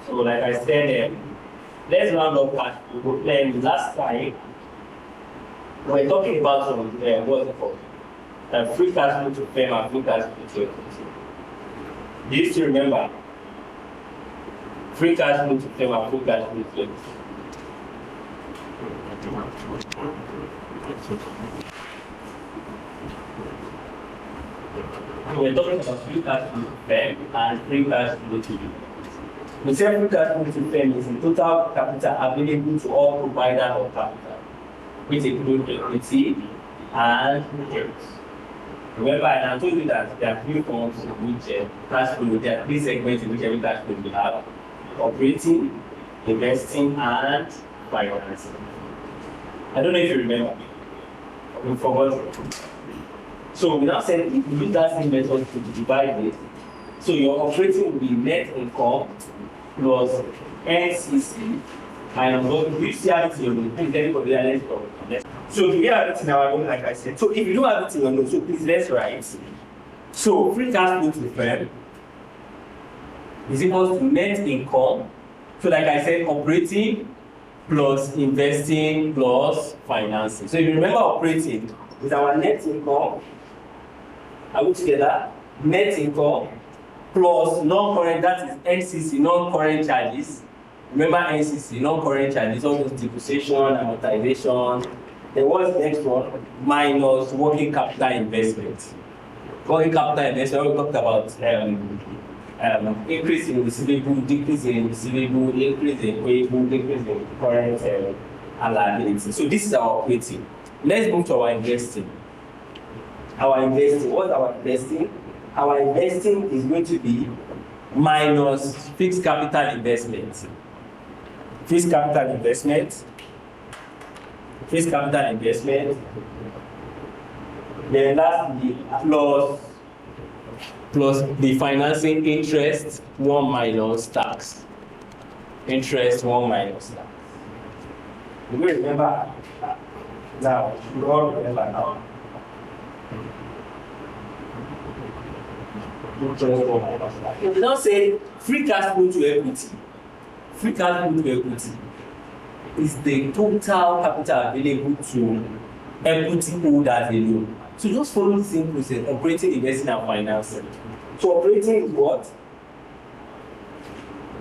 So like I said, let's round up cash flow. Then last time, we're talking about some what's it called? Free cash flow to firm and free cash flow to equity. Do you still remember? Free cash flow to firm and free cash flow to equity. We're talking about free cash flow to firm and free cash flow to equity. We say free cash flow to firm is the total capital available to all providers of capital, which include equity and debt. Remember, I told you that there are three forms in which cash flow, there are three segments in which every cash flow will have: operating, investing, and financing. I don't know if you remember. We forgot. So we now said if you use that same method to divide it, so your operating will be net income plus NCC minus what you see have it in your note. Please everybody let's go. So we have it in our note, like I said. So if you don't have it in your note, so please let's write. So free cash flow to the firm is equal to net income. So like I said, operating plus investing plus financing. So if you remember operating is our net income. Are we together? Net income plus non-current, that is NCC, non-current charges. Remember NCC, non-current charges, all those depreciation, amortization. Then what's the next one? Minus working capital investment. Working capital investment, we talked about increase in receivable, decrease in receivable, increase in payable, decrease in current and liability. So this is our operating. Let's move to our investing. Our investing, what's our investing? Our investing is going to be minus fixed capital investment. Fixed capital investment. Fixed capital investment. Then lastly, plus the financing interest 1 minus tax. Interest 1 minus tax. Do you remember? Now, you all remember now. If you now say free cash flow to equity, free cash flow to equity is the total capital available to equity holders alone. So just follow the same process: operating, investing, and financing. So operating is what?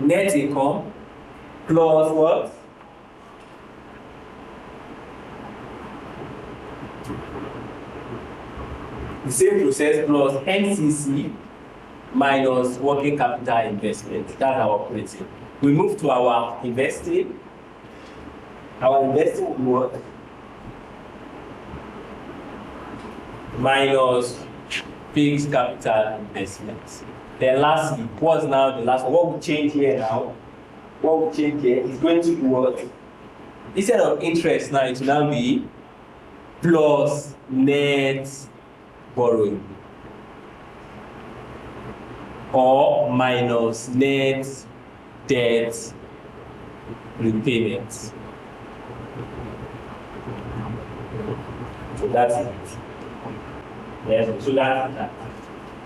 Net income plus what? The same process plus NCC minus working capital investment. That's our operating. We move to our investing. Our investing will what? Minus fixed capital investments. Then lastly, what's now the last one? What will change here now? What will change here is going to be what? Instead of interest now, it will now be plus net borrowing or minus net debt repayments. So that's it. Yes, so that's that.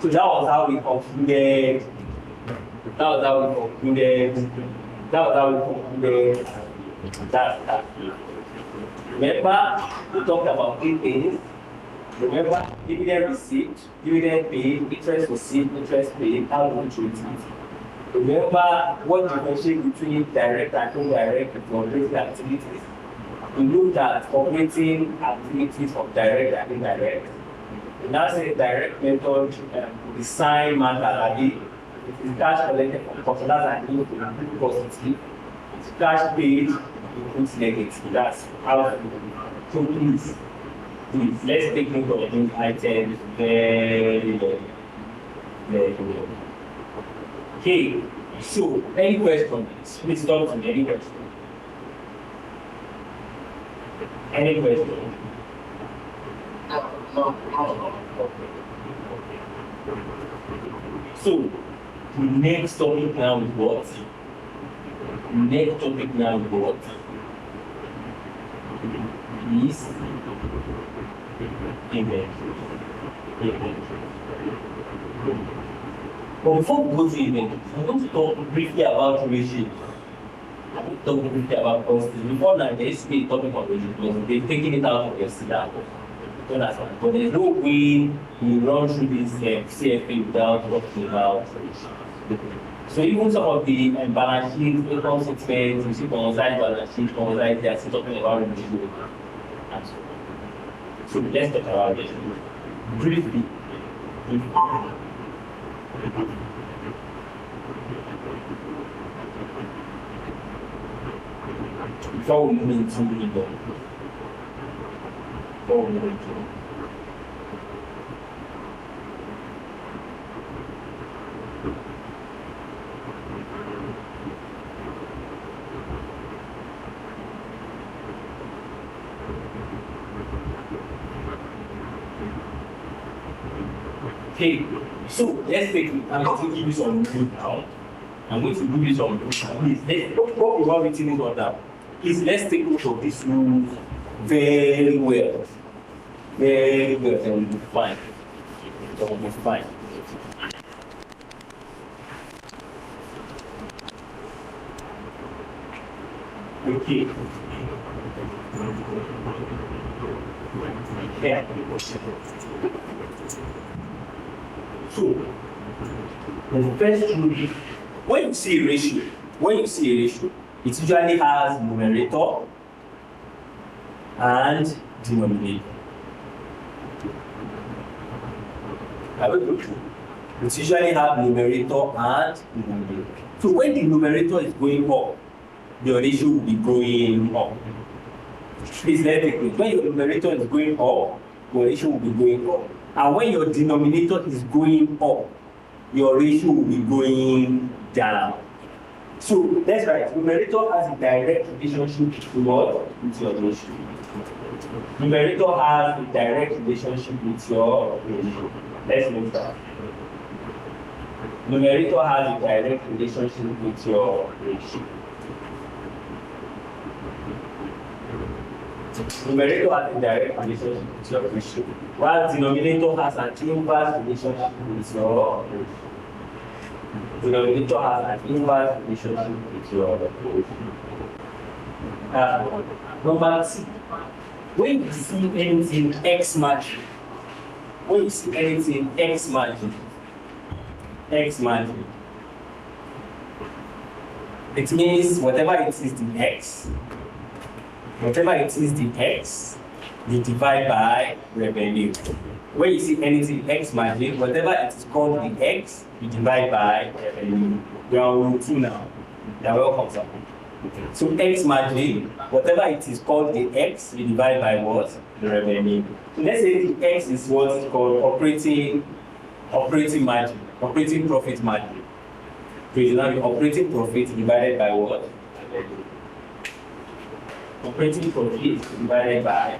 So that was how we concluded. That. Remember, we talked about 3 things. Remember, dividend received, dividend paid, interest received, interest paid, how do we treat it? Remember what differentiates between direct and indirect operating activities. We looked at operating activities of direct and indirect. We now say direct method, the sign matter, it is cash collected from customers and input positive. It's cash paid, input negative. That's how. So please, let's take note of these items very well. Okay, so any questions? Please talk to me. Any questions? Any questions? So, the next topic now is what? Next topic now is what? Is inventory. But before we go to event, I'm going to talk briefly about ratio. I'm going to talk briefly about costs. Before now, there used to be a topic on ratio because they've taken it out of your syllabus. You understand? But there's no way you run through this CFA without talking about ratio. So even some of the balance sheets, income statements, you see coincide balance sheet, coincide, they are still talking about ratio. So let's talk about this briefly. Before we move into the okay, so let's take it. I'm going to give you some rule now. I'm going to give you some rule. Please, let's talk about written it on that. Please, let's take note of this rule very well. Very well, and we'll be fine. We'll be fine. Okay. Yeah. So, the first rule, when you see a ratio, it usually has numerator and denominator. It usually have numerator and denominator. So when the numerator is going up, your ratio will be going up. Please let it go. When your numerator is going up, your ratio will be going up. And when your denominator is going up, your ratio will be going down. So that's right. Numerator has a direct relationship with your ratio. Numerator has a direct relationship with your ratio. Let's move that. Numerator has a direct relationship with your ratio. Numerator has a direct relationship with your ratio, while denominator has an inverse relationship with your ratio. Denominator has an inverse relationship with your ratio. Number 2, when you see anything X margin, X margin, it means whatever it is the X, you divide by revenue. When you see anything X margin, whatever it is called the X, you divide by revenue. We are on rule 2 now. You are welcome, sir. So X margin, whatever it is called the X, you divide by what? The revenue. So let's say the X is what is called operating margin, operating profit margin. So you now the operating profit divided by what? Operating profit divided by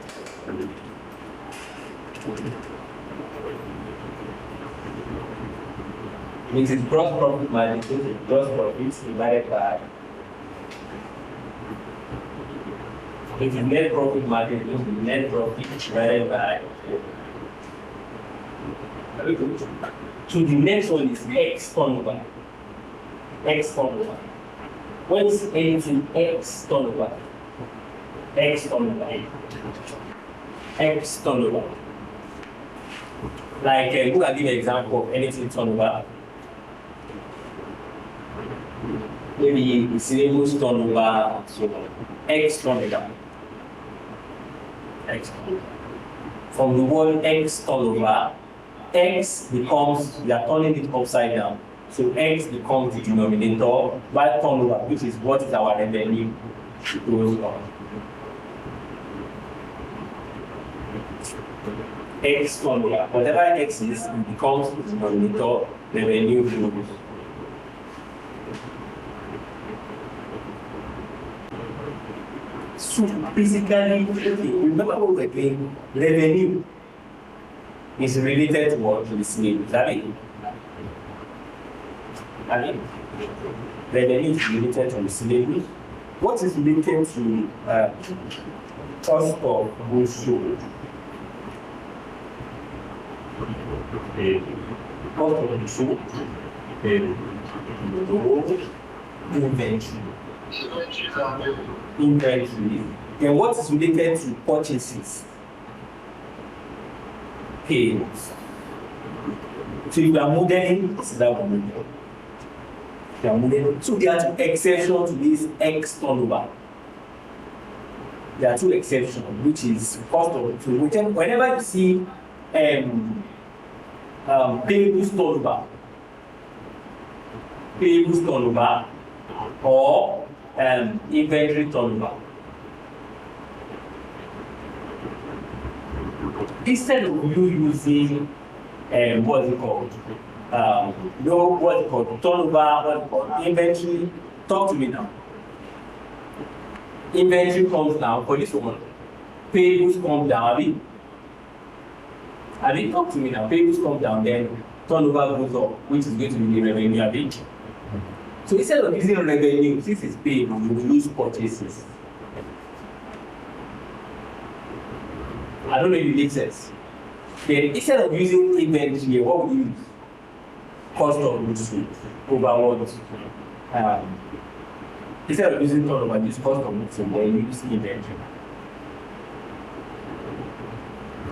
means it's gross profit margin, so it's gross profit divided by it is net profit margin, so it's net profit divided by. So the next one is X turnover. X turnover. When is anything X turnover? X turnover. X turnover. Like, who can give an example of anything turnover? Maybe receivables turnover, so X turnover. X turnover. From the word X turnover, X becomes, we are turning it upside down. So X becomes the denominator, while turnover, which is what is our revenue, goes on. X turnover, whatever X is, it becomes the denominator, revenue goes. So basically, remember what we're doing, revenue is related to what? To the slave. Is that it? Revenue is related to the slave. What is related to cost of goods sold? Cost of goods sold Inventory. Inventory. Then what is related to purchases? Payments. So if you are modeling, this is that one. If you are modeling, so there are two exceptions to this X turnover. There are two exceptions, which is cost of. So whenever you see payables turnover, or inventory turnover, instead of you using what's it called? What's it called? Turnover, what's it called? Inventory. Talk to me now. Inventory comes down for this one. Payables come down. Talk to me now. Payables come down, then turnover goes up, which is going to be the revenue. So instead of using revenue, since it's payable, you will use purchases. I don't know if it makes sense. Then instead of using inventory, what would you use? Cost of goods sold over what? Instead of using turnover, use cost of goods sold, then you use inventory.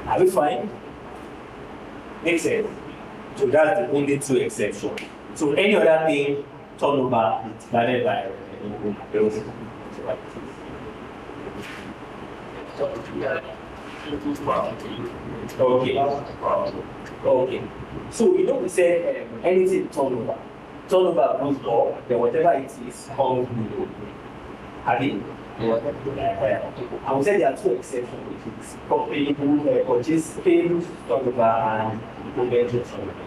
Are we fine? Makes sense. So that's the only two exceptions. So any other thing, turnover is divided by Okay. So we said anything turnover. Turnover goes up, then whatever it is comes below. I would say there are two exceptions, which is payable, purchase, payable, turnover, and inventory turnover.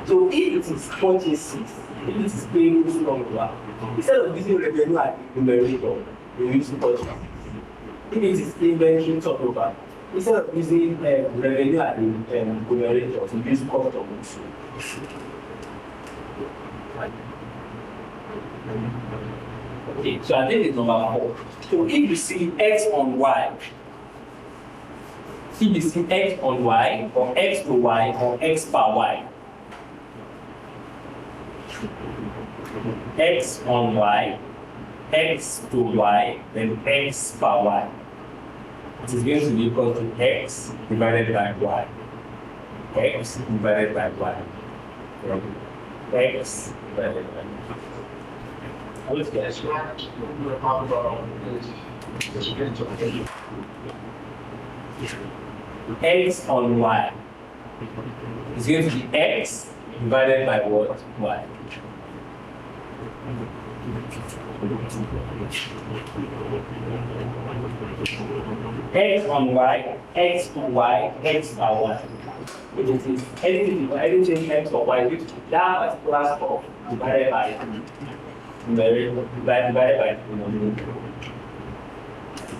So if it is purchases, if it is payable turnover, instead of using revenue and numerator, you use purchase. If it is inventory turnover, instead of using revenue and numerator, you use cost of goods. Okay, so I think it's number 4. So if you see X on Y, if you see X on Y, or X to Y, or X per Y, X on Y, X to Y, then X per Y. It is going to be equal to X divided by Y. X divided by Y. X divided by Y. Let's get it. X on Y is going to be X divided by what? Y. X on Y, X to Y, X by Y. Which is anything X or Y, which that particular stuff divided by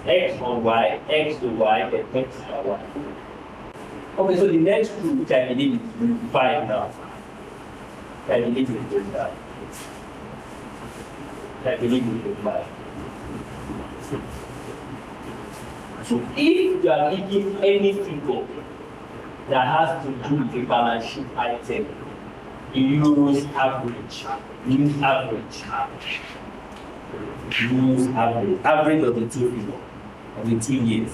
X on Y, X to Y, and X by Y. Okay, so the next two, which I believe is 5 now. I believe it's 5. I believe it's 5. So if you are making any figure that has to do with a balance sheet item, you use average. Use average. Use average. Average of the two figures of the 2 years.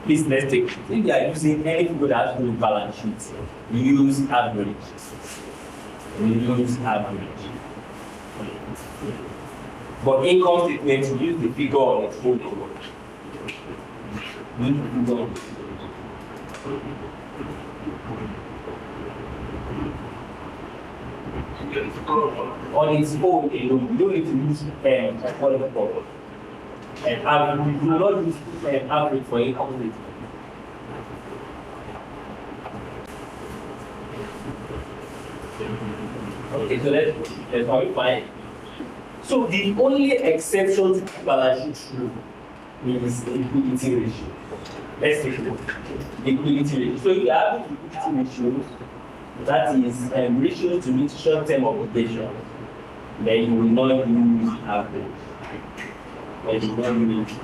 Please let's take it. If you are using any figure that has to do with balance sheets, use average. Use average. But income statement, use the figure on its own. On its own alone, you don't need to use whatever problem. And average, you do not use average for income statement. Okay, so let's verify. So the only exception to balance sheet rule is liquidity ratio. Let's take a look. Liquidity ratio. So you have liquidity ratio, that is ratio to meet short-term obligation. Then you will not use average. Then you will not use.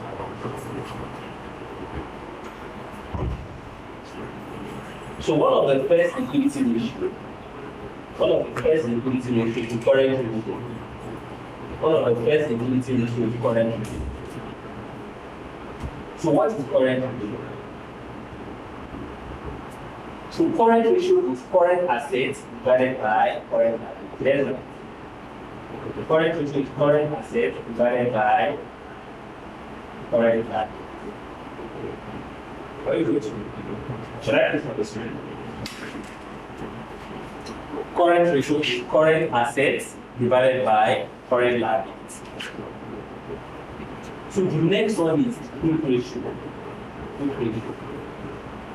So one of the first liquidity ratio One of the first liquidity ratio is current ratio. One of the first liquidity ratio is current ratio. So what is current ratio? So current ratio is current assets divided by current liability. The current ratio is current assets divided by current liability. Very good. Should I please understand? Current ratio is current assets divided by current liabilities. So the next one is quick ratio. Quick ratio.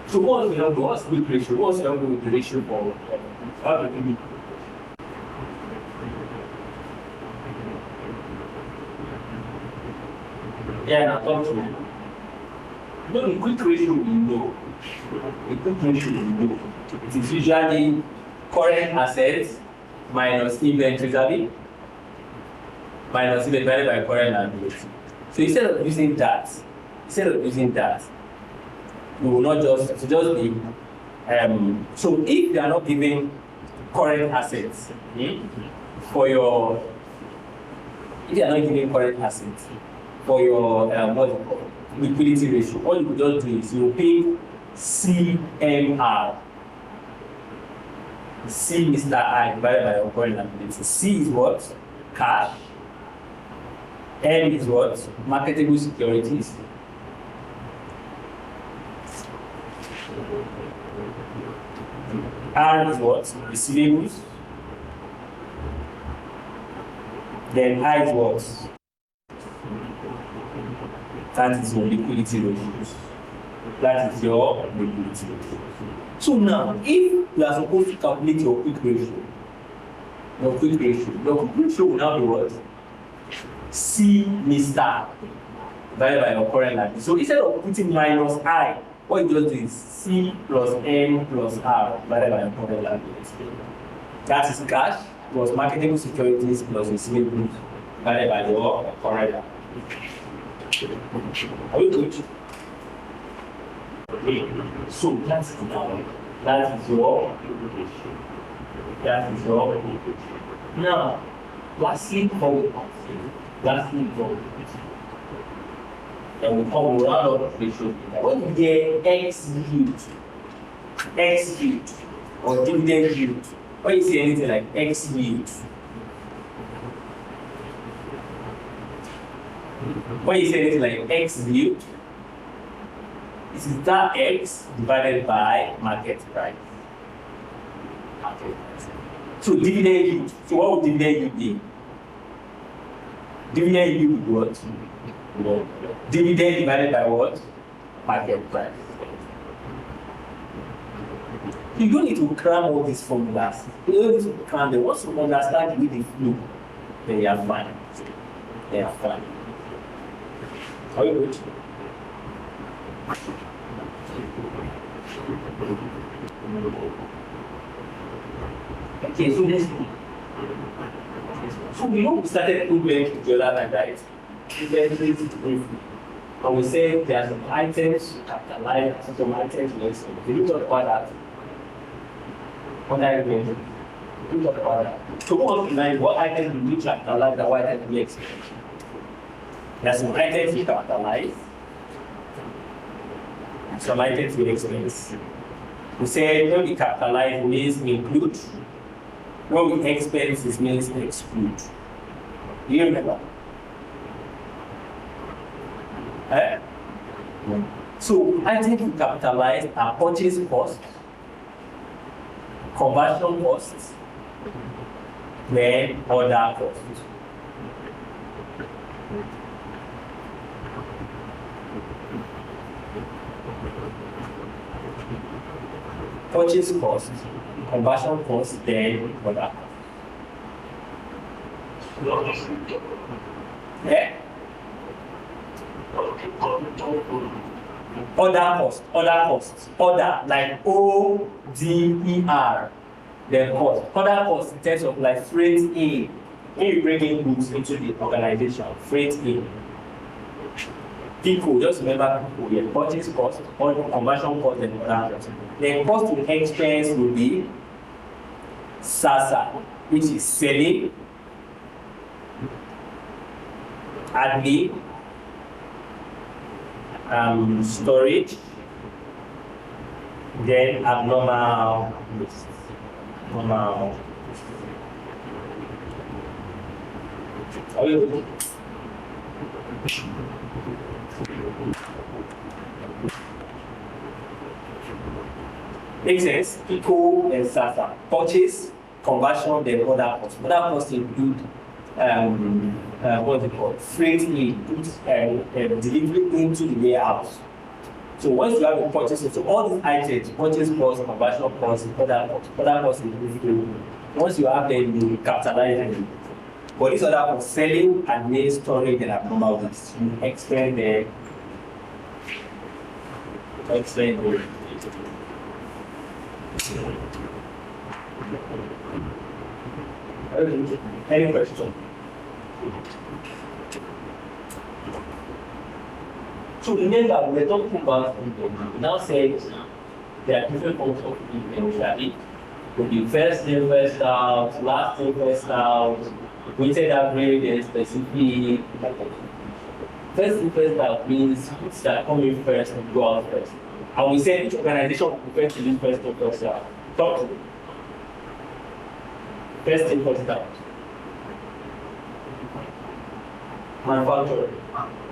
So what's quick ratio? What's the ratio for? How do you Yeah, now talk to me. No, the quick ratio we know. The quick ratio we know. It is usually current assets minus inventory value minus divided by current liability. So instead of using that, we will not just be so if they are not giving current assets for your liquidity ratio, all you could just do is you pick CMR. C Mr. I divided by your current liability. C is what? Cash. M is what? Marketable securities. R is what? Receivables. Then I is what? That is your liquidity ratios. That is your liquidity ratio. So now, if you are supposed to calculate your quick ratio will now be what? C Mr. divided by your current liability. So instead of putting minus I, what you just do is C plus M plus R divided by your current liability. That is cash plus marketable securities plus receivables divided by your current liability. Are you good? Okay. So that is your now lastly for and we come round up ratio. When you get X yield or dividend yield, when you see anything like X yield, it is that X divided by market price. So dividend yield. So what would dividend yield be? Dividend yield would what? Dividend divided by what? Market price. You don't need to cram all these formulas. You don't need to cram them. Once you understand the way they flow, then you are fine. Are you good? Okay, so let's go. So we started implementing the other time, right? And we say there are some items you capitalize, some items you expense. Did you talk about that? What are you doing? You talk about that. So what items do we capitalize and what items do we expense? There are some items you capitalize, some items we expense. We say when we capitalize means we include, when we expense it means exclude. Do you remember? So items we capitalize are purchase costs, conversion costs, then other costs. Purchase costs, conversion costs, then other costs. Yeah? Other like O-D-E-R, then cost. Other costs in terms of like freight in. When you bring in goods into the organization, freight in. People, just remember people, yeah, purchase cost, or conversion cost, and other costs. Then cost to expense will be SASA, which is selling, admin, storage, then abnormal list. Normal. Makes sense. Eco and SASA. Purchase, conversion, then other costs. Other costs include what's it called? Freight in, delivery into the warehouse. So once you have a purchase, so all these items, purchase cost, conversion cost, other costs include. Once you have them, you capitalize them. But these other costs, selling, admin, storage, and abnormal goods, you explain the Any question? So remember, we're talking about impairment. We now said there are different forms of impairment. Could be first in, first out, last in, first out, weighted average, and specific. First in, first out means goods that come in first and go out first. And we said each organization will prefer to do first in, first out. Talk to me. First in, first out. Manufacturing.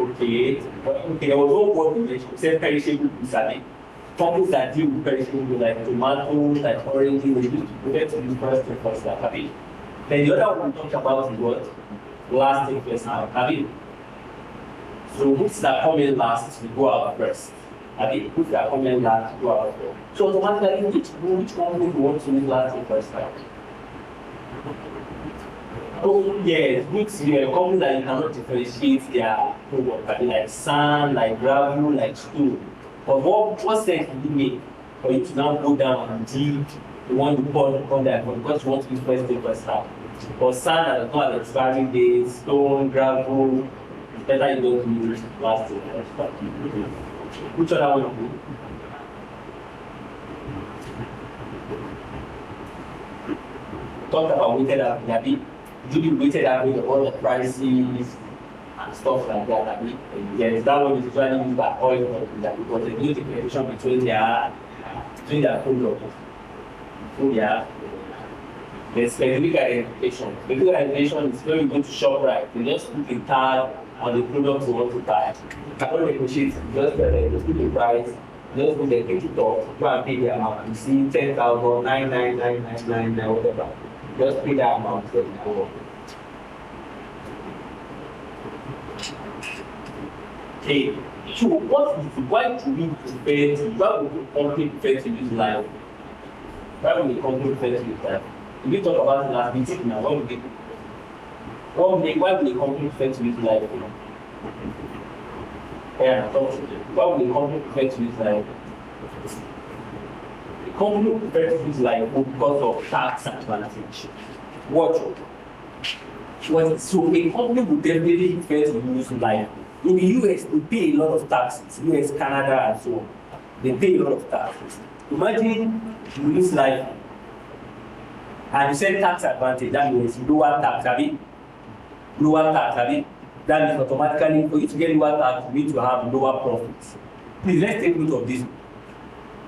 Okay, there was no word in which said perishable goods are there. Companies that deal with perishable goods like tomatoes, like oranges, they used to prefer to do first in, first out. Have you? Then the other one we talked about is what? Last in, first out. Have you? So goods that come in last will go out first. Have you? Goods that come in last will go out first. So automatically, which company wants to use last in, first out? Oh yes, goods, companies that you cannot differentiate their product, like sand, like gravel, like stone. But what sense do you make for you to now go down and dig the one you pour on that because you want to use first in, first out? But sand that does not have expiry dates, stone, gravel, it's better you don't use last in, first out. Which other one do you? Talk about weighted average. Do the weighted average of all the prices and stuff like that. I mean, yes, that one is usually used by oil companies because they do the correlation between their products. So yeah, the specific identification. Specific identification is when you go to shop right, you just put the tag on the product you want to buy. You cannot negotiate, just put the price, just put the ticket off, go and pay the amount. You see 10,000, 99999, whatever. Just pay that amount so you go. Okay, so why do we prefer why would the company prefer to use live? Why would the company prefer to use live? We talk about the last meeting now. Why would the company prefer to use live? Yeah, why would the company prefer to use live? The company prefers to use live because of tax advantage. Watch. So a company would definitely prefer to use live. In the US, they pay a lot of taxes. US, Canada, and so on. They pay a lot of taxes. Imagine you use life and you say tax advantage. That means lower tax, have it? Lower tax, have it? That means automatically for you to get lower tax, you need to have lower profits. Please let's take note of this.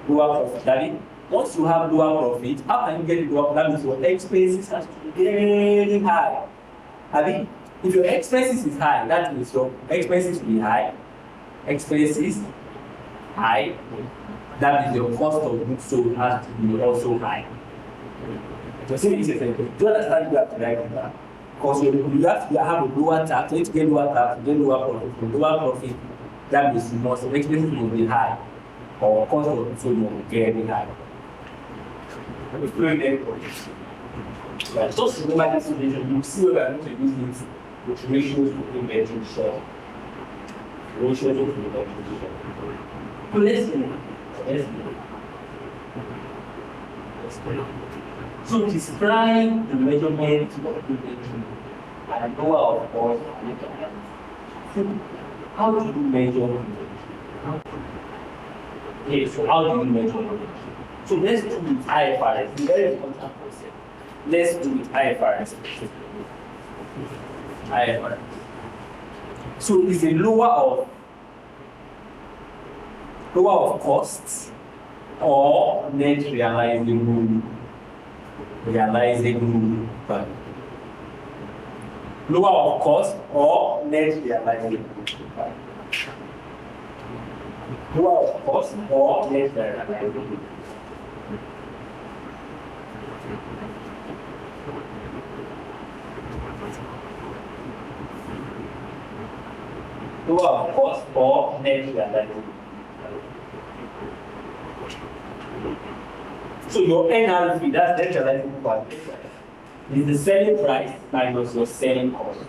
Lower profit, have it? Once you have lower profit, how can you get lower? That means your expenses has to be very high. Have it? If your expenses is high, that means your expenses will be high. Expenses high. That means your cost of goods sold has to be also high. So see this example. Do you understand you have to write that? Because you have to have a lower tax. So to get lower tax, you get lower profit. From lower profit, that means you must expenses will be high. Or cost of goods sold will be very high. Just remember this situation, you see where we are going to use it. Which ratios between bedroom share. Ratios between bedroom share. So So describe the measurement of the bedroom and know of course. How do you measure? Okay, so how do you measure? So let's do with IFRS. It's a very important concept. Let's do it IFRS. IFRS. So it's a lower of costs or net realizable value. Lower of cost or net realizable value. Lower of cost or net realizable. Lower of cost or net realizable. So your NRV, that's net realizable value, is the selling price minus your selling cost.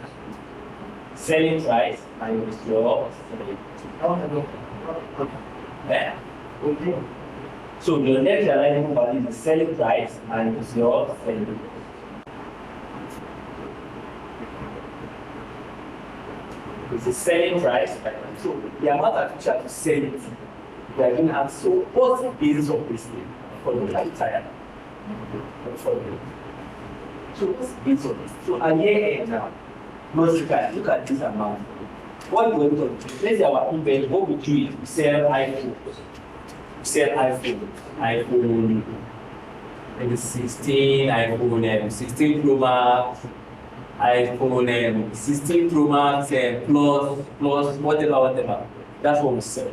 Selling price minus your selling cost. Yeah. Okay. So your net realizable value is the selling price minus your selling cost. It's the selling price. So the amount at which you have to sell it, you are going to have, so what's the basis of this thing? For the lifetime. So what's the basis of this? So a year end now, look at this amount. What we're going to do, let's say our inventory, what we do is we sell iPhone. iPhone maybe 16, iPhone 16 Pro Max, iPhone 16 Pro Max plus whatever. That's what we sell.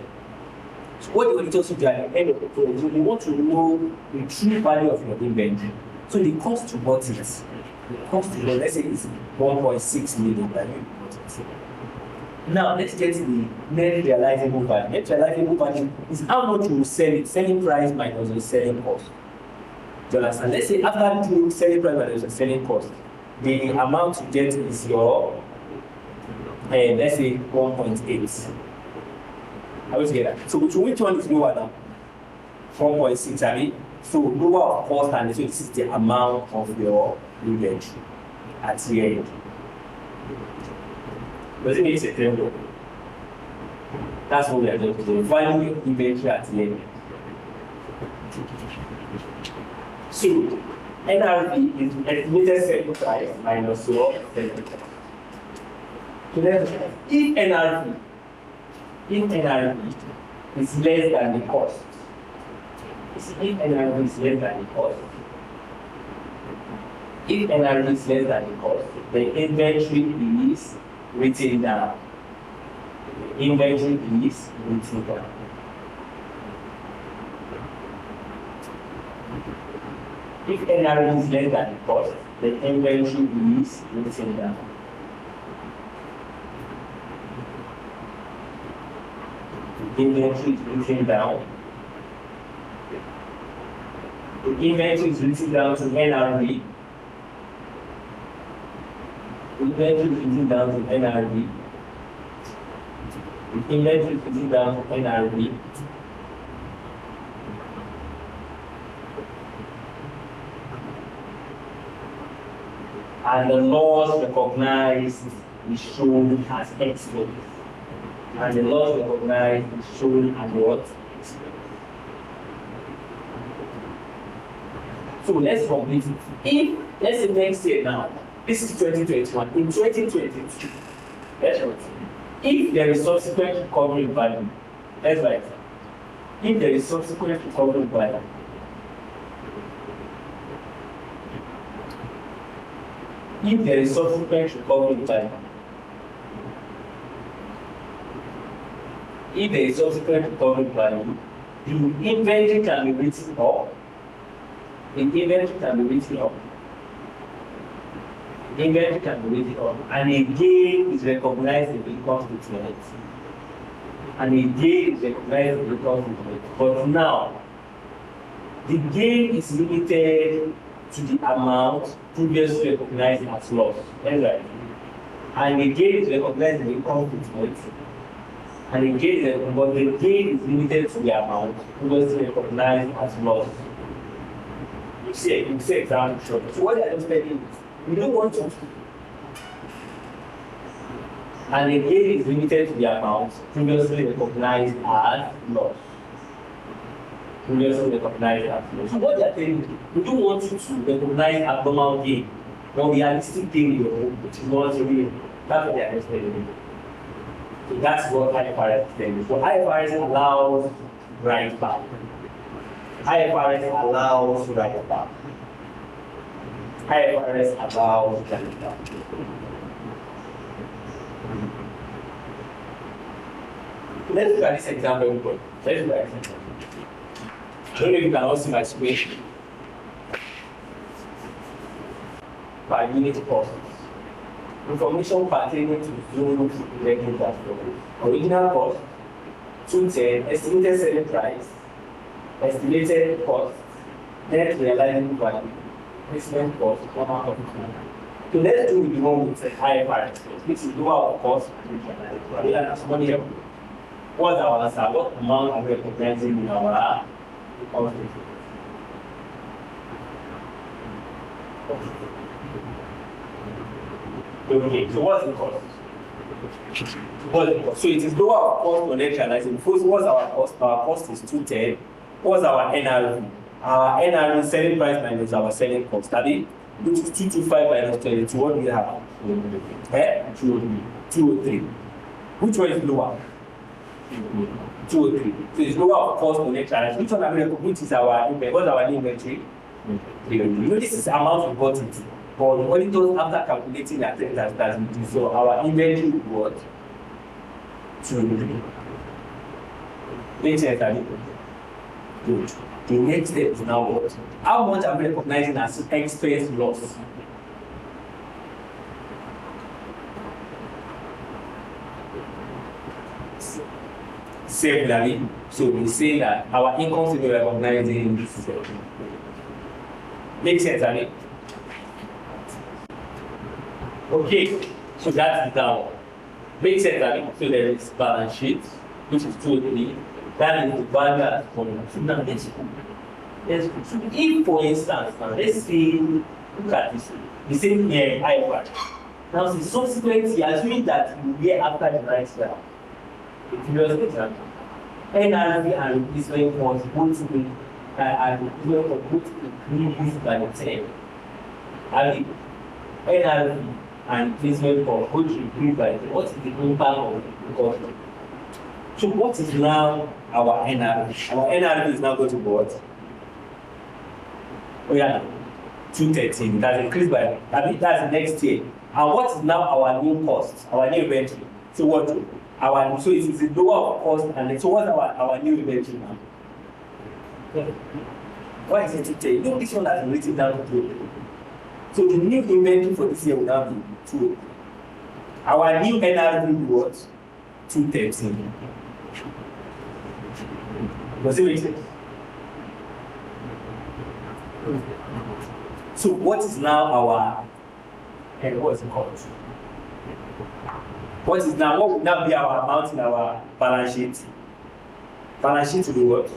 So what you want to also do at the end of the project, so you want to know the true value of your inventory. So the cost to bought it, let's say it's 1.6 million that you bought it. Now let's get the net realizable value. Net realizable value is how much you will sell it, selling price minus the selling cost. Do you understand? Let's say after doing selling price minus the selling cost, the amount you get is your, let's say 1.8. I will get that. So which one is lower now? 4.6, I mean. So lower of cost, and so this is the amount of your inventory at the end. Does it make sense? That's what we are doing. So value your inventory at the end. So NRV is estimated selling price minus your selling price. So let's if NRV is less than the cost. If NRV is less than the cost, the inventory is written down. If NRV is less than the cost, the inventory is written down. Inventory is written down. The inventory is written down to NRV. Inventory is written down to NRV. Inventory is written down to NRV. And the loss recognized is shown as expense. And the loss recognized is shown as what? So let's complete it. If, let's say next year now, this is 2021, in 2022, let's write. If there is subsequent recovery value, let's write. If there is subsequent recovery value, if there is subsequent recovery value, the inventory can be written up. And a gain is recognized in the income statement. But now, the gain is limited to the amount previously recognized as loss. That's right. And the gain is recognized in the income statement. But the gain is limited to the amount previously recognized as loss. You see example. So what I am telling you, we don't want to. And the gain is limited to the amount previously recognized as loss. previously recognized as low. So what they are telling you, we don't want you to recognize abnormal gain, non-realistic gain in your home, which is not real. That's what they are telling you. So that's what IFRS is telling you. So IFRS allows write back. IFRS allows write back. IFRS allows write back. Let's look at this example. Let's look at this example. I don't know if you can all see my screen. By unit costs. Information pertaining to zones related to original cost, 210, estimated selling price, estimated cost, net realizable value, placement cost, amount of money. So let's do the one with IFRS, which is lower cost and money. What's our answer? What amount are we recognizing in our cost? Okay, so what's the cost? What's the cost? So it is lower cost on neutralizing. First, what's our cost? Our cost is 210. What's our NRV? Our NRV selling price minus our selling cost. Which is 225 minus 22. What do we have? 203. Which one is lower? 203. So it's lower cost on neutralizing. Which one are we? Which is our inventory? What's our inventory? You know, this is amount we bought it. But the auditors, after calculating that that's reduced, so our inventory was 203. Makes sense, I mean? Good. The next step is now what? How much are we recognizing as expense loss? Similarly, so we say that our income will be recognizing this. Makes sense, I mean? Okay, so that's the down. Makes sense, I mean? So there is balance sheet, which is 203. That is the value that's coming. So now let's if, for instance, now let's say, look at this, the same here, IFRS. Now, the subsequent year, assuming that you year after the next year, the previous example, NRV and replacement costs both will increase by 10. And the NRV and replacement costs both increase by 10. What is the impact of the cost? So what is now our NRV? Our NRV is now going to be what? Oh yeah, 213. That's increased by, that's the next year. And what is now our new cost, our new inventory? So what? So it is a lower cost, and so what's our new inventory now? Why is it 210? No, this one has written down to 2. So the new inventory for this year will now be 2. Our new NRV was 213. Does it make sense? So what is now our, and what is it called? What is now, what would now be our amount in our balance sheet? Balance sheet will be what?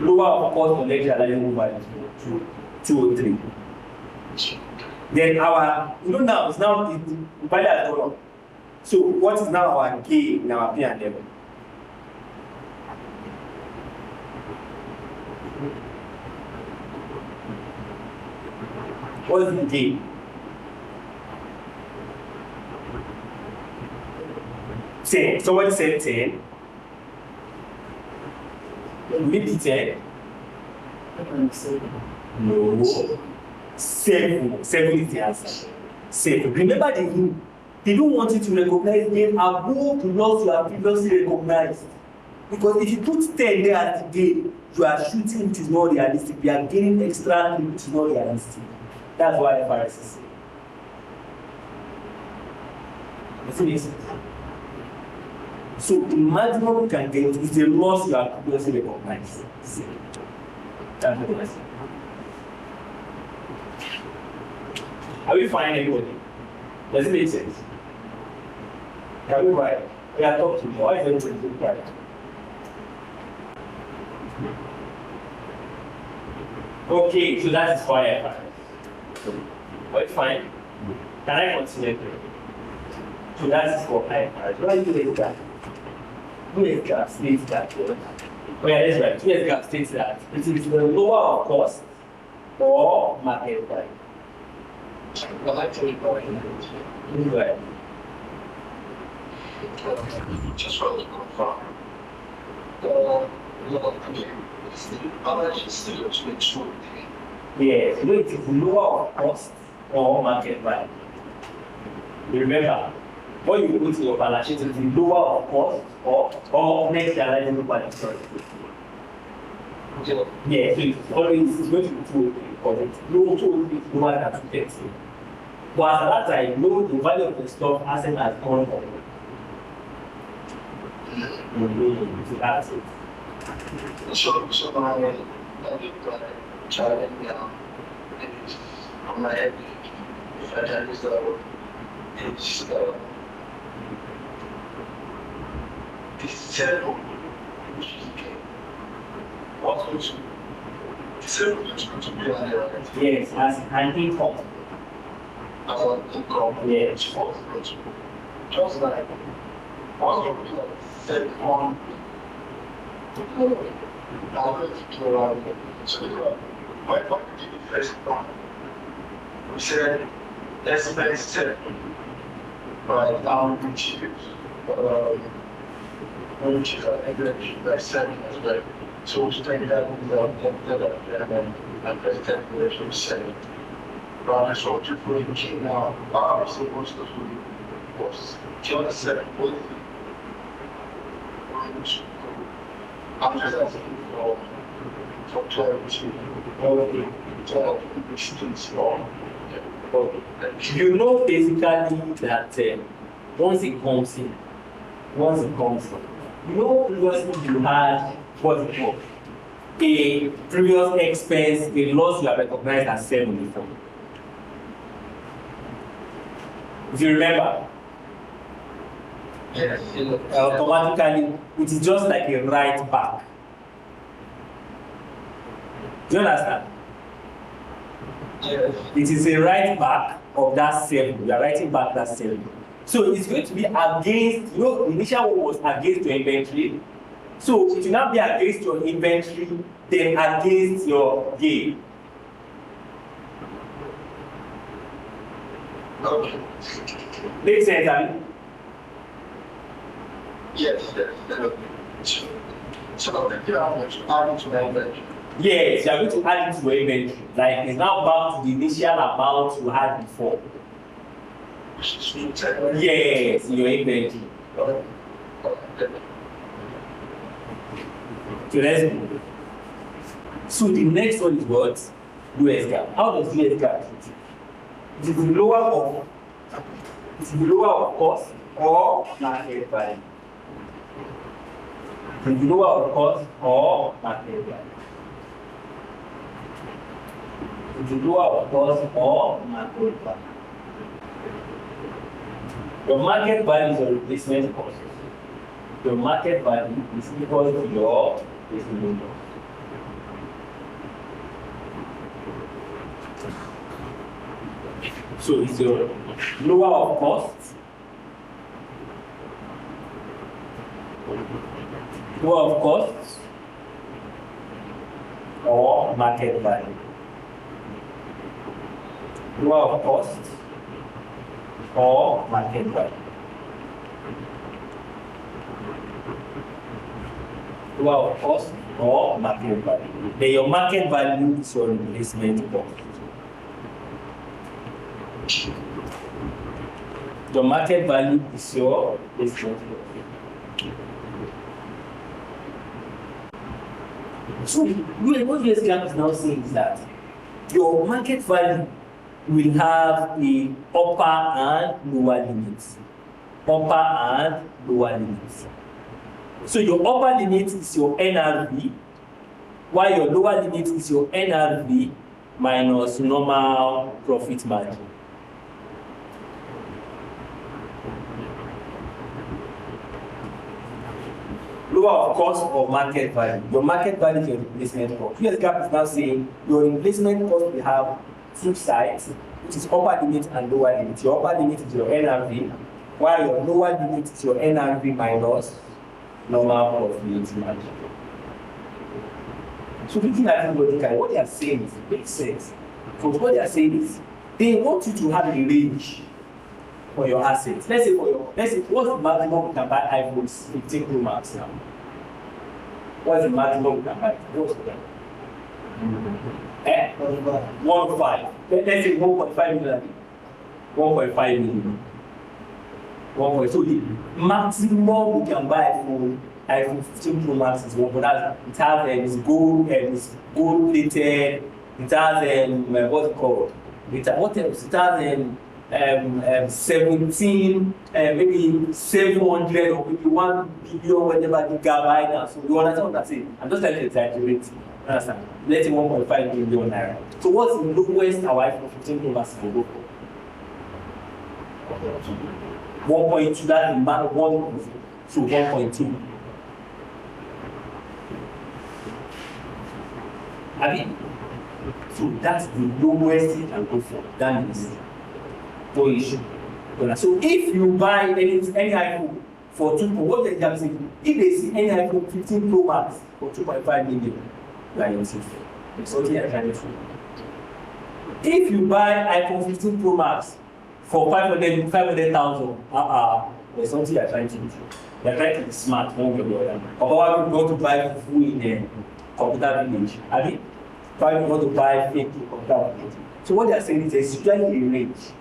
Lower of cost on neutralizing value, 203. Then our, now it's now the value has gone up. So what is now our gain in our P&L level? What is the gain? Ten. Somebody said 10. Will it be 10? No. 7. 7 is the answer. 7. Remember the rule. They don't want you to recognize gain above the loss you have previously recognized. Because if you put 10 there as the gain, you are shooting which is not realistic. You are gaining extra which is not realistic. That's why IFRS is saying. Does it make sense? So the maximum you can get is the loss you have previously recognized. That's what I say. Are we fine, everybody? Does it make sense? Can we write? We are talking. Why is everybody so quiet? Okay, so that is why I fine. Can I continue? So that is for IFRS. What are you doing that? US GAAP states that, oh yeah, that's right. US GAAP states that it is the lower of cost or market value. Right. Just want to confirm. Yes, it is lower of cost or market value. Remember, what you put in your balance sheet is the lower of cost or next realizable value. Sorry. Yeah, so it's always going to be true because it's lower than 230. But at that time, know the value of the stock asset has gone up. So that's it. So my challenge now is on my head. If I tell this level, it's this seven, which is okay. What's going to seven is going to be on the Yes, as an income. as an income. Yes. Just like what's going to be like 7 So why did the first one? We said let's spend 7 right down which is like 7 as well. So we take that and then president will say rather so to put it now obviously most of the was just 7 I'm just asking for clarity. You know basically that once it comes in, you know previously you had what's it called? A previous expense, a loss you have recognized as 7 before. If you remember, Yes. automatically it is just like a write back. Do you understand? Yes. It is a write back of that 7. You are writing back that 7. So it's going to be against, you know, the initial one was against your inventory. So it will not be against your inventory, then against your gain. Okay. Makes sense, Abby? Yes. So how much adding to my inventory? Yes, you are going to add it to your inventory. Like it's now back to the initial amount you had before. Which is 210. Yes, your inventory. So let's move. So the next one is what? US GAAP. How does US GAAP treat it? It is the lower of cost or market value. It is the lower of cost or market value. It is the lower of cost or market value. Your market value is your replacement cost. Your market value is equal to your replacement cost. So it's your lower of cost, or market value. Lower of cost or market value. Lower of cost or market value. Then your market value is your replacement cost. Your market value is your replacement cost. So what US GAAP is now saying is that your market value will have a upper and lower limits. Upper and lower limits. So your upper limit is your NRV, while your lower limit is your NRV minus normal profit margin. Lower of cost or market value. Your market value is your replacement cost. US GAAP is now saying your replacement cost will have 2 sides, which is upper limit and lower limit. Your upper limit is your NRV, while your lower limit is your NRV minus normal profit margin. So looking at everybody, what they are saying is it makes sense. Because what they are saying is they want you to have a range for your assets. Let's say what's the maximum you can buy iPhones 15 Pro Max now? What's the maximum you can buy? What's the 1.5. Let's say 1.5 million. 1.5 million. 1. So the maximum you can buy for iPhone 15 Pro Max is 1. But it has gold plated. It has what's it called? What else? It has 17, maybe 700 or maybe 1 billion, whatever gigabyte. Now. So you understand what I'm saying? I'm just trying to exaggerate. Understand? Let's say 1.5 billion naira. So what's the lowest our iPhone 15 Pro Max will go for? 1.2. That's the max 1 to 1.2. I mean, so that's the lowest you can go for. That is no issue. So if you buy any iPhone for 2, what they are saying, if they see any iPhone 15 Pro Max for 2.5 million, like yourself, it's something I can do. If you buy iPhone 15 Pro Max for 500,000, there's something you're trying to do. You're trying to be smart, one way or the other. Or you want to buy full in a computer village. I mean, probably want to buy fake computer village. So what they're saying is there's usually a range.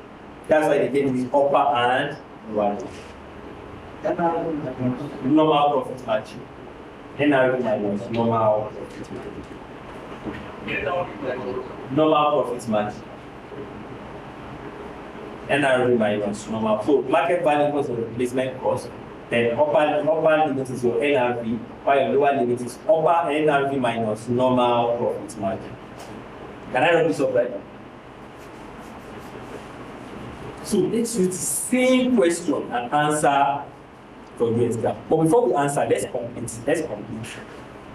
That's why they get this upper and lower. Normal profit margin. NRV minus normal profit margin. Normal profit margin. NRV minus normal. So market value plus the replacement cost. Then upper limit is your NRV, while your lower limit is upper NRV minus normal profit margin. Can I run this up right now? So let's use the same question and answer for US GAAP. But before we answer, let's complete.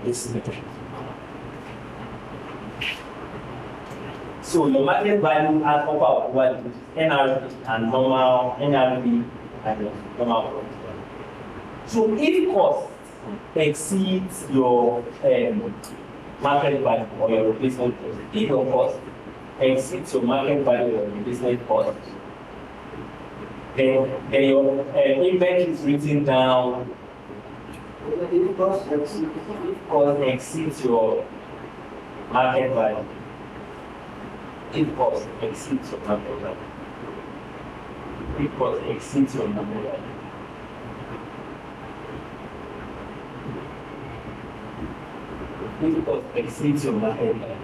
This is the question. So your market value has upper or lower limit, NRV and normal NRV and normal profit. So if cost exceeds your market value or your replacement cost, if your cost exceeds your market value or replacement cost, then your inventory is written down. If cost exceeds your market value, if cost exceeds your market value, if cost exceeds your market value. If cost exceeds your market value.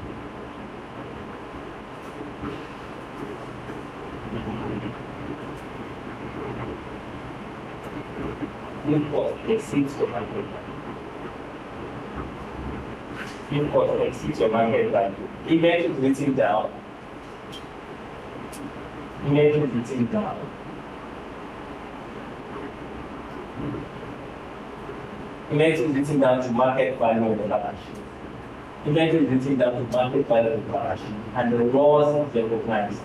If cost exceeds your market value. If cost exceeds your market value. Inventory is written down. Inventory is written down. Inventory is written down to market value of the balance sheet. Inventory is written down to market value of the balance sheet. And the loss is recognized.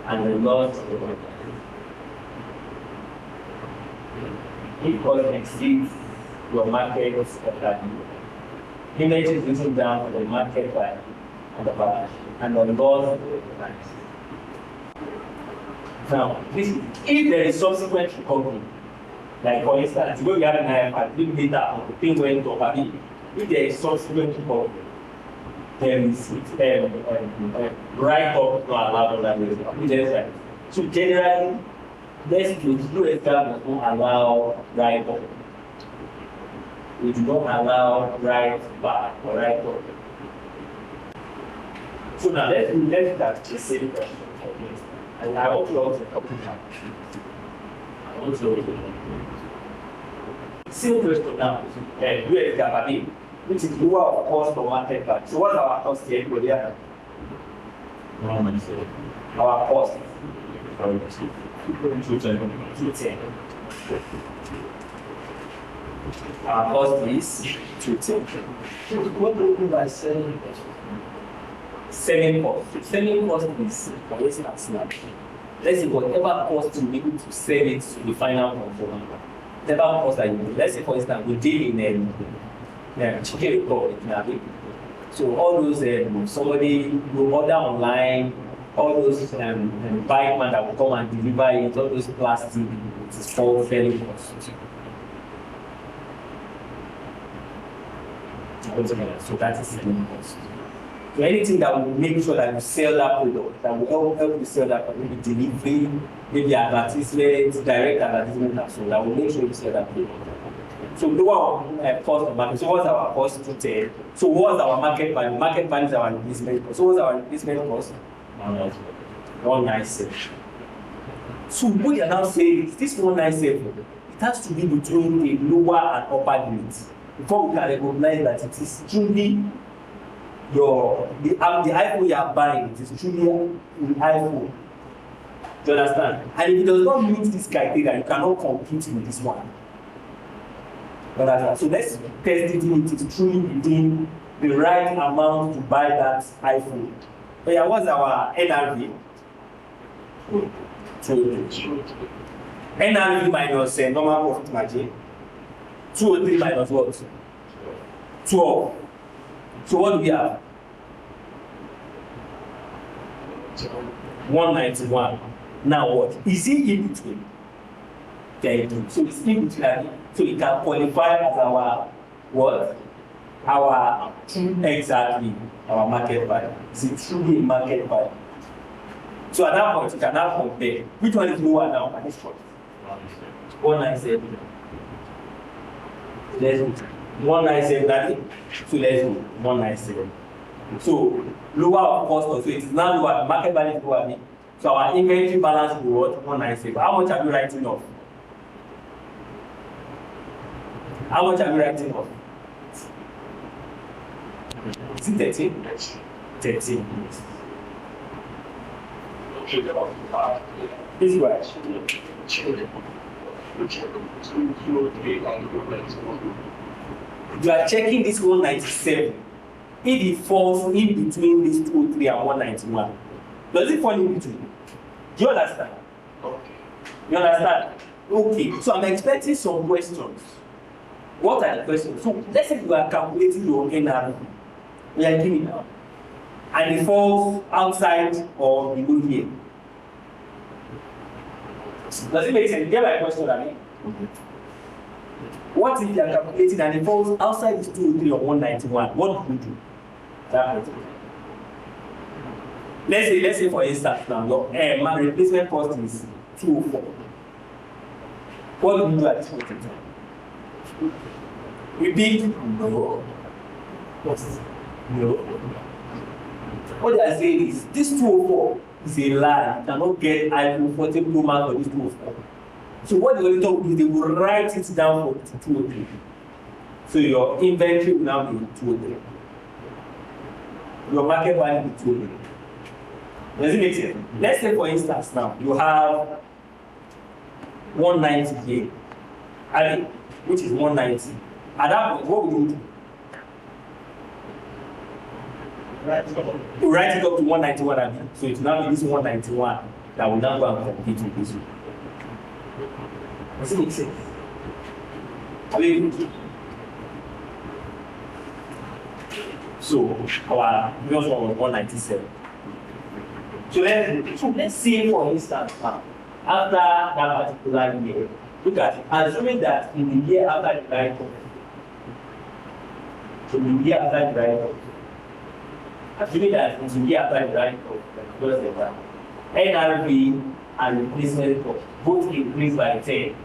And the loss is recognized. If cost exceeds your market value, inventory is written down to the market value of the balance sheet. And the loss is recognized. Now, if there is subsequent recovery, like for instance, we have an IFR, big data, the thing went up. If there is subsequent recovery, there is write-off not allowed on that basis. So generally, let's do US GAAP does not allow write-off. We do not allow write-back or write-off. So now let's look at the same question. And I want to also copy that. I want to same question now. US GAAP, which is lower of cost for market value. So what's our cost here? Our cost. 210. Our cost is 210. What do you mean by selling cost? Selling cost. Selling cost is for instance now. Let's say whatever cost to be able to sell it to the final consumer. whatever course that you do. Let's say, for instance, we deal in chicken republic now. So all those somebody will order online, all those bike man that will come and deliver it, all those plastic, it is all fairly cost. So that is selling cost. So anything that will make sure that you sell that product, that will help you sell that product, maybe delivery, maybe advertisement, direct advertisement, and so that will make sure you sell that product. So lower cost of market. So what's our cost to tell? So what's our market value? Market value is our replacement cost. So what's our replacement cost? 197. So what you're now saying is this 197, it has to be between the lower and upper limit before we can recognize that it is truly the iPhone you are buying. It is truly an iPhone. Do you understand? And if it does not meet this criteria, you cannot compete with this one. So let's test it if it is truly within the right amount to buy that iPhone. But yeah, what's our NRV? NRV minus normal profit margin. 203 minus what? 12. So what do we have? 191. Now what? Is it in between? So it's in between. So it can qualify as our what? Our exactly our market value. It's truly a market value. So at that point you can now compare. Which one is lower now at this point? 197. Let's do 197 that is. So let's do 197. So lower of cost, so it is now lower, market value is lower. So our inventory balance will be what? 197. How much are we writing off? How much are we writing off? Is it 13? 13. This way. You are checking this 197. If it falls in between these 203 and 191, does it fall in between? Do you understand? Okay. You understand? Okay. So I'm expecting some questions. What are the questions? So let's say you are calculating your NRV. We are giving now. And it falls outside or below here. Does it make sense? You get my question, I mean? What if you are calculating and it falls outside this 203 or 191? What do you do? Let's say for instance now your my replacement cost is 204. What do you do at this point in time? Repeat. No. No. What they are saying is this 204 is a lie. You cannot get iPhone 14 Pro Max for this 204. So what the auditor will do is they will write it down for 203. So your inventory will now be 203. Your market value will be 203. Does it make sense? Let's say for instance now you have 190 here, which is 190. At that point, what will you do? You write it up to 191, so it's now this 191 that will now go and compete with this one. Does it make sense? So our yours was 197. So let's say for instance after that particular year, look at it, assuming that in the year after the write-off, assuming that in the year after the write-off, NRV and replacement cost both increased by 10.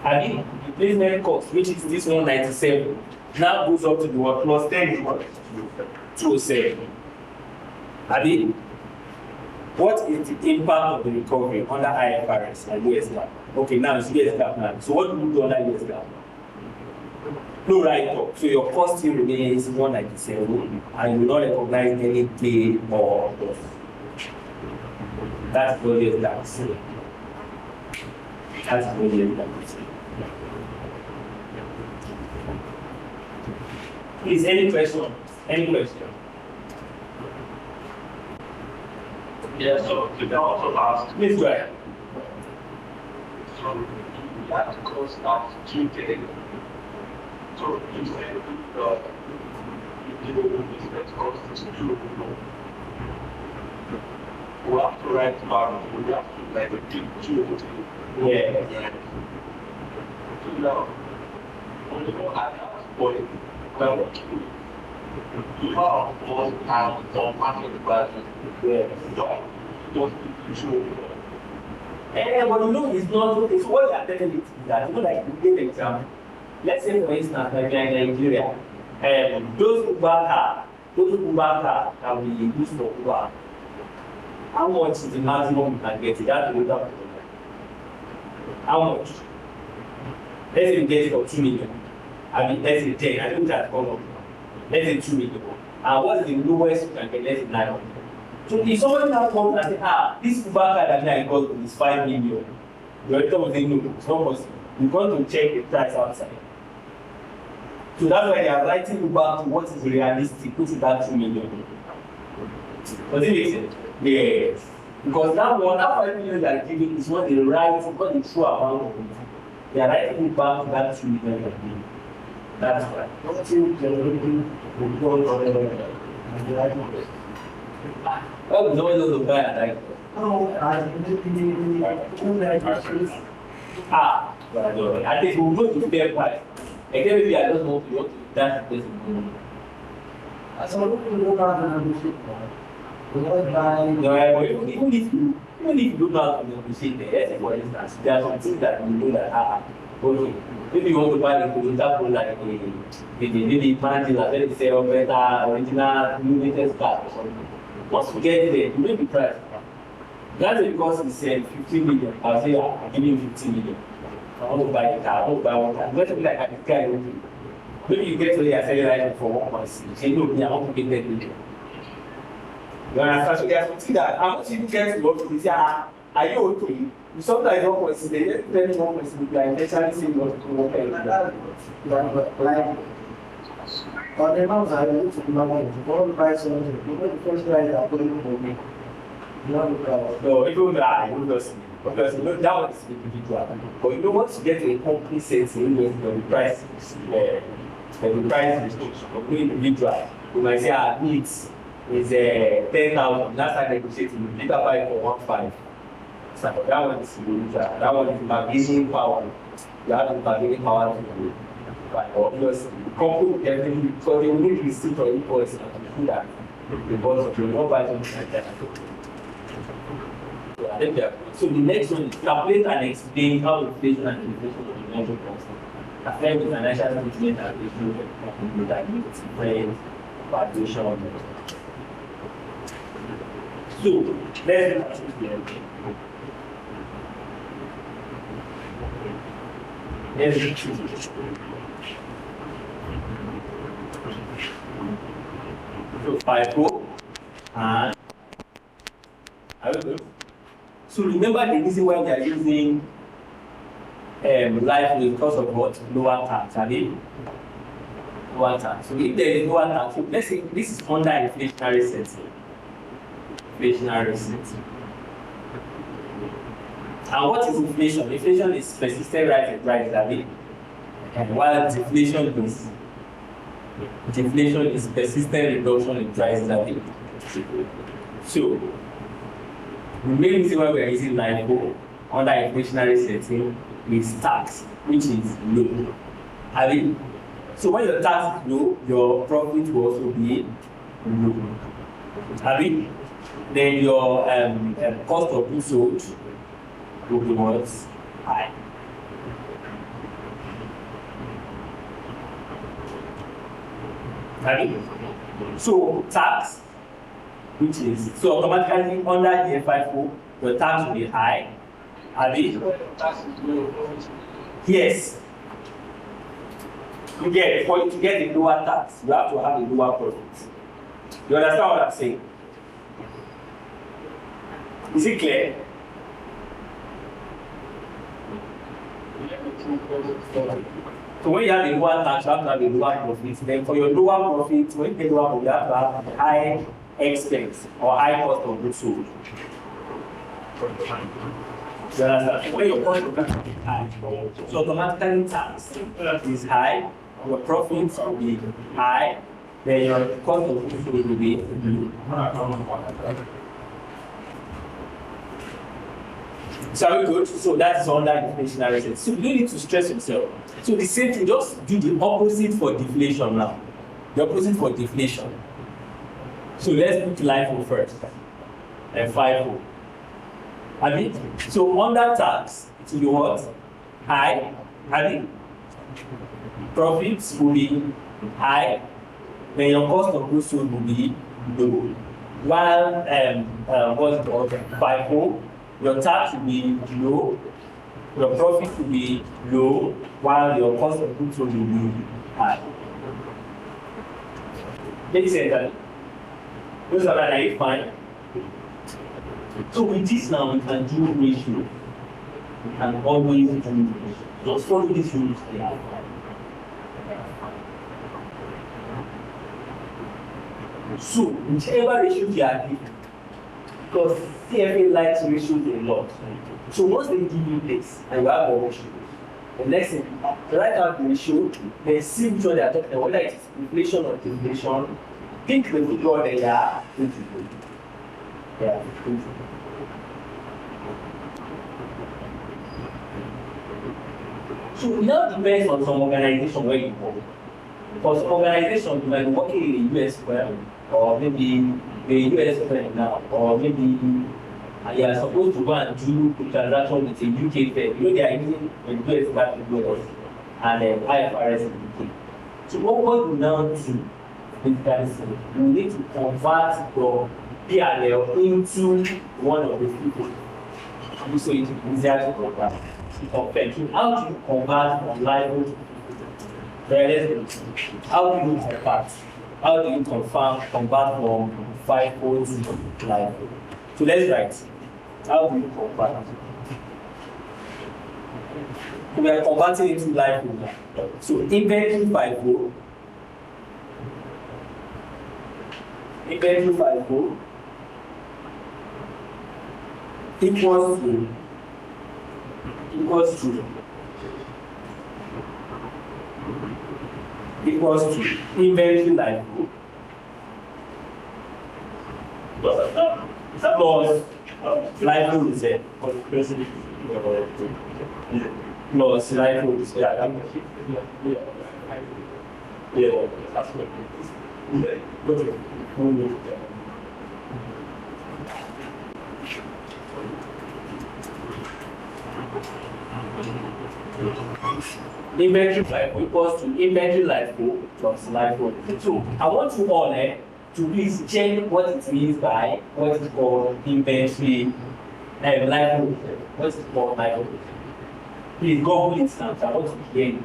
I mean, replacement cost, which is this 197, now goes up to the what? Plus 10 is what? 207. I mean, what is the impact of the recovery under IFRS and US GAAP? Okay, now it's US GAAP now. So what do you do under US GAAP? No write-off. So your cost still remains 197 and you will not recognize any gain or loss. That's what US GAAP says. That's what US GAAP says. Please, any question? Any question? Yeah, so you can also ask. Please go ahead. So So that cost us 2 days. So you say the cost is 2. We have to write about we have to like a 2. Yeah. So now, when you go at that point, well, you have one and one market value. Yeah. Don't show. But you know, it's not, it's what you are telling it is that, you know, like, you give an example. Let's say, for instance, like in Nigeria, those Uber car can be used for Uber. How much is the maximum you can get it? That's without how much? Let's say you get it for 2 million. I mean, let's say 10. I don't have come up. Let's say 2 million. And what's the lowest you can get? Let's say 900. So if someone now comes and says, this Uber car that I got is 5 million, the auditor will say, no, it's not possible. You're going to check the price outside. So that's why they are writing you back to what is realistic, which is that 2 million. Does it make sense? Yes. Because that 5 million they are giving is what they write, what the true amount of it. They are writing it back to that 2 million they are giving. That's why. Oh, no one knows the guy I like. I think we'll go to fair price. Again, maybe I don't want to that place. Even if you don't know how to negotiate the essay, for instance, there are some things that you know that okay. Maybe you want to buy a computer like maybe Mandela, let me say, or better original latest card or something. Once you get there, you make the price. That's because it's 15 million. I'll say, I'll give you 15 million. I want to buy a car, I want to buy one car. Let me like a car. Maybe you get to the accelerator for 1.6. You say, no, I want to get 10 million. You understand? So there's something that how much you get to work with, say, are you okay? You sometimes don't consider, tell me 1.6, you are intentionally saying not to work on the mouse, I look at the money, all the price on it, even the first price I put in for me. No, even that, because you know that one is individual. But you know, once you get to a company setting, the price is individual. You might say, needs is 10,000. That's how negotiating. You later buy it for 1.5. So that one is individual. That one is bargaining power. You have the bargaining power to do it. Obviously, company everything because they will need to receive from invoice and do that. Because you will not buy something like that. So the next one is calculate and explain how inflation and inflation of the measure cost affect the financial statement and issue that needs different valuation. So let's so 5 and I don't know. So remember the reason why we are using life because of what? Lower tax, I mean lower tax. So if there is lower tax, so let's say this is under inflationary setting. Inflationary setting. And what is inflation? Inflation is persistent rise in prices, I mean. While deflation is persistent reduction in prices, I mean. So the main reason why we are using LIFO under inflationary setting is tax, which is low. I mean, so when your tax is low, your profit will also be low. I mean, then your cost of goods sold will be what? High. I mean, so tax, which is so automatically under the FIFO, your tax will be high. I mean, yes. For you to get a lower tax, you have to have a lower profit. You understand what I'm saying? Is it clear? So when you have a lower tax, you have to have a lower profit. Then for your lower profit, when you get lower profit, you have to have high expense or high cost of goods sold. You understand? When your cost of capital is high, so automatically tax is high, your profits will be high, then your cost of goods will be low. So are we good? So that's under inflationary rate. So you don't need to stress yourself. So the same thing, just do the opposite for deflation now. The opposite for deflation. So let's put LIFO first. And FIFO. Abi? So under tax, it will be what? High. Abi? Profits will be high. Then your cost of goods sold will be low. While what's it called? FIFO, your tax will be low, your profit will be low, while your cost of goods sold will be high. Make sense, right? Those are like fine. So with this now, we can do ratio. We can always do ratio. Just follow these rules there. So whichever ratio you are given, because CFA likes ratios a lot. So once they give you this and you have a ratio, the next thing, write out the ratio, then see which one they are talking about, whether it is inflation or deflation, think the figure they are going to do. Yeah. So it now depends on some organization where you work. For some organization, you might be working in the US firm, or maybe the US firm now, or maybe you are supposed to go and do a transaction with a UK firm. You know they are using the US back in the US and IFRS in the UK. So what we now do basically, we need to convert your P&L into one of the people. So it is easier to convert. How do you convert from LIFO to how do you convert? How do you convert from FIFO to LIFO? So let's write. How do you convert? We are converting into LIFO now. So inventory FIFO. Inventory FIFO equals to inventory LIFO plus LIFO reserve plus LIFO reserve. Yeah, that's what inventory LIFO equals to inventory LIFO plus LIFO. So I want you all to please check what it means by what is called inventory LIFO. What is called LIFO? Please Google it now. I want to hear you.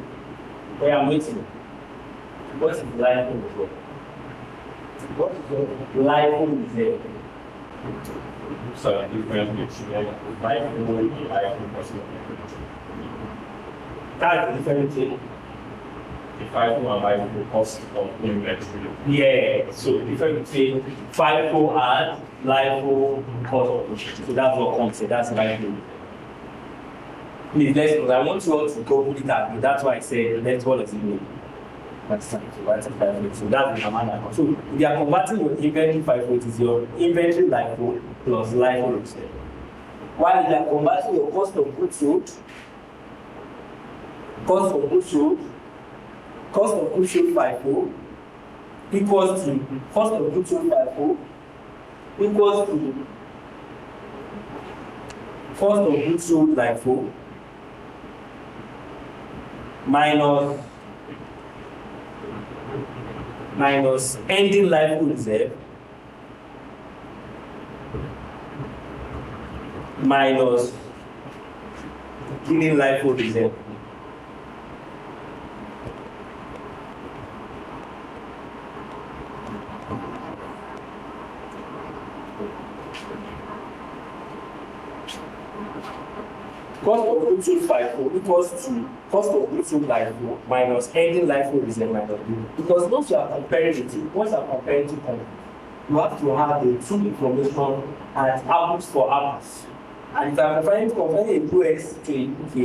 Where I'm waiting. What is LIFO? What is LIFO reserve? So that's the different thing. If I do my LIFO cost of inventory. Yeah, so different between FIFO and LIFO cost. So that's what comes. That's LIFO. Please, I want you all to go put it out. That's why I said, let's what does it mean? That's time to write it. So that's the manner. So we are converting your inventory FIFO, it is your inventory LIFO plus LIFO reserve. While you are converting your cost of goods sold, cost of goods sold FIFO equals to cost of goods sold FIFO equals to cost of goods sold LIFO minus ending LIFO reserve minus beginning LIFO reserve. Cost of goods sold FIFO equals to cost of goods sold LIFO minus ending LIFO reserve minus B. Because once you are comparing the two, once you are comparing two companies, you have to have the two information as apples for apples. And if I'm comparing a US to a UK,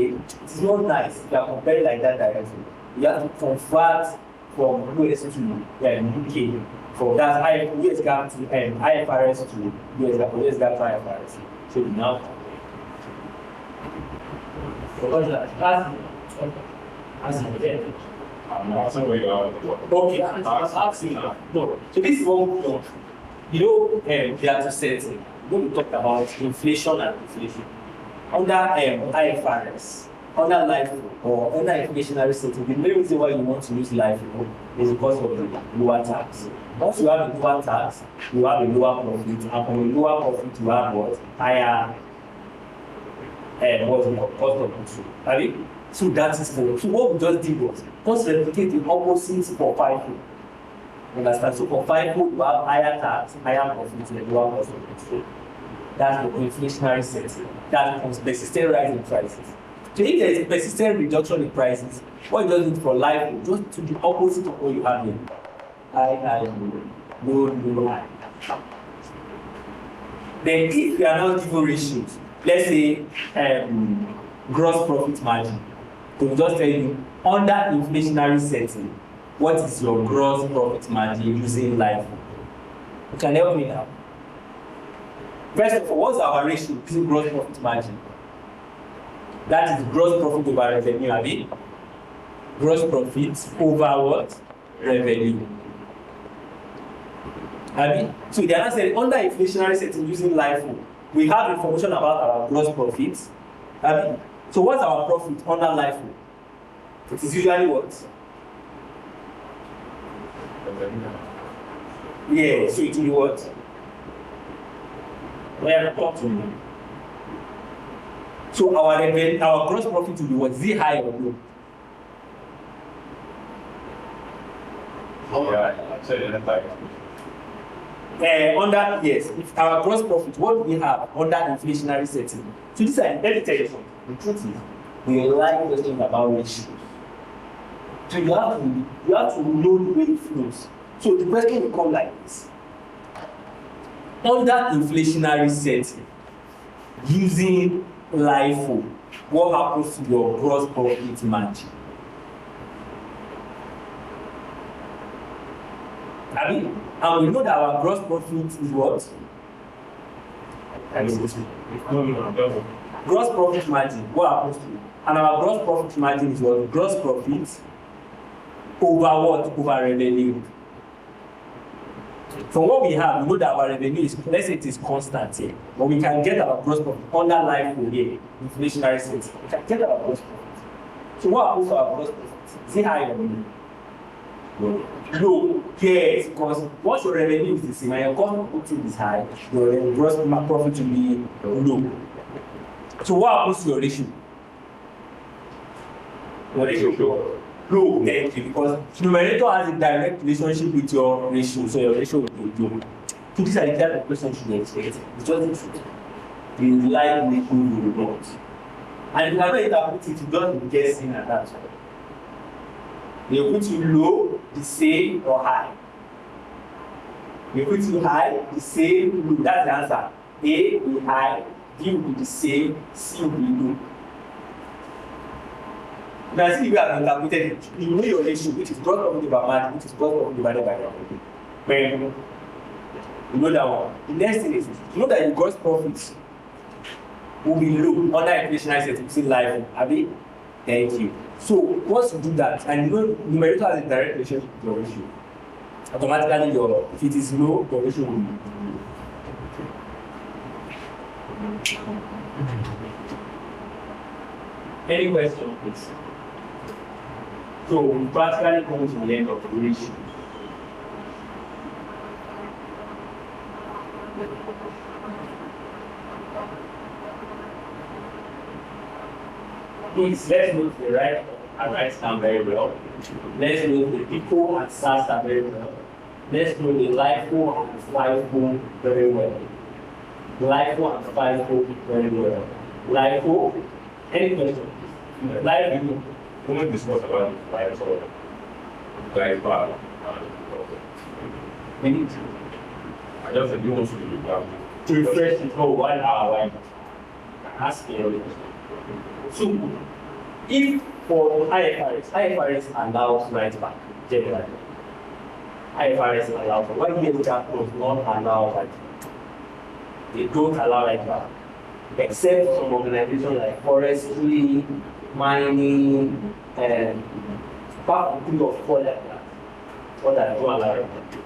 it's not nice if you are comparing like that directly. You have to convert from US to UK. From that US GAAP to IFRS to US GAAP to IFRS. So now, because that's the I'm asking where you are. okay, I'm asking now. No. So this is one point. You know, they are to say when we talk about inflation and inflation under IFRS, under LIFO or under inflationary setting, the main reason why you want to use LIFO is because of the lower tax. Once you have a lower tax, you have a lower profit, and from a lower profit you have what? Higher what's the cost of goods. Right? So that is for so what we just did was just replicate the opposite for FIFO. Understand? So for FIFO you have higher tax, higher profit, and lower cost of goods. That's the inflationary setting. That becomes persistent rise in prices. So if there is a persistent reduction in prices, what you just need for life just to the opposite of what you have in high, low, high. Then if you are not given ratios, let's say gross profit margin, to just tell you under inflationary setting, what is your gross profit margin using LIFO? You can help me now. First of all, what's our ratio between gross profit margin? That is gross profit over revenue, abi? Gross profit over what? Revenue. Abi? So they are not saying under inflationary setting using LIFO, we have information about our gross profits. Abi? So what's our profit under LIFO? It is usually what? Yeah, so it will be what? Well, talk to me. So our revenue, our gross profit will be what? Is it high or low? Yeah, I said it like. Under yes, if our gross profit, what we have under inflationary setting. So this let me tell you something. The truth is, we like questions about ratios. So you have to know the way it flows. So the question will come like this. Under inflationary setting, using LIFO, what happens to your gross profit margin? And we know that our gross profit is what? Gross profit margin, what happens to it? And our gross profit margin is what? Gross profit over what? Over revenue. From what we have, we know that our revenue is, let's say it is constant here, but we can get our gross profit under LIFO here, inflationary setting. We can get our gross profit. So what happens to our gross profit? Is it high or low? Low. Yes, because once your revenue is the same and your cost of goods is high, your gross profit will be low. So what happens to your ratio? Your ratio low, thank you, because numerator has a direct relationship with your ratio, so your ratio will be low. So these are the type of questions you expect. It's just the truth. You like making you will not. And if you cannot interpret it, you don't be guessing at that. They put you low, the same, or high. They put you high, the same, low. That's the answer. A will be high, B will be the same, C will be low. Now, see if you have interpreted it, you know your ratio, which is gross profit over margin, which is gross profit divided by revenue. When you know that one. The next thing is, you know that your gross profits will be low under inflationary setting, see LIFO, abi? Thank you. So once you do that, and you know numerator has a direct relationship with your ratio, automatically if it is low, your ratio will be low. Any question, please? So we practically come to the end of the ratio. Please, let's note the right and right hand very well. Let's note the people and SASA very well. Let's note the LIFO and FIFO very well. LIFO and FIFO very well. LIFO, any question? LIFO. We will discuss about LIFO. LIFO. We need to. I just said you want to do that. To refresh it for 1 hour. asking. So, if for IFRS allows right back generally. IFRS allows, why US GAAP does not allow right back? They don't allow right back, except some organizations like forestry, mining, and part of 3 or 4 like that. What I don't allow right back.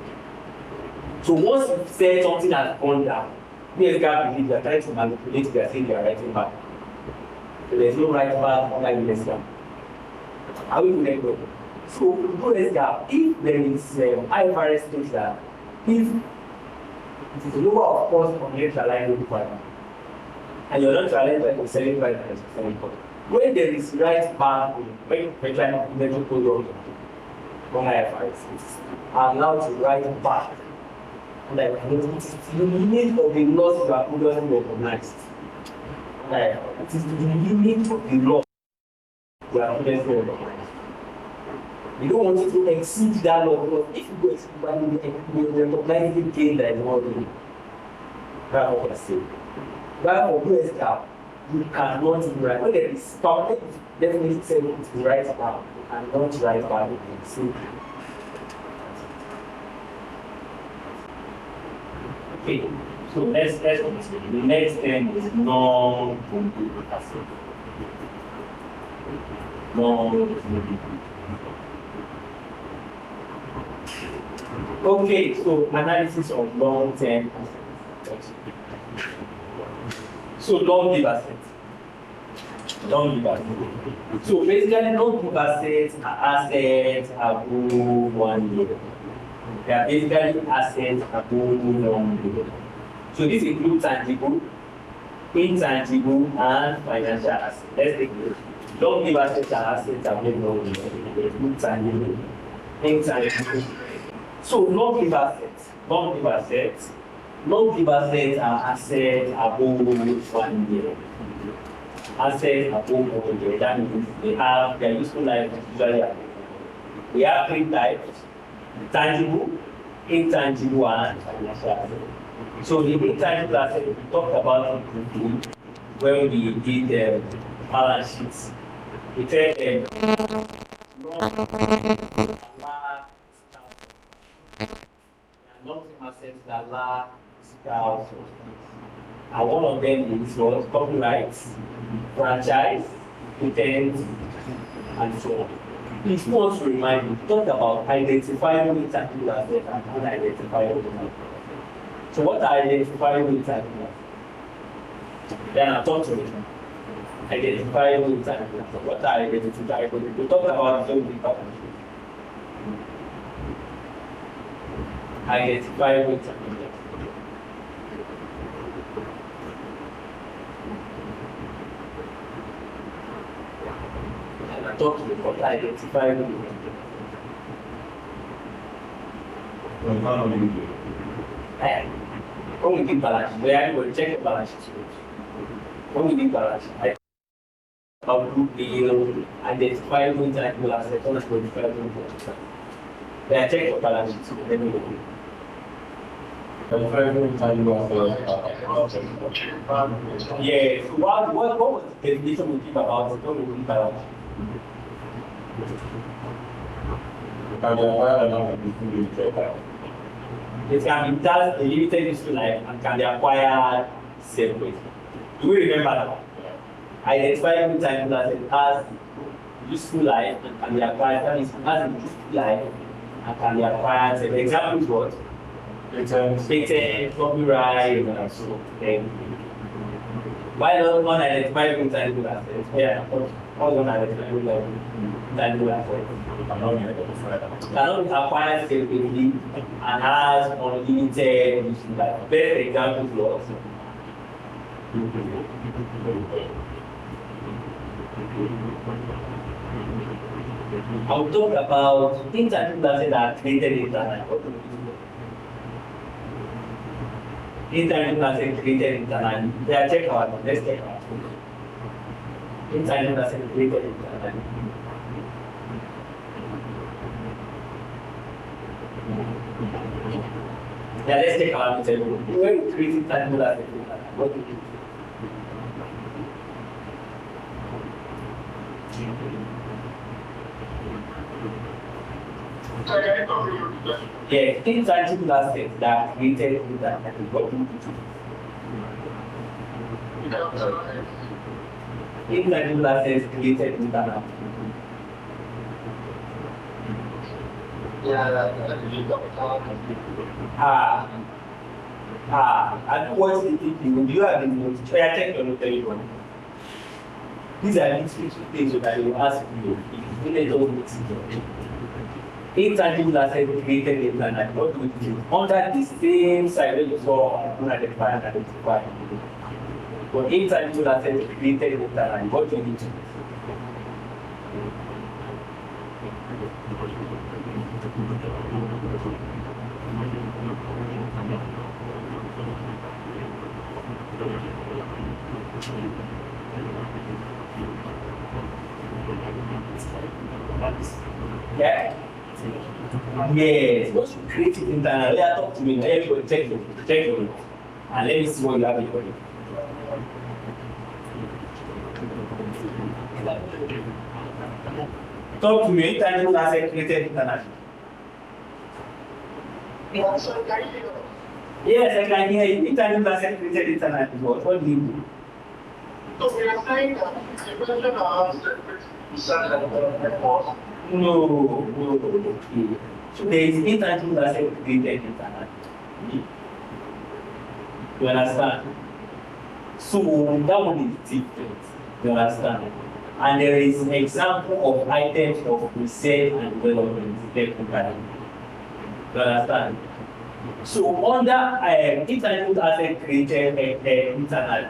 So once you say something has gone down, US GAAP believe you are trying to manipulate, they are saying they are writing back. So there's no right back under US GAAP. Are we going to go? So US GAAP, if there is IFRS states that if it is lower of cost on the line requirement, and you're not challenged by the selling price and selling cost, when there is right back, when we're trying to implement code on IFRS, it's allowed to write back. Like, it is the limit of the loss you are previously recognized. Like, it is the limit of the loss you are previously recognized. You don't want it to exceed that loss, because if you go exceed that, you will recognize the gain that is not doing. That's what I say. But for US GAAP, you cannot even write. When there is stock, it is definitely said to write down and not write back. So, Okay, so let's continue. The next thing is non-compute asset. okay, so analysis of long-term assets. So long-lived assets. Long-lived assets. So basically, long-lived assets are assets above 1 year. They are basically assets above 1 year. So this includes tangible, intangible, and financial assets. Let's take it. Long-lived assets are assets above 1 year. They include tangible, intangible. So long-lived assets are assets above 1 year. Assets above 1 year. That means they have their useful life usually. We have 3 types: tangible, intangible, and financial assets. So the intangible assets we talked about it when we did balance sheets. We said long-term assets that last thousands. And one of them is what? Copyrights, franchise, patent, and so on. Please want to remind me, talk about identifiable intangible assets and unidentifiable assets. So what are identifiable intangible assets? Then I'll talk to you. Identifiable intangible assets. What are identifiable? We talked about the identifiable intangible assets. Talk to me about identifiable. When we did balance sheet, we actually check the balance sheet. When we did balance sheet, about group deal, identifiable intangible assets, unidentifiable intangible assets. We are checking the balance sheet. Then we go. Yeah. So what was the definition we give about it when we did balance sheet? It can be tasked a limited useful life and can be acquired separately. Do we remember that? Identifying intangible assets as useful life and can be acquired. That is, as useful life and can be acquired separately. Example is what? Patent, copyright, and so on. Why not unidentifiable intangible assets? Yeah, all unidentifiable intangible assets cannot be acquired separately and has unlimited useful life. Best example was I'll talk about intangible assets that are created internally. Intangible assets created internally. They are checked out. Let's check out. Intangible assets created internally. Yeah, let's take our intangible. When we create intangible assets, what do we do? Yeah, intangible assets that are created with that. Intangible assets created with that. And what's the thing? Do you have any notes? I check your notes everyone. These are the things that you ask you if you really don't mix it. Intangible assets created internally. What do we do? Under the same side where you saw unidentified and identified. But intangible assets created internally. What do you need to do? Yeah. Yes, once you create it internally, talk to me. Everybody check it, and let me see what you have here. Talk to me. Intangible asset created internally. Yes, I can hear you. Intangible asset created internally. What do you do? So we are saying that the question asked No. So there is intangible asset created internally. You understand? So that one is different. You understand? And there is an example of items of research and development there. You understand? So under intangible asset created internally.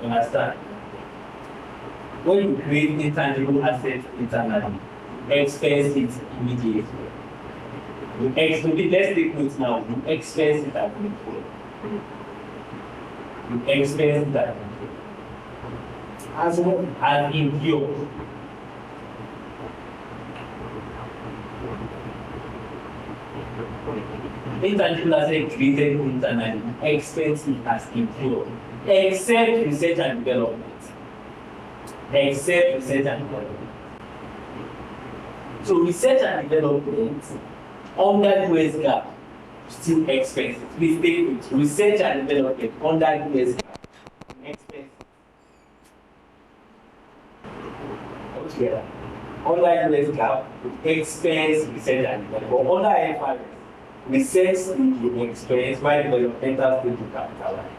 You understand? When you create intangible assets internally, expense it immediately. Let's take notes now. You expense it at control. You expense that As well. and incur. Intangible asset created internally, expense it as incurred, except research and development. Except research and development. So research and development under US GAAP still expensive. Please take it. Research and development under US GAAP expensive. Altogether. Under US GAAP expense research and development. But under IFRS, research is expense while developmental stage to capitalize.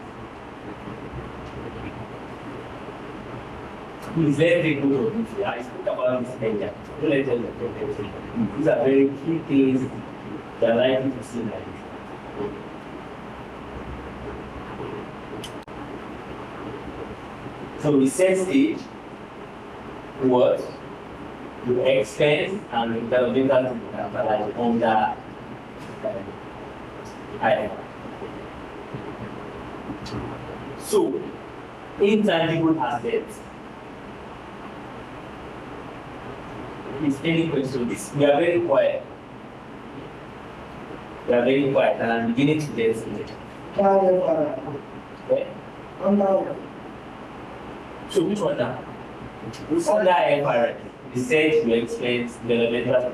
Please let's take note of this. I spoke about this earlier. Don't let us forget. These are very key things that are likely to see like this. So research stage was to expense and developmental to capitalize under IFRS. So intangible assets. Is any question? We are very quiet. We are very quiet, and I'm beginning to get it. Okay? So which one now? Which under IFRS? Research, you expense, developmental.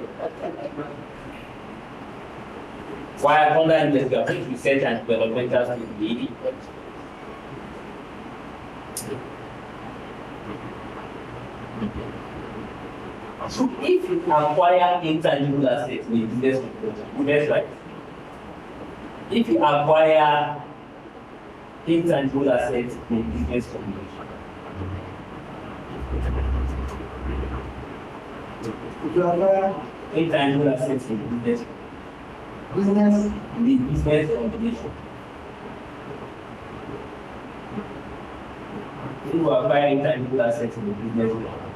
Why under investigation, research and developmental is leading? So if you acquire intangible assets in business proposal, right? If you acquire intangible assets in business proposal, If you acquire intangible assets in business, business, the business combination. If you acquire intangible assets in the business combination,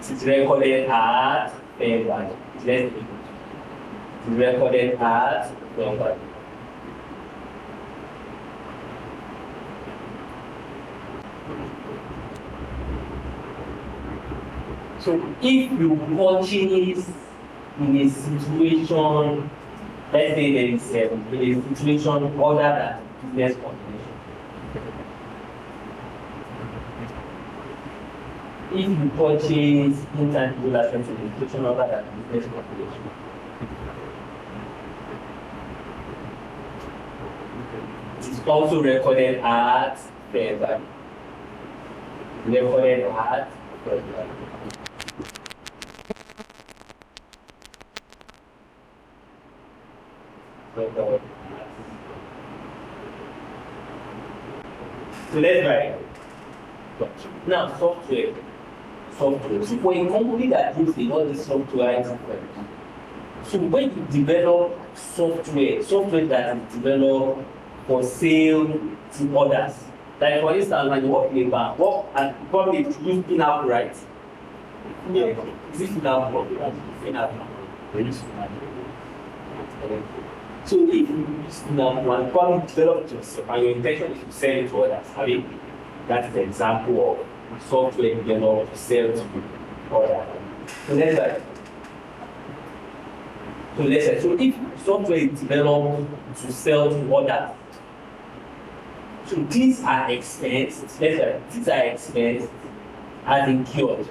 it's recorded as fair value. It's recorded as fair value. So if you purchase in a situation, let's say there is in a situation other than business combination. if you purchase intangible assets in the institution other than business population. It is also recorded at fair value. Recorded at fair value. Recorded. So let's write. Now, software. So for a company that gives a lot of software, so when you develop software that is developed for sale to others, like for instance, when you work in a bank, and probably use in-app, right? Yeah, is it in-app or in-app? So if you use in-app one, probably develop it yourself, and your intention is to sell it to others. I mean, that's the example of software developed to sell to others. So let's say, so if software is developed to sell to others, so these are expensed, let's say, these are expensed as incurred.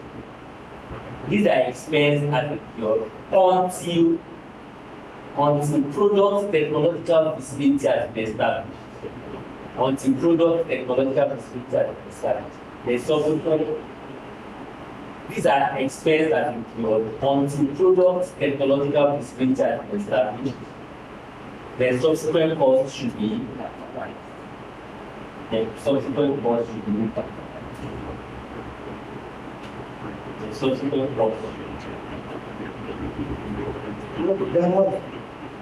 These are expensed as incurred until product technological feasibility has been established. Until product technological feasibility has been established. The subsequent, these are expensed as incurred until product technological feasibility has been established. The subsequent costs should be capitalized. The subsequent costs should be capitalized. The subsequent costs.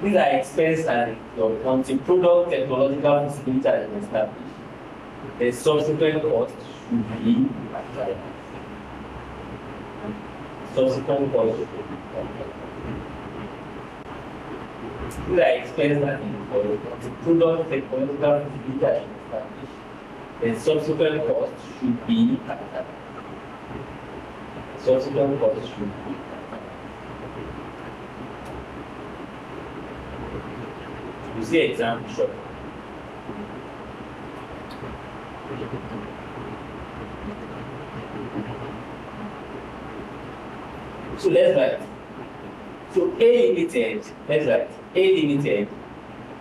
These are expensed as incurred until product technological feasibility has been established. The subsequent costs should be capitalized. Subsequent costs should be capitalized. These are expenses that incurred until product technological feasibility has been established. The subsequent costs should be capitalized. Subsequent costs should be capitalized. You see example short. So let's write. So A Limited, let's write. A Limited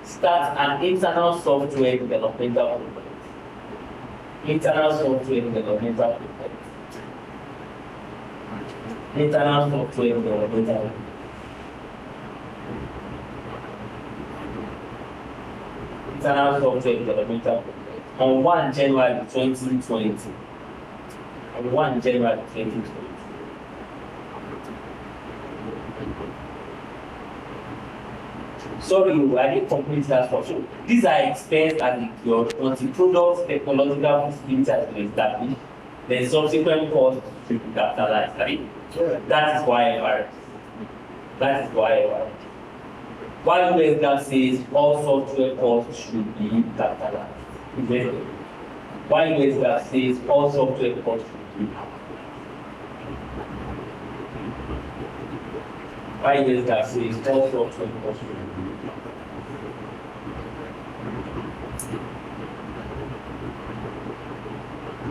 starts an internal software developmental project. Internal software developmental project. Internal software developmental project. Internal software developmental project on 1 January 2020. On 1 January 2020. Sorry, I didn't complete that for sure. These are expensed as incurred until product technological feasibility has been established. Then subsequent costs should be capitalized. Right? Yeah. That is why I work. That is why I work. While that says all software costs should be capitalized. While that says all software costs should be capitalized. While that says all software costs should be capitalized.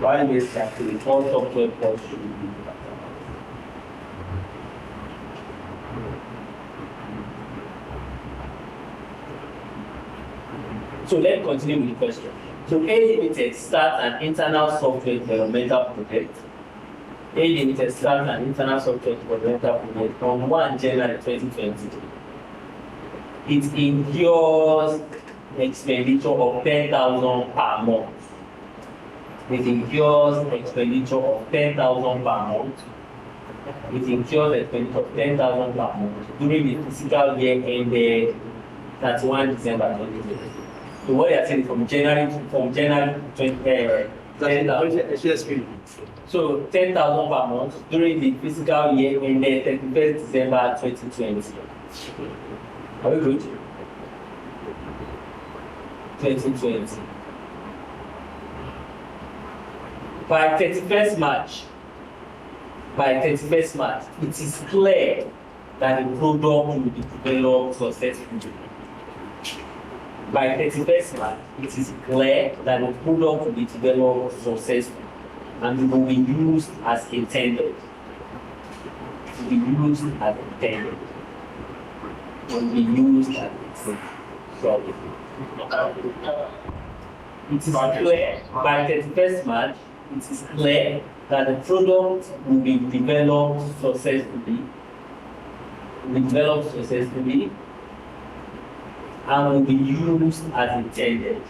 While this actually all software costs should be capitalized. So let's continue with the question. So A Limited starts an internal software developmental project. A Limited starts an internal software developmental project on 1 January 2020. It incurs expenditure of 10,000 per month. It incurs expenditure of 10,000 per month. It incurs expenditure of 10,000 per month during the fiscal year ended 31 December 2020. So what they are saying is from January 20, 10,000. So 10,000 per month during the fiscal year ended 31st December 2020. Are we good? 2020. By 31st March, it is clear that the product will be developed successfully. By 31st March, it is clear that the product will be developed successfully. and will be used as intended. Will be used as intended. Will be used as intended. Sorry. It is clear by 31st March, it is clear that the product will be developed successfully, and will be used as intended.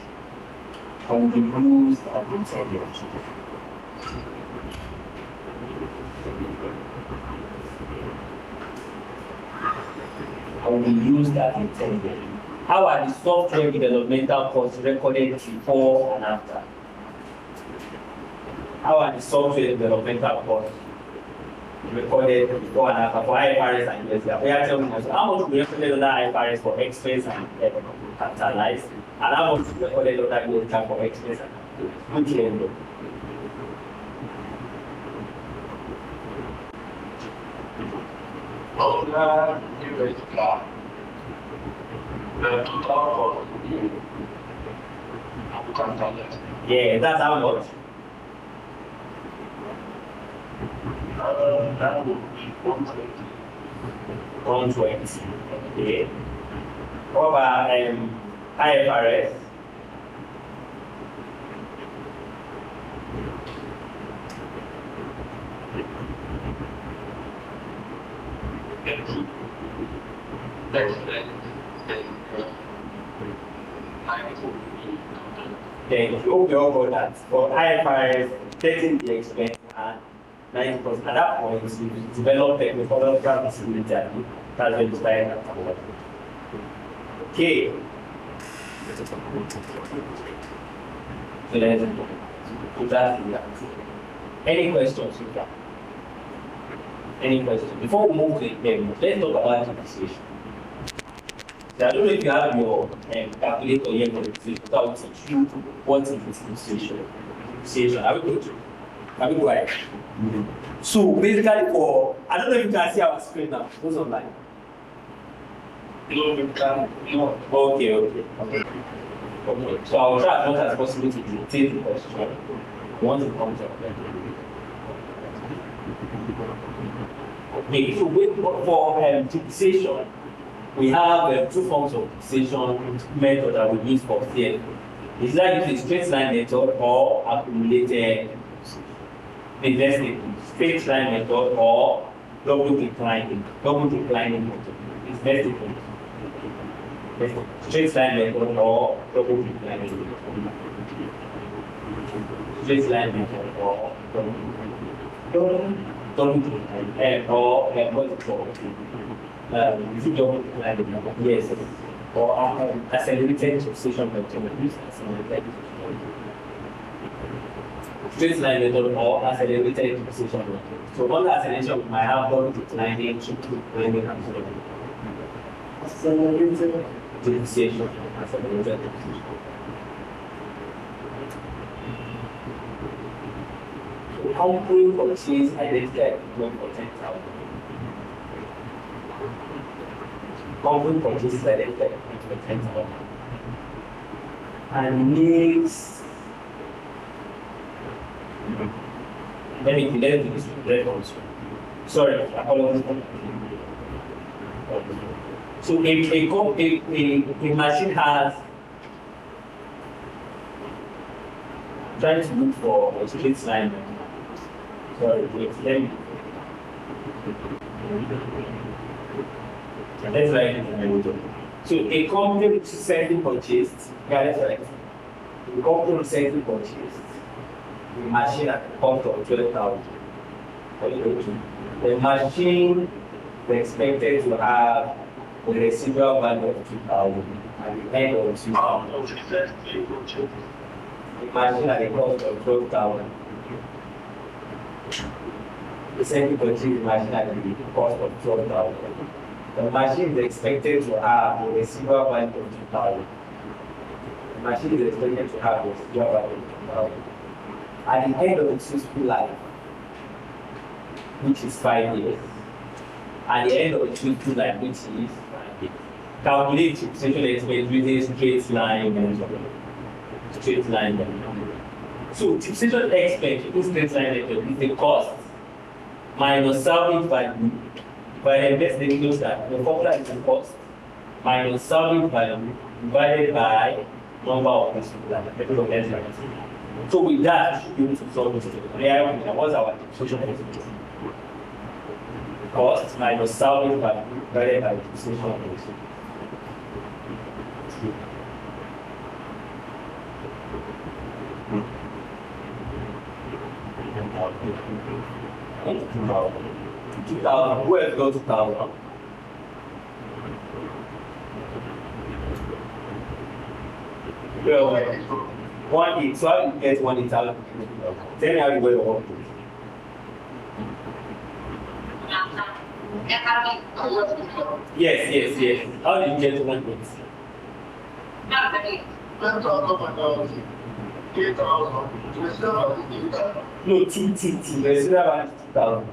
And will be used as intended. And will be used as intended. How are the software developmental costs recorded before and after? How are the software developmental costs recorded before and after for IFRS and USD? We are telling us how much we recorded under IFRS for expense and capitalized, and how much we recorded under USD for expense and capitalized. Yeah, that's how much. That would be 120. Okay. What about IFRS? Then if you overall that for IFRS, taking the expense and 90%, at that point, you develop technical feasibility. That's when you start. Okay. So let's put that in that. Any questions? Any questions? Before we move to the impairment, let's talk about depreciation. So I don't know if you have your calculator here for depreciation, so I'll teach you what is depreciation. Depreciation. Are we good? Are we right? So basically, I don't know if you can see our screen now. Who's online? No, you can. No. Okay. So I'll try as much as possible to dictate the question once it comes up. Okay, so for depreciation, we have two forms of depreciation method that we use for CFA. It's like a straight line method or accumulated investing. Straight line method or double declining method. It's best straight line method or double declining method. Straight line method or double declining or what is it called? Is it double declining method? Yes. Or accelerated depreciation method. Straight line method or accelerated depreciation method. So under acceleration, we might have double declining, triple declining, and so on. Accelerated Depreciation, accelerated depreciation. So company purchase identified equipment for 10,000. Company purchases identified equipment for 10,000. And needs. Let me do this records. Sorry, apologies. So a machine has trying to look for a straight line. Sorry, wait, let me. Let's write it. So a company recently purchased, guys, right? A company recently purchased the machine at the cost of 12,000. The machine is expected to have a residual value of 2,000 at the end of 2,000. The machine at the cost of 12,000. The second purchase machine at the cost of 12,000. The machine is expected to have a residual value of 2,000. The machine is expected to have a residual value of 2,000. At the end of its useful life, which is 5 years, at the end of its useful life, which is 5 years, calculate depreciation expense using straight line method. So depreciation expense in this line item is the cost minus salvage value divided by the windows that the formula is the cost minus salvage value divided by number of useful. So with that, you should be able to solve this. What's our depreciation expense? Cost minus salvage value divided by depreciation. Who else goes to 2,000? Well, 1 so how do you get 1 Tell me how you go to 1 Yes. How did you get to 1 No, 2. There's never 2,000.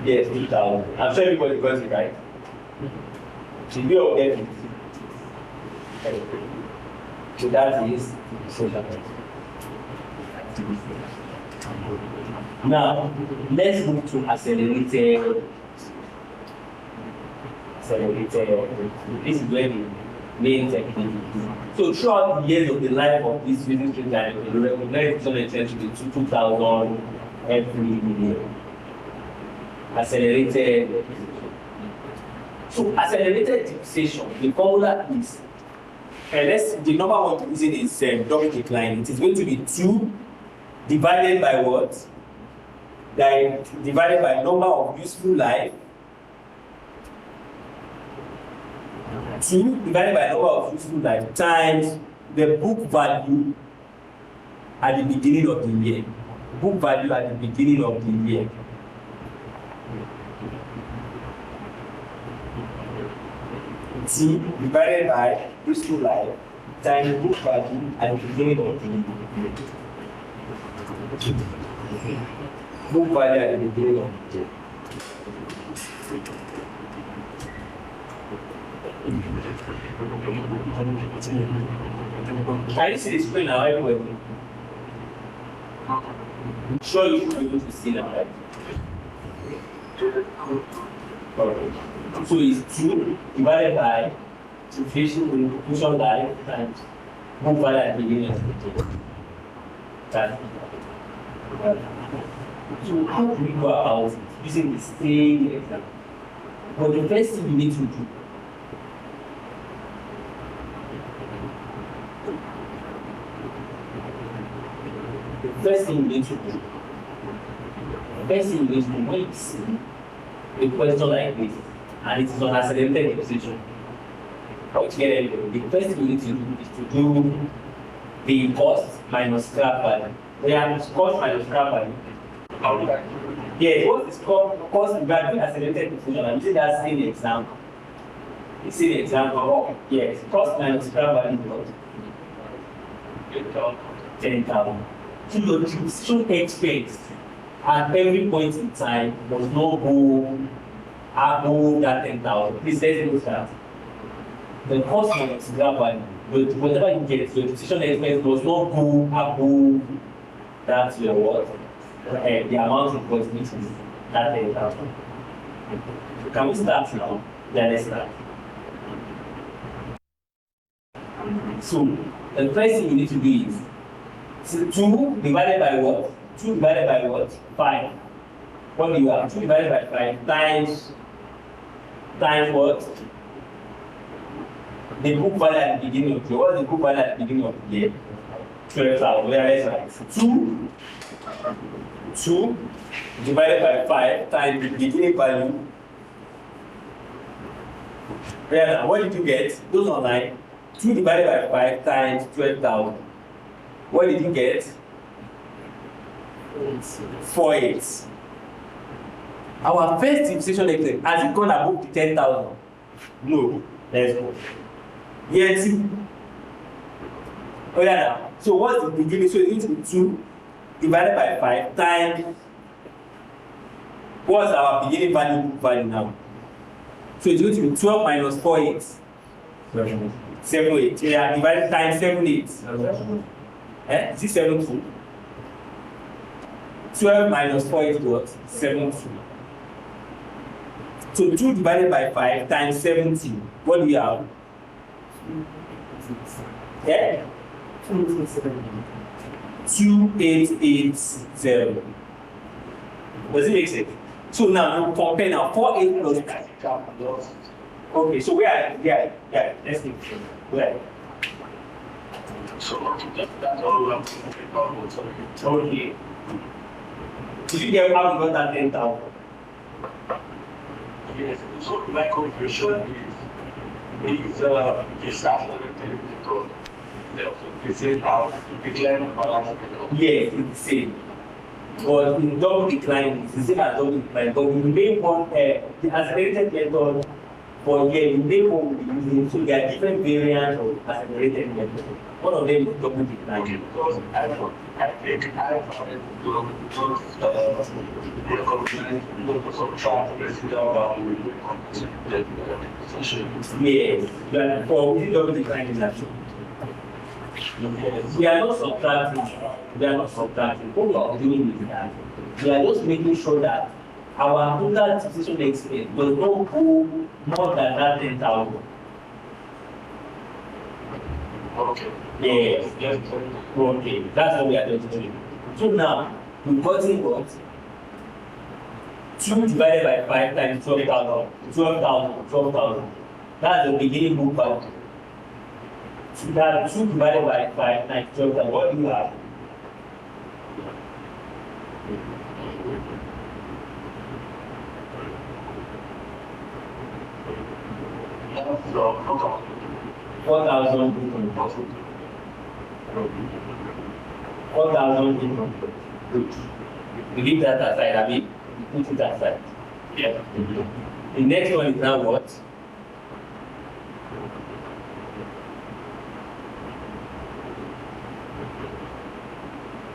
Yes, 2,000. I'm sure everybody got it right. So you will get it. So that is social price. Now, let's move to accelerated. This is where the main technique is. So throughout the years of the life of this business transaction, the recognized to be 2,000 every year. Accelerated. So accelerated depreciation, the formula is, the number one using is double decline. It is going to be 2 divided by what? Divided by number of useful life. 2 divided by number of useful life times the book value at the beginning of the year. Book value at the beginning of the year. T divided by useful life times book value at the beginning of the year. Book value at the beginning of the year. Can you see the screen now everywhere? Sure you should be able to see now, right? So it's 2 divided by diffusion life times book value at the beginning of the year. So how do we go about it? Using the same example. But the first thing you need to do when you see a question like this, and it is on accelerated depreciation, the first thing you need to do is to do the cost minus scrap value. We have cost minus scrap value. Yes, what is cost regarding accelerated depreciation? I'm using that same example. You see the example? Yes, cost minus scrap value is 10,000. So your depreciation expense at every point in time does not go above that 10,000. Please let's look at the cost minus scrap value. But whatever you get, your depreciation expense does not go above that your what? The amount it was which is that 10,000. Can we start now? Then let's start. So the first thing you need to do is 2 divided by what? 2 divided by what? 5. What do you have? 2 divided by 5 times what? The book value at the beginning of the year. What is the book value at the beginning of the year? 12,000. Let's write 2 divided by 5 times the beginning value. Yeah, what did you get? Those online. 2 divided by 5 times 12,000. What did you get? 48. Our first depreciation expense, has it gone above the 10,000? No. Let's go. Yes. Oh yeah. Now. So what's the beginning? So it's going to be 2 divided by 5 times What's our beginning value now? So it's going to be 12 minus 4 8. 7 8. Yeah, divided times 7 8. Is it 7 2? 12 minus 4 is what? 7 2. So 2 divided by 5 times 70. What do we have? Yeah? 2880. Does it make sense? So now you compare now 4 8 plus 9. Okay, so where? Yeah, let's think. Where? So that's all we have to do. Okay. Did you get how we got that 10,000? Yes, so my conclusion is after the same how decline balance. Yes, it's the same. But in double decline, it's the same as double decline. But in the main one, the accelerated method for here, the main one we'll be using, so there are different variants of accelerated method. One of them is double decline. Because I think I found Yes, but for double decline is actually. We are not subtracting. What we are doing is that we are just making sure that our total decision expense does not go more than that 10,000. okay. Yes. Okay. That's what we are just doing. So now we've gotten what? 2 divided by 5 times 12,000. 12,000. That's the beginning book value. So that 2 divided by 5 times 12,000. What do you have? So, 4,000. 4,000. We leave that aside, I mean, put it aside. yeah. The next one is now what?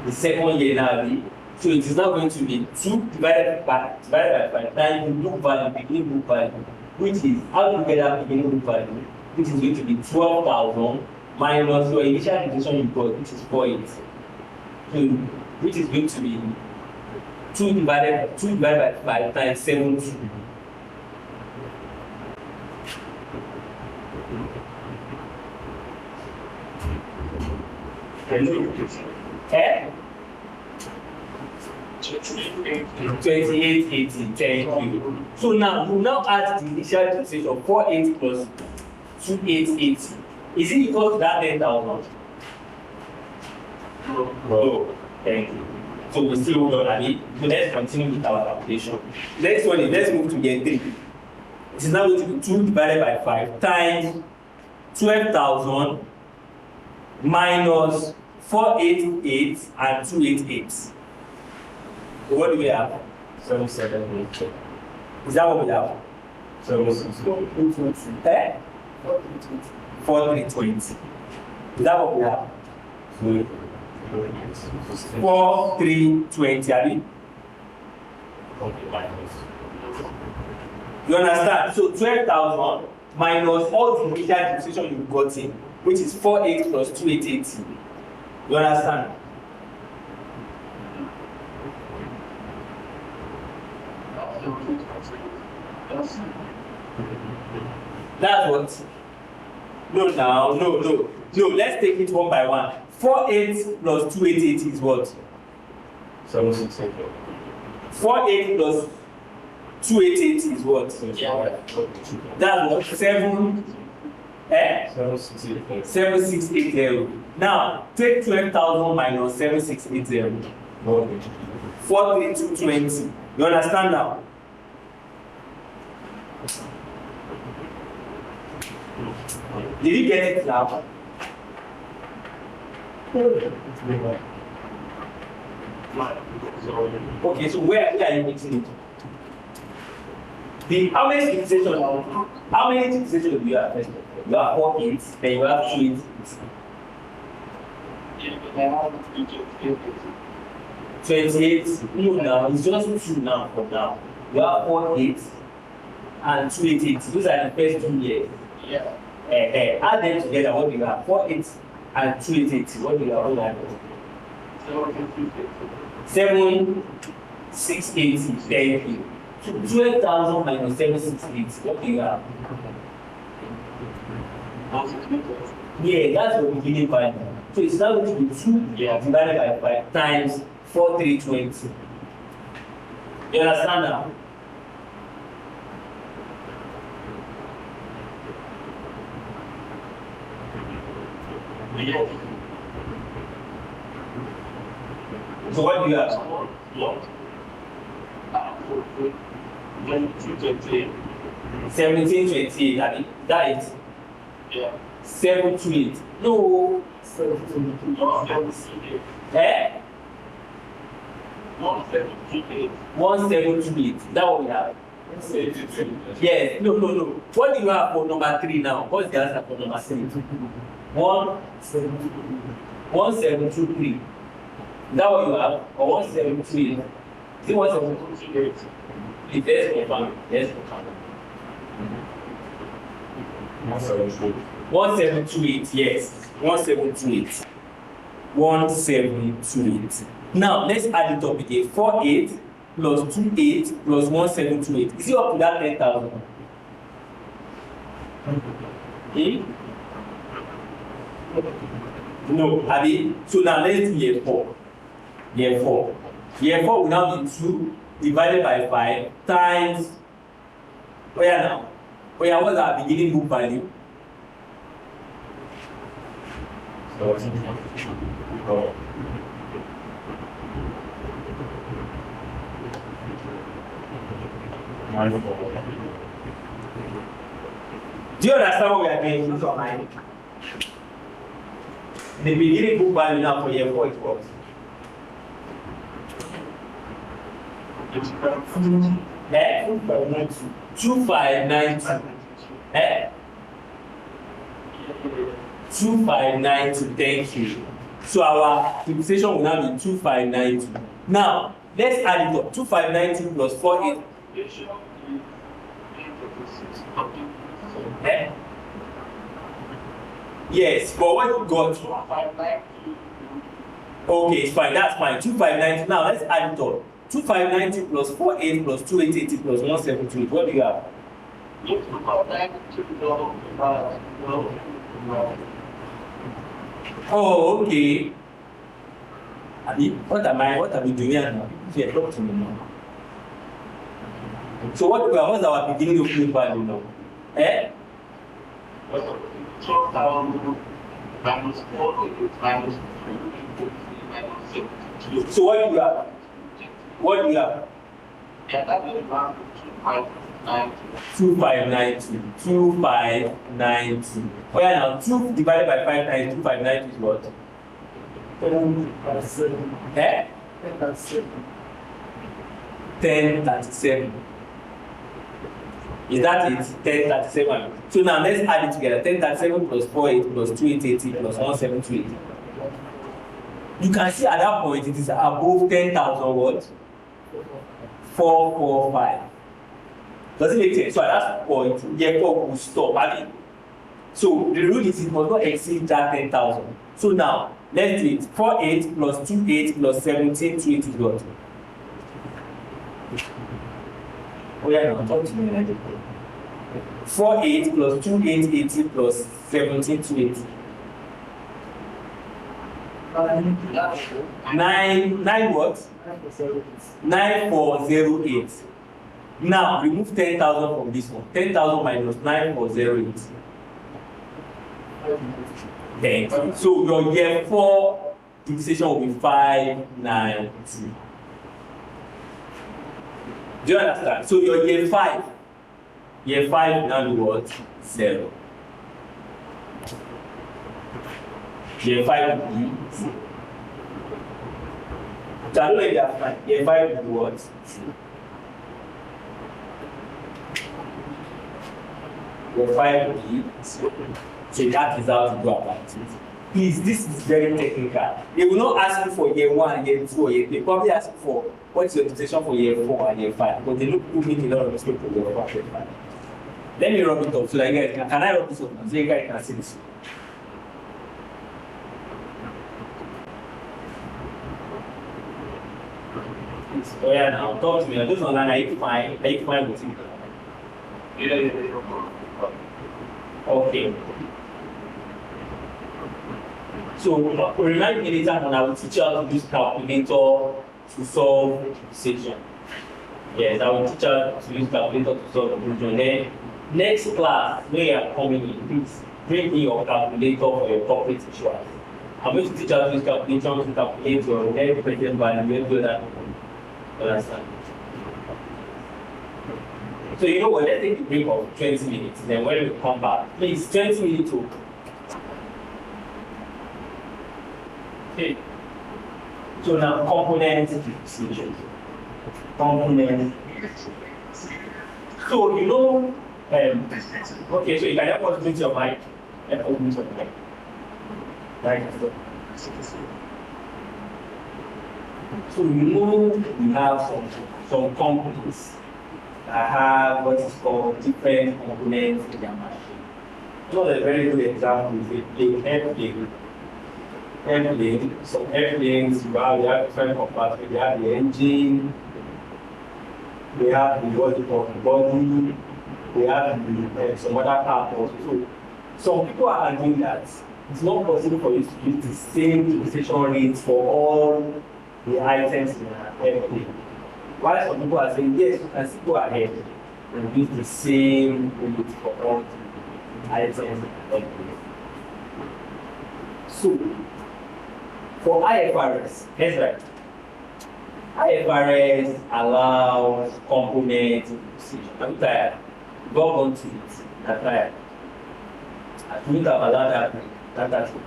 The second year now, so it is now going to be 2 divided by 5 times the book value, beginning book value, which is, how do you get that beginning book value? Which is going to be 12,000 minus your initial decision you got, which is 480. So, which is going to be 2 divided by 5 times 70. Eh? 2880, thank you. So now you now add the initial decision of 480 plus 2880. Is it equal to that 10,000? No. Thank you. So we still hold on. So let's continue with our calculation. Next one is, let's move to year 3. It is now going to be 2 divided by 5 times 12,000 minus 488 and 288. What do we have? 778. Is that what we have? 768. Eh? 4320. Is that what we have? 4320. I mean, you understand? So 12,000 minus all the initial decision you've gotten, which is 48 plus 2880. You understand? That's what? No, now, no. Let's take it one by one. 48 plus 2880 is what? 768. 48 plus 2880 is what? That's what? 7680. Now, take 12,000 minus 7680. 4220. You understand now? Did you get it now? Okay, so where are you mixing it? How many fixations do you have? You have 4 8, then you have 2 8. 28. No, now it's just 2 now for now. You have 48 and 288. Those are the first 2 years. Yeah. Add them together, what do you have? 48 and 288. What do you have? 7,680. Thank you. 12,000 minus 768. What do you have? Yeah, that's your beginning value. So it's now going to be 2 divided by 5 times 4,320. You understand now? Yes. So what do you have? 1728. I mean, that is Yeah. 728. No. Eh? 1728. That what we have. Yes. No. What do you have for number 3 now? What's the answer for number 3? 1723. Is that what you have? Or 1728? Is it 1728? Yes, confirm. Yes, confirm. 1728, yes. 1728. 1728. Now, let's add it up again. 48 plus 28 plus 1728. Is it up to that 10,000? No, Abi. So now let's do year 4. Year 4. Year 4 will now be 2 divided by 5 times. Where now? Where was our beginning book value? Do you understand what we are doing? Use your mind. The beginning book value now for year 4 is what? Eh? 2592. Eh? 2592. Thank you. So our depreciation will now be 2592. Now let's add it up. 2592 plus 48. Eh? Yes, but what you got? Okay, it's fine. That's fine. 2590. Now let's add it up. 2590 plus 48 plus 2880 plus 1728. What do you have? Oh, okay. Abi, what are we doing now? Yeah, talk to me now. So what's our beginning opening value now? Eh? So what do you have? What do you have? 2592. 2592. Oh yeah, now 2 divided by 5 times 2592 is what? 1037. Eh? 1037. 1037. Is that it? 1037. So now let's add it together. 1037 plus 48 plus 2880 plus 1728. You can see at that point it is above 10,000 what? 445. Does it make sense? So at that point, year 4 will stop. Right? So the rule is it must not exceed that 10,000. So now let's do it. 48 plus 28 plus 1728 is what? Oh yeah, no, talk to me. 48 plus 2880 plus 1728. 9 what? 9408. Now remove 10,000 from this one. 10,000 minus 9408. Thank you. So your year 4 depreciation will be 592. Do you understand? So your year 5 now be what? 0. Year 5 will be 0. So I don't know if that's fine. Year 5 will be what? 0. Year 5 will be 0. So that is how to go about it. Please, this is very technical. They will not ask you for year 1, year 2, or year 3. They probably ask you for what's your expectation for year 4 and year 5? Because they look moving a lot of mistake for year 4 and year 5. Let me rub it up so that you guys can I rub this up so you guys can see this? Oh yeah, now talk to me. Those online, are you fine with it? Yeah. Okay. So remind me later on, I will teach you how to use calculator to solve equation. Yes, I will teach you how to use calculator to solve equation. Then next class, when you are coming in, please bring me your calculator for your corporate insurance. I'm going to teach you how to use calculator to calculate your net present value. You'll do that. Understand? So you know what? Let's take a break of 20 minutes. Then when we come back, please 20 minutes to. Okay. So now component decision. Component. So you know, okay. So you can help us mute your mic. Help us mute your mic. Right. So you know we have some companies that have what is called different components in their machine. One of the very good examples is the airplane. So airplanes, we have different compartments. We have the engine, we have the body, we have some other parts also. So some people are arguing that it's not possible for you to use the same depreciation rates for all the items in an airplane. While some people are saying, yes, you can still go ahead and use the same rate for all the items in an airplane. So, for IFRS, that's right. IFRS allows component decision. I'm tired. Go on to it. I'm tired. I think I've allowed that. That's okay.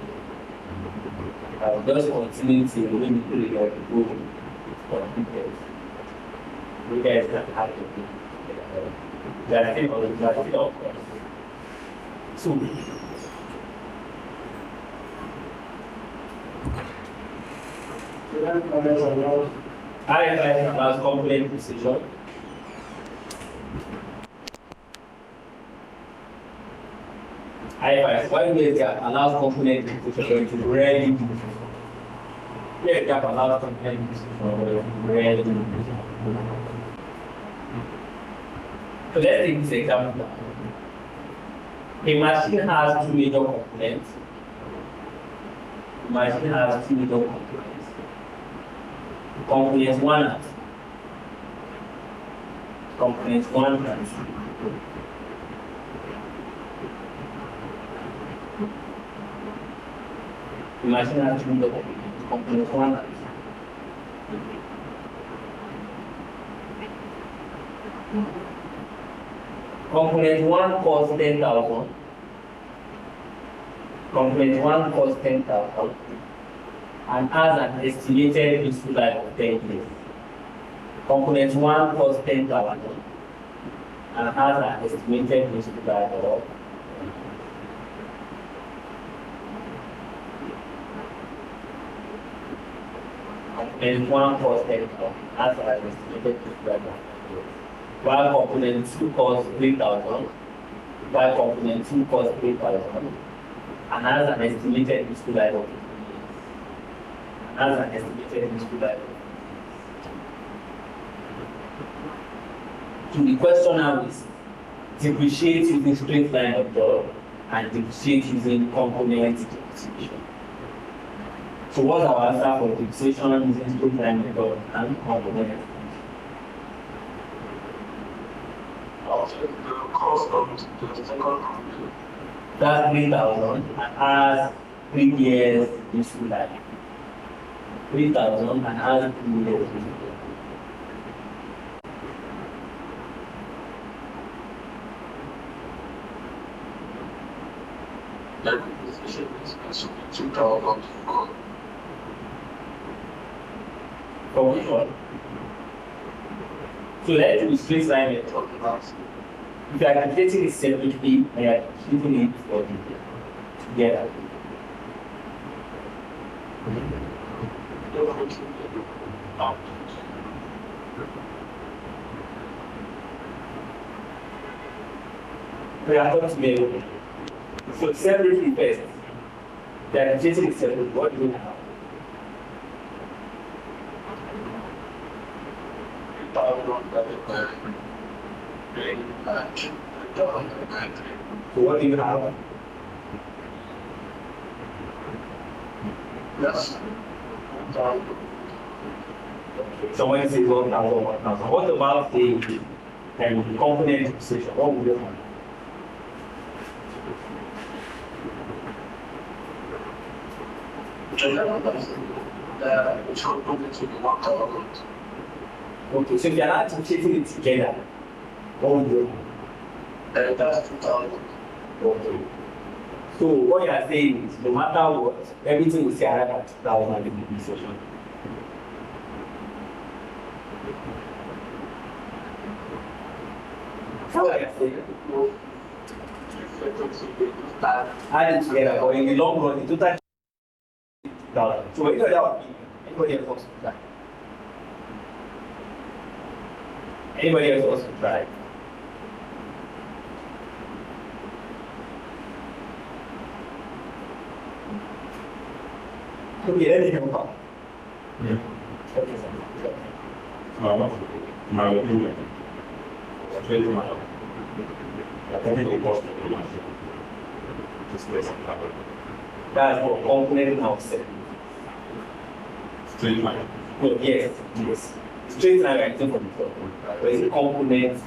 I'll just continue to win the period to go for details. You guys can have to be. That's it on the So, IFRS allows component decision. IFRS, why do it allows component decision to rarely do? Yeah, gap allows component decision rarely do. So let's take this example. A machine has two major components. The machine has two major components. Components 1 and 2. Components 1 and 2. The machine has two major components 1 and 2. Component 1 costs 10,000. Component 1 costs 10,000 and has an estimated useful life of 10 years. Component 1 costs 10,000 and has an estimated useful life of 1 costs 10,000 has an estimated useful life of 10 years. While component 2 costs 3,000, while component 2 costs 3,000 and has an estimated useful life of 15 years. Has an estimated useful life. So the question now is depreciate using straight line of job and depreciate using component depreciation. So what's our answer for depreciation using straight line of job and component? The cost of the second computer. That's 3,000 and has 3 years useful life. 3,000 and has 3 years useful life. That is 2,000. For which one? So let's do straight line method. If you are calculating it separately and you are keeping it for together. We are talking to me. So separately first. They are chasing separately. What do we have? So what do you have? Yes. Someone says 1,000, 1,000. What about the component position? What would you have? Okay, so if you are not associating it together, what would you have? That's 2,000. Okay. So what you are saying is no matter what, everything will say arrive at 2,000 in the position. So what you are saying? Add it together, but in the long run, the total 2,000. So anybody else wants to try? Anybody else wants to try? Okay, let me come back. Okay, sir. My opinion. Straight to my I think it cost me much. Just less than that. That's for component now set. Straight line. No, yes, yes. Straight line right from the top. But it's a component.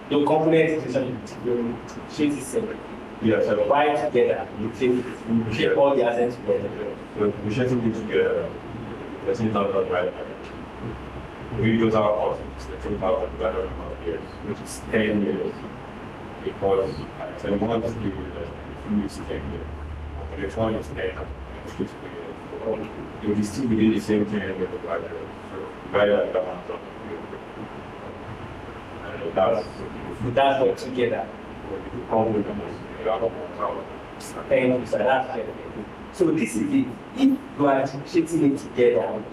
Your component is sheet is separate. Yeah, so Why together? You take all the assets together. we should think together. Let's see how that right. We use our cost, let's see how that better amount of years, which is 10 years. Because I want to do the 10 years. But if one is 10, it's 50 years. It will still be the same thing with the provider. Provider amount of That's what together. Thank you, sir. That's it. So this is it. If you are associating it together,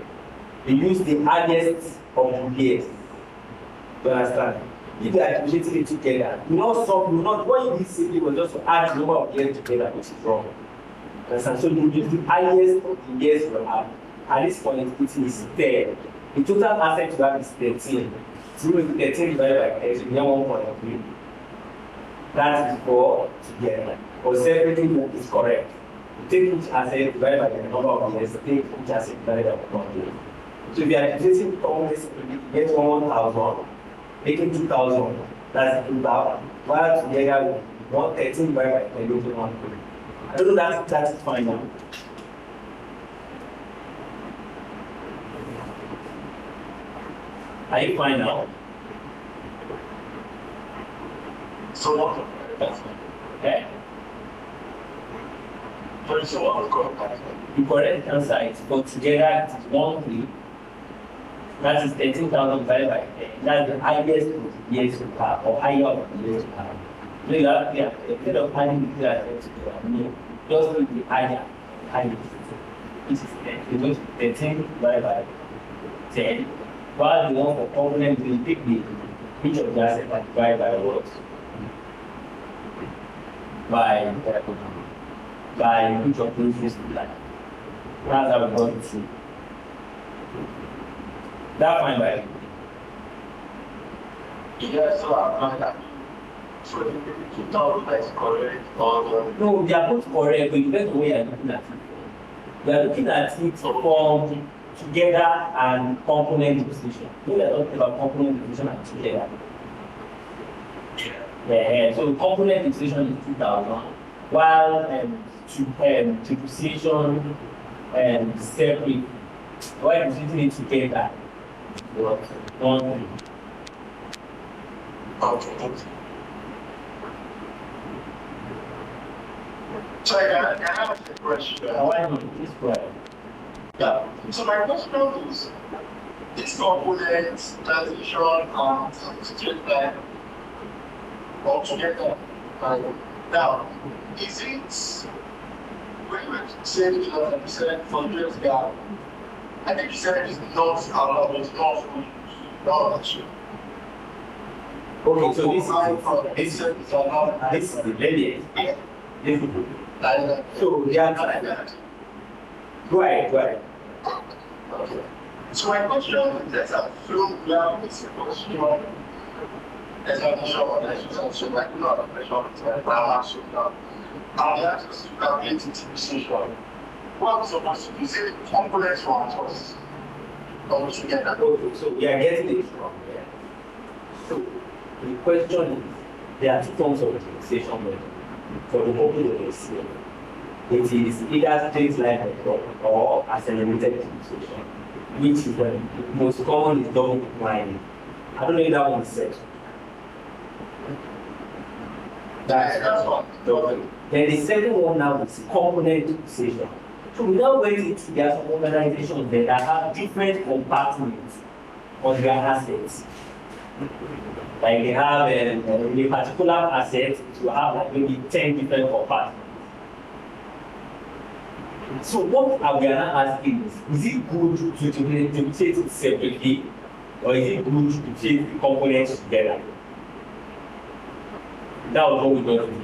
you use the highest of the years. You understand? If you are associating it together, you not what you did simply was just to add the number of years together, which is wrong. Understand? So you use the highest of the years you have. At this point, it is 10. The total asset you have is 13. So 13 divided by 10, you get 1.3. That is for together. For separately, that is correct. You take each asset divided by the number of years, take each asset divided by 100. So if you are using always, you get 1,000, making 2,000, that's 2,000. While together, 113 divided by 10, you get 100. I don't know that is fine now. Are you fine now? So what? Okay. So what was correct? The correct answer is for together it is 1,3. That is 13,000 divided by 10. That's the highest of the years to have, or higher of the years to have. So you have here, instead of adding the years together, no, just do the higher, which is 10. It goes 13 divided by 10. While the one for component will take the each of the assets and divide by what? By each of those used to line. That's how we got it through. That fine by Yes, so I'm not. So the 2,000 is correct or no, they are both correct, but it depends on where you are looking at it. We are looking at it from together and component position. We are talking about component position and together. Yeah, so component position is 2,000, while to position separate. Why position it together? One. okay. So I have a question. Why not this way? Yeah. So my question is, this component transition and straight line all together. Now, is it when you say 2,000% for US gap? I think you said it's not allowed, it's not for use. No, that's true. Okay, so this is the lady. This is so yeah. Go ahead. Okay. So my question is that I feel now is a question as I'm sure that you also like a lot of pressure I'm just into decision. What was supposed to be say complex one was together. Okay, so we are getting it wrong here. So the question is, there are two forms of utilization method for the purpose of the CFA. It is either straight line method or accelerated utilization, which is the most common is double declining. I don't know if that one is set. That's one. Then the second one now is component utilization. So without going into, there are some organizations that have different compartments on their assets. Like they have a particular asset to have like maybe 10 different compartments. So what we are now asking is it good to differentiate it separately, or is it good to take the components together? That was what we got to do.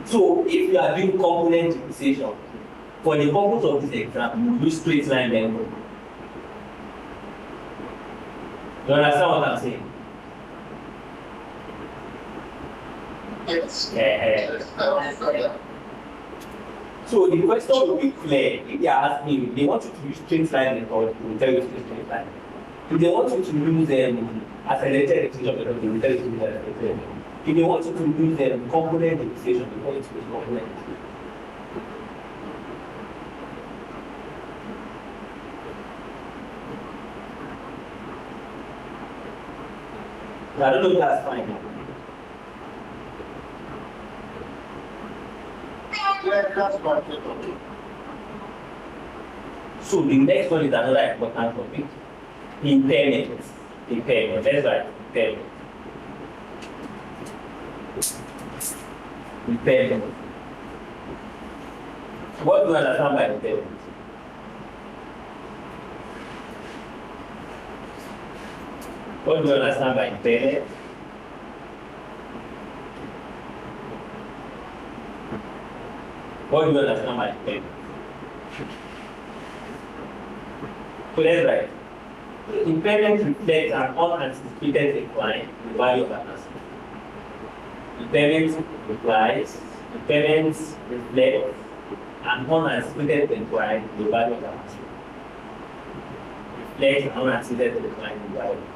So if you are doing component utilization, for the purpose of this exam, use straight line method. You understand what I'm saying? Yes. So the question will be clear. If they are asking you, they want you to use straight line method, they will tell you to use straight line. If they want you to use accelerated execution method, they will tell you to use accelerated method. If they want you to use component utilization, they want you to use component. I don't know if that's fine. Yeah, that's fine. So the next one is another important topic. Impairment. Impairment. That's right. Impairment. Impairment. What do you understand by impairment? What do you understand by impairment? What do you understand by impairment? So that's right. Impairment reflects an unanticipated decline in the value of an asset. Impairment reflects an unanticipated decline in the value of an asset. Reflects an unanticipated decline in the value of an asset.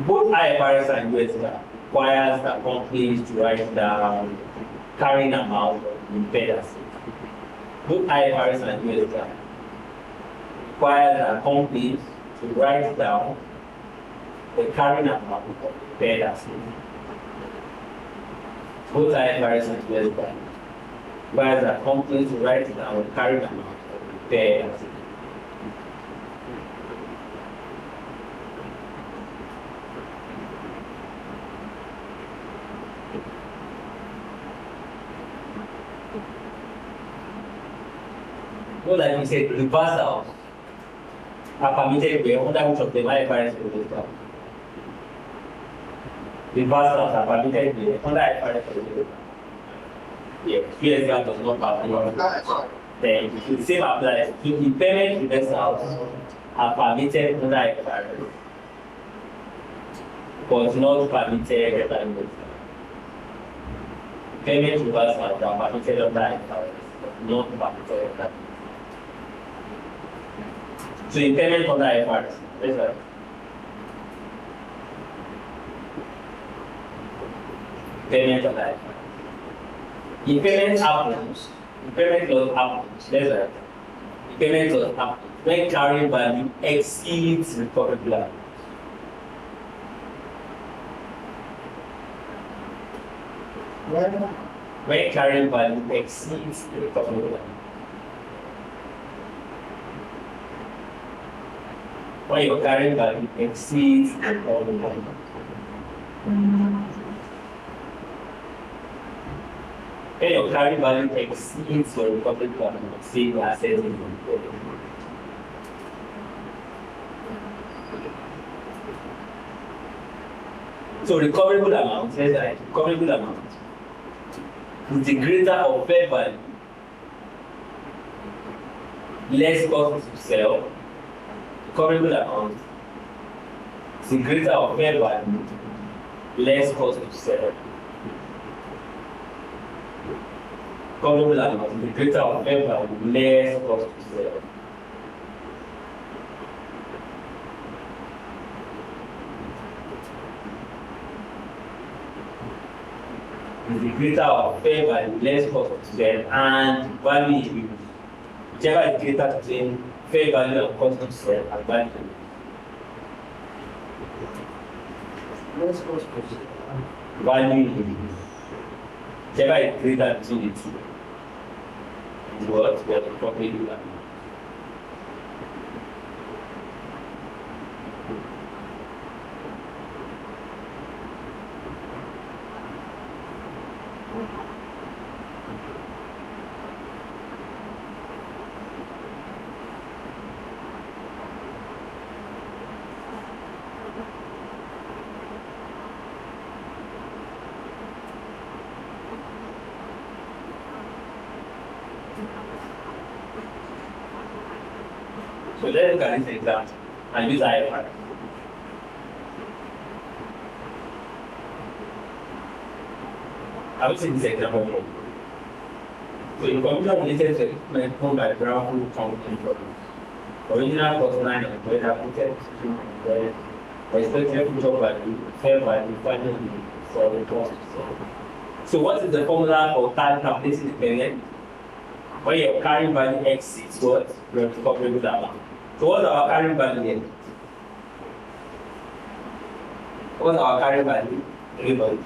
Both IFRS and US requires the companies to write down carrying amount of impaired assets. Both IFRS and US requires the companies to write down the carrying amount of impaired assets. Both IFRS and US requires the companies to write down the carrying amount of impaired assets. So like we said, reversals are permitted where under which of them IFRS will go. Reversals are permitted where under IFRS will go. Yes, US does not permit. Then the same applies. So impairment reversals are permitted under IFRS, but not permitted under US. Impairment reversals are permitted under IFRS, but not permitted under. So impairment on the IFRS. That's right. Impairment on the IFRS. Impairment happens. Impairment does happen. That's right. Impairment does happen when carrying value exceeds recoverable value. When carrying value exceeds recoverable value. When your carrying value exceeds the recoverable value. When your carrying value exceeds your recoverable value, say the asset is impaired. So recoverable amount, let's write recoverable amount is the greater of fair value less cost to sell. Recoverable amount is the greater of fair value less cost to sell. Recoverable amount is the greater of fair value less cost to sell. Is the greater of fair value less cost to sell and value in use. Whichever is greater between fair value and cost to sell and value in use. Let's go to Value in use. Whichever is greater between the two. Is what we are talking about. So let's look at this example and use IFR. I will see this example here. So in computer related to equipment owned by Brown Company Products, original cost line and whether applied for expected future value, fair value, final for the cost. So what is the formula for calculating the payment? When your carrying value exceeds what? Your recoverable amount. So what's our carrying value here? What's our carrying value? Everybody.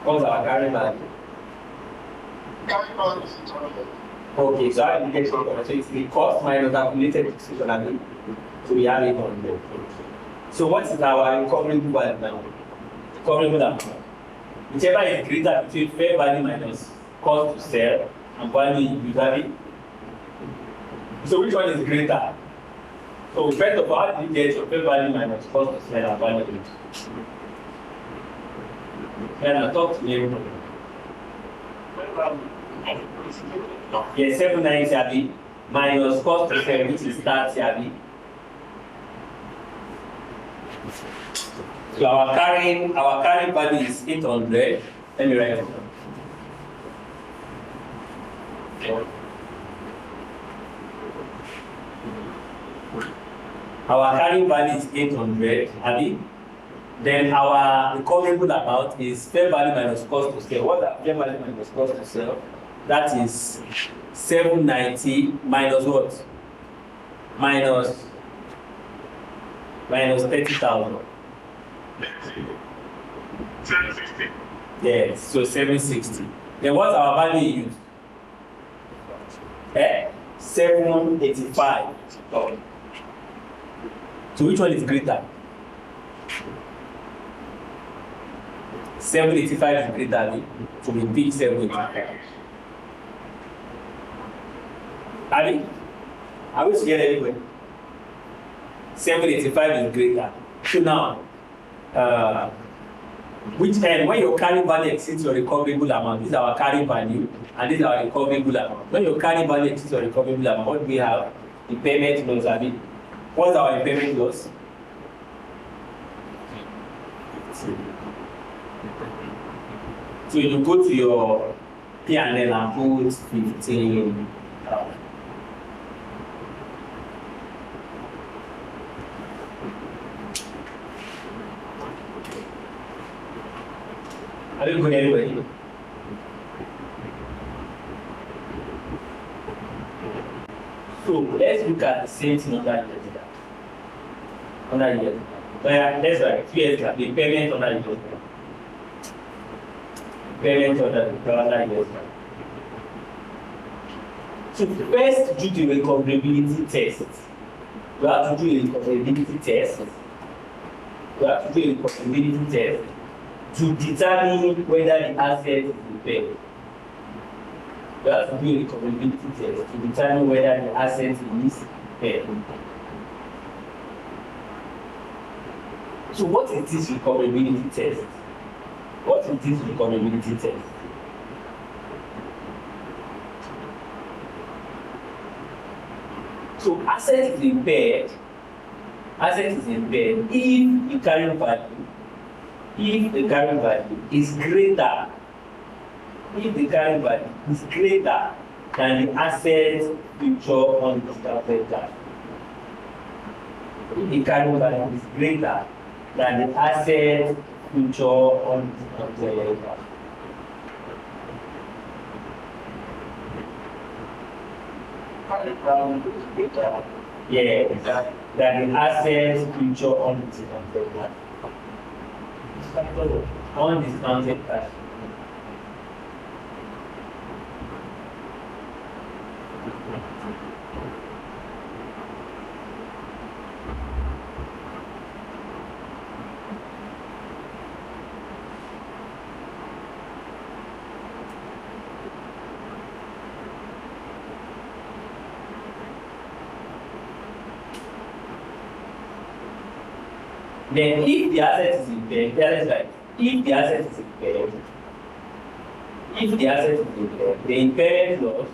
What's our carrying value? Carrying value is 200. Okay, so I get it. So it's the cost minus accumulated discretionary. So we have it on there. So what is our recoverable value now? Recoverable amount. Whichever is greater between fair value minus cost to sell and value you have it. So which one is greater? So first of all, how do you get your fair value minus cost to sell and value? Then talk to me. Yes, 790 Abi minus cost to sell, which is 30 Abi. So our carrying value is 800. Let me write it down. Our carrying value is 800, Abi. Then our recoverable amount is fair value minus cost to sell. What is fair value minus cost to sell? That is 790 minus what? Minus 30,000. 760. Yes, so 760. Then what's our value used? 785. So which one is greater? 785 is greater, so we pick 785. Are we together anyway? 785 is greater. So now, which end, when your carrying value exceeds your recoverable amount, this is our carrying value, and this is our recoverable amount. When your carrying value exceeds your recoverable amount, what do we have? Impairment loss, Abi. What's our impairment loss? So you go to your P&L and put 15. Are you going anywhere? So let's look at the same thing under years. Under years. That's right. 2 years ago, the payment under years. Payment under years. So first, do the recoverability test. We have to do a recoverability test. We have to do a recoverability test to determine whether the asset is paid. You have to do a recoverability test to determine whether the asset is impaired. So what is this recoverability test? What is this recoverability test? So asset is impaired. Asset is impaired if the carrying value is greater. If the carrying value is greater than the asset future undiscounted cash. If the carrying value is greater than the asset future undiscounted cash. Yeah, than the asset future undiscounted cash. Undiscounted cash. Then if the asset is impaired, if the asset is impaired, the impairment loss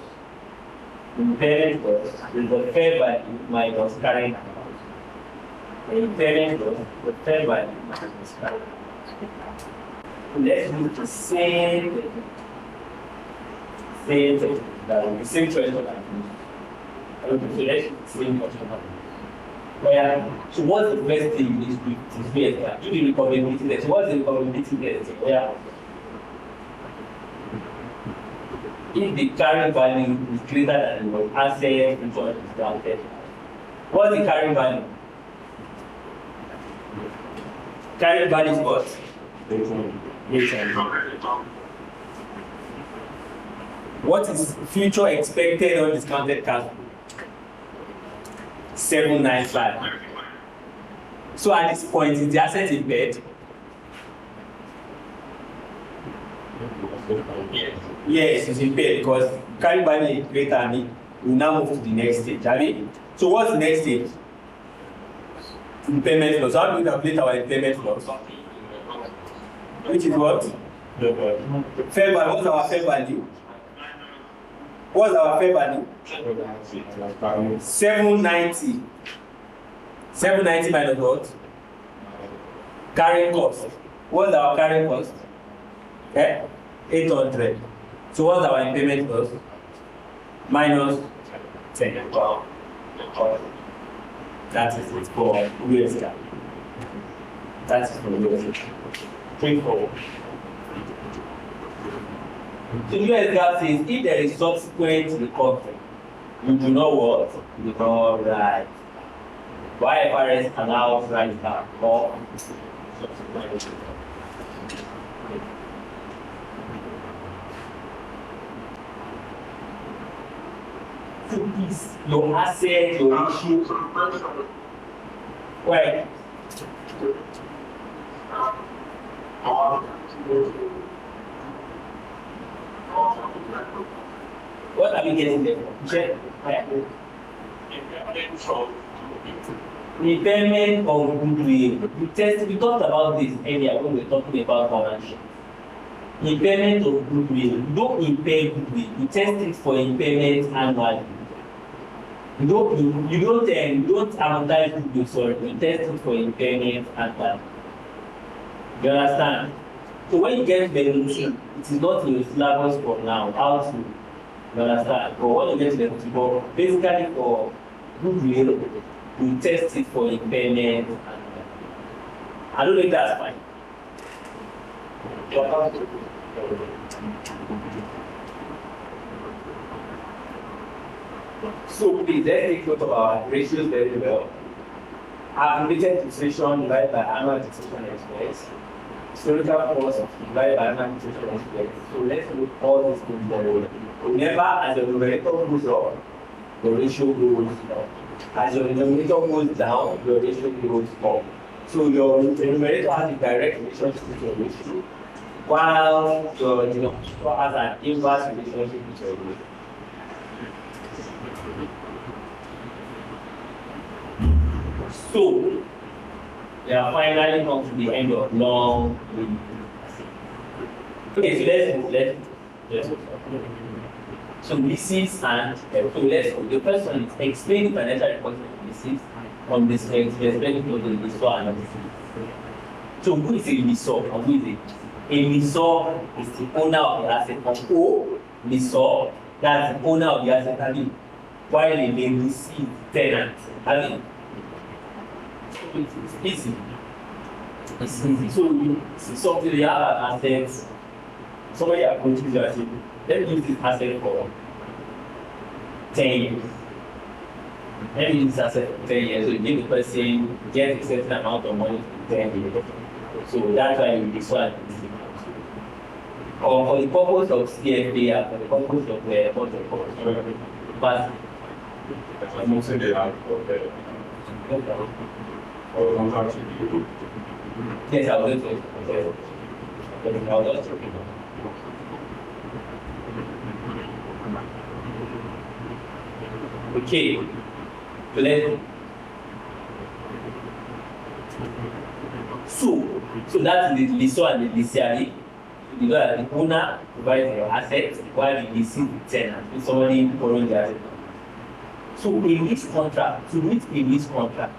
is the fair value minus carrying amount. The impairment loss is the fair value minus carrying amount. Let's do the same threshold. So let's do the same question. So what's the first thing you need to do? Do the recoverability test. What's the recoverability test? If the carrying value is greater than the asset future discounted. What's the carrying value? Carrying value is what? What is future expected undiscounted cash flow? 795. So at this point, is the asset impaired? Yes, it's impaired because carrying value is greater than it. We now move to the next stage. Have you? So what's the next stage? Impairment loss. How do we calculate our impairment loss? Which is what? Fair value. What's our fair value? What's our fair value? 790. 790 minus what? Carrying cost. What's our carrying cost? Okay? 800. So what's our impairment cost? Minus 10. That is it for US GAAP. That is for US GAAP. 3, 4. So US GAAP says if there is subsequent recovery, you do not what? You do not write. IFRS allows write back or subsequent. So is your asset, your issue. Right. What are we getting there? Check. The impairment of goodwill. We talked about this earlier when we were talking about balance sheet. Impairment of goodwill. You don't impair goodwill. You test it for impairment annually. You don't amortize goodwill, sorry. You test it for impairment annually. You understand? So when you get level 2, it is not in your syllabus for now. How to? You understand? But when you get level 2, but basically for goodwill, you test it for impairment annually. I don't think that's fine. So please, let's take note of our ratios very well. Accumulated depreciation divided by annual depreciation expense. Historical cost divided by annual depreciation expense. So let's look all these things very well. Remember, as your numerator goes up, the ratio goes up. As your denominator goes down, your ratio goes up. So your numerator has a direct relationship with your ratio. while your has an inverse relationship with your role. So, we are finally come to the end of long reading. Okay, so let's so leases and so let's go. The first one is explain financial reporting of leases on this explaining to the lessor and leasing. So who is a lessor and who is a lessor is the owner of the asset. And O lessor, that's the owner of the asset, having while a lease is tenant. Having it's easy. It's easy. So you see something you have an asset, somebody approaches you and says, let me use this asset for 10 years. Let me use this asset for 10 years. So you give the person, get a certain amount of money for 10 years. So that's why you decide. Or for the purpose of CFA, for the purpose of the but mostly they have or contract. yes, I was going to okay, so let's so that's the lessor and the leasee. The owner provides the asset while the leasing the tenant. If somebody borrowing the asset. So in this contract, to meet a lease contract,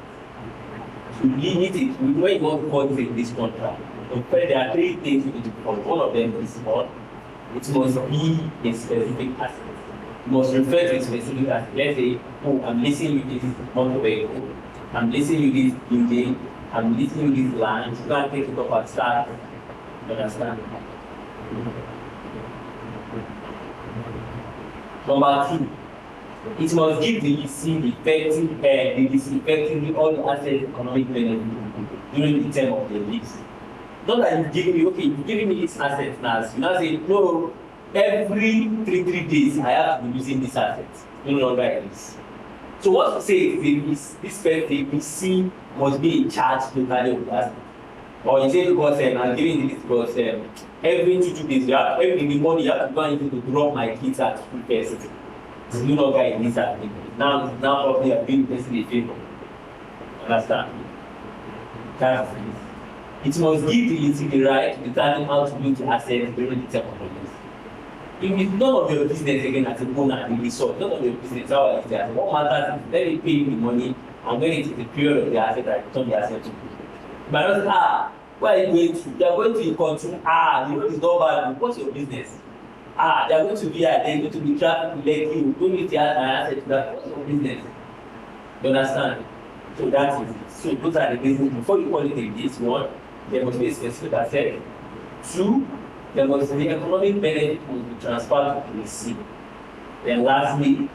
to limit it, when you want to call it a lease contract, there are three things you need to follow. One of them is one, it must be a specific asset. You must refer to a specific asset. Let's say, oh, I'm leasing you this motor vehicle, I'm leasing you this building, I'm leasing you this land, you can't take it up and start. You understand? Number two, it must give the leasing effectively all the asset economic benefit during the term of the lease. Not that you give me, okay, you give me this asset now. You now say, no, every three days I have to be using this asset. No longer a lease. So what you say is this first leasing must be in charge to carry of the asset. Or you say because I'm giving this because every 2 days, you have, every in the morning you have to go and to drop my kids at school first. It's no longer in this activity. Now probably I've been testing a favor. Understand? That's it. It must give the leasing the right to determine how to use the assets during the term of the lease. If it's none of your business again as a owner and the lessor, none of your business, how is that? What matters is let me pay you the money and when it is the period of the asset, I return the asset to you. But not where are you going to? You are going to a country, the road is not bad, what's your business? They are going to be they're going to be traffic to let you, don't need to add my asset to that, what's your business? You understand? So that is it. So those are the reasons. Before you call it a lease, one, there must be a specific asset. Two, there must be economic benefit must be transferred to the sea. Then lastly,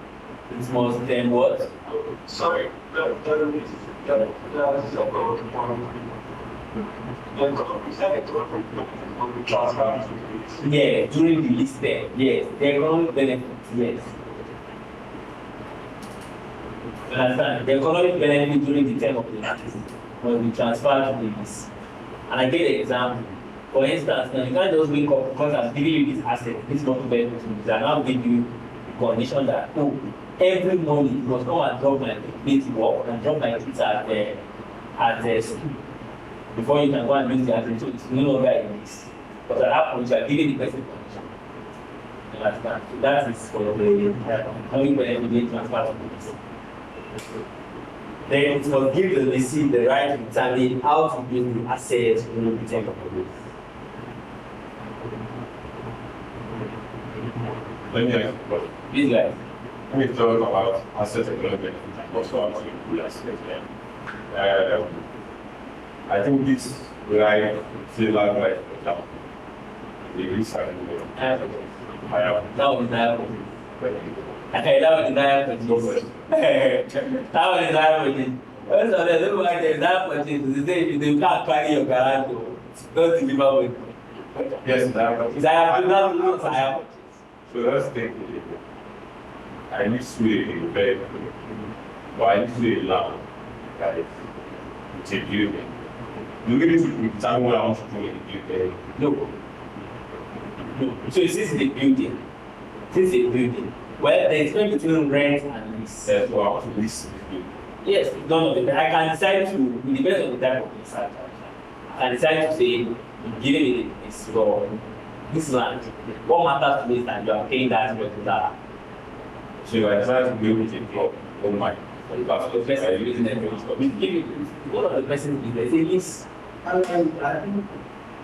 it must then what? Sorry, yeah, during the lease term, yes. The economic benefit, yes. You understand? The economic benefit during the term of the lease must be transferred to the lease. And I give an example. For instance, now you can't just wake up because I'm giving you this asset, this motor benefit, and now give you the condition that every morning you must come and drop my kids work and drop my kids at school before you can go and use the asset. So it's no longer a lease. Because at that point you are giving the person condition. You understand? So that is for the economic benefit being transferred to the lease. Then it must give the lessee the right to determine how to use the assets during the term of the lease. Let me ask you a question. These guys. Let me talk about asset economic benefit and also about good assets. I think this right similar right for example. The risk and That was deniable. Okay, that was deniable. That was deniable. First of all, look like there's that much to say if you can't carry your garage, don't deliver with. yes, Is I have not look I have. so let's take I need to do a very but I need to do a land that is it's a building. Do we need to determine what I want to do in the building? No. No. So this is the building. This is the building. Well, there is difference between rent and lease. That's what I want to list. Yes, none of it. I can decide to, it depends on the type of lease. I can decide to say, give me this for this land. What matters to me is that you are paying that regular. So I decided to build it for all my. The person using it, we give you one of the person is there's a lease. I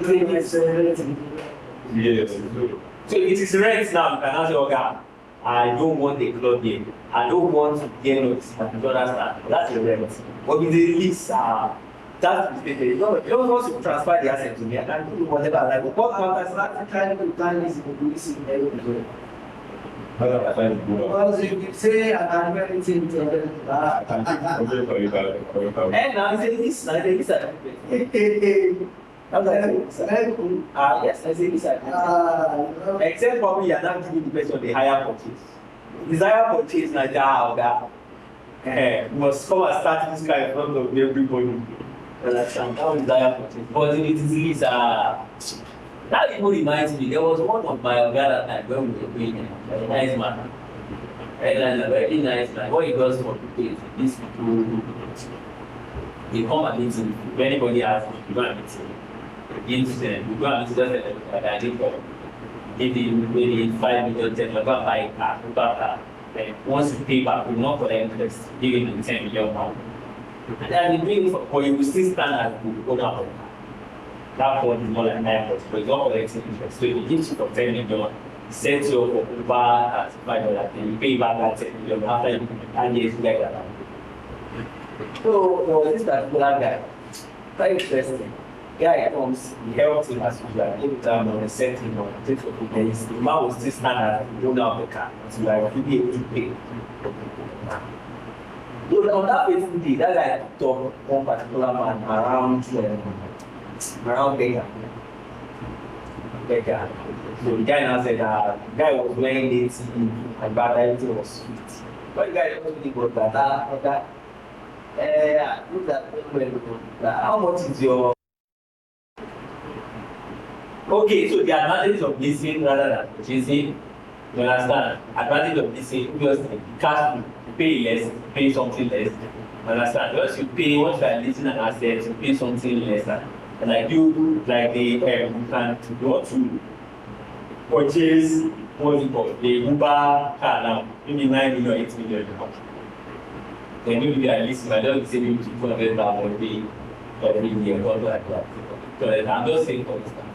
think it's relatively. Yes. So it is rent now. You can now say, okay, I don't want a club here. I don't want to get notice. You understand? That's the rent. But with the lease, that's the mistake. You don't want to transfer the asset to me. I can do whatever I like. But what matters is that Kind of plan is increasing every Well, Because if you say I can't get it into and now it's a lease. Now it's a lease. Yes, I say lease. Except probably you are not giving the person the higher purchase. Desire purchase na must come and start this guy in front of everybody. Understand? That was desire purchase. But if it is lease, that even reminds me, there was one of my other time when we were doing a nice man. A very nice man. What he does for people is these people, they come and meet him. If anybody asks him, you go and meet him. You go and meet him, just like I did for give him maybe 5 million, 10 million, go and buy a car, then once you pay back, you will not collect interest, give him the 10 million pounds. And then the doing for you will still stand as the owner of the car. That point is more like 9%, but it's not collecting interest. So if he gives you for 10 million, he sends you for over at $5, then you pay back that 10 million after you and years you get that. So there was this particular guy, very interesting. Guy comes, he helps him as usual, every time on a setting or takes for 2 days. The man will still stand as the owner of the car until like he be able to pay. So on that fateful day, that guy took one particular man around Baker. So the guy now said that the guy was wearing it and bad everything was sweet. But the guy was really good that look at how much is your okay, so the advantage of leasing rather than purchasing, you understand? Advantage of leasing because the cash you pay less, pay something less. You understand? Once you are leasing an asset, you pay something lesser. And like you can you want to purchase what's it called? The Uber car now, maybe 9 million, 8 million. Then maybe at least I don't say maybe 200,000 every year or like that. So I'm just saying for instance.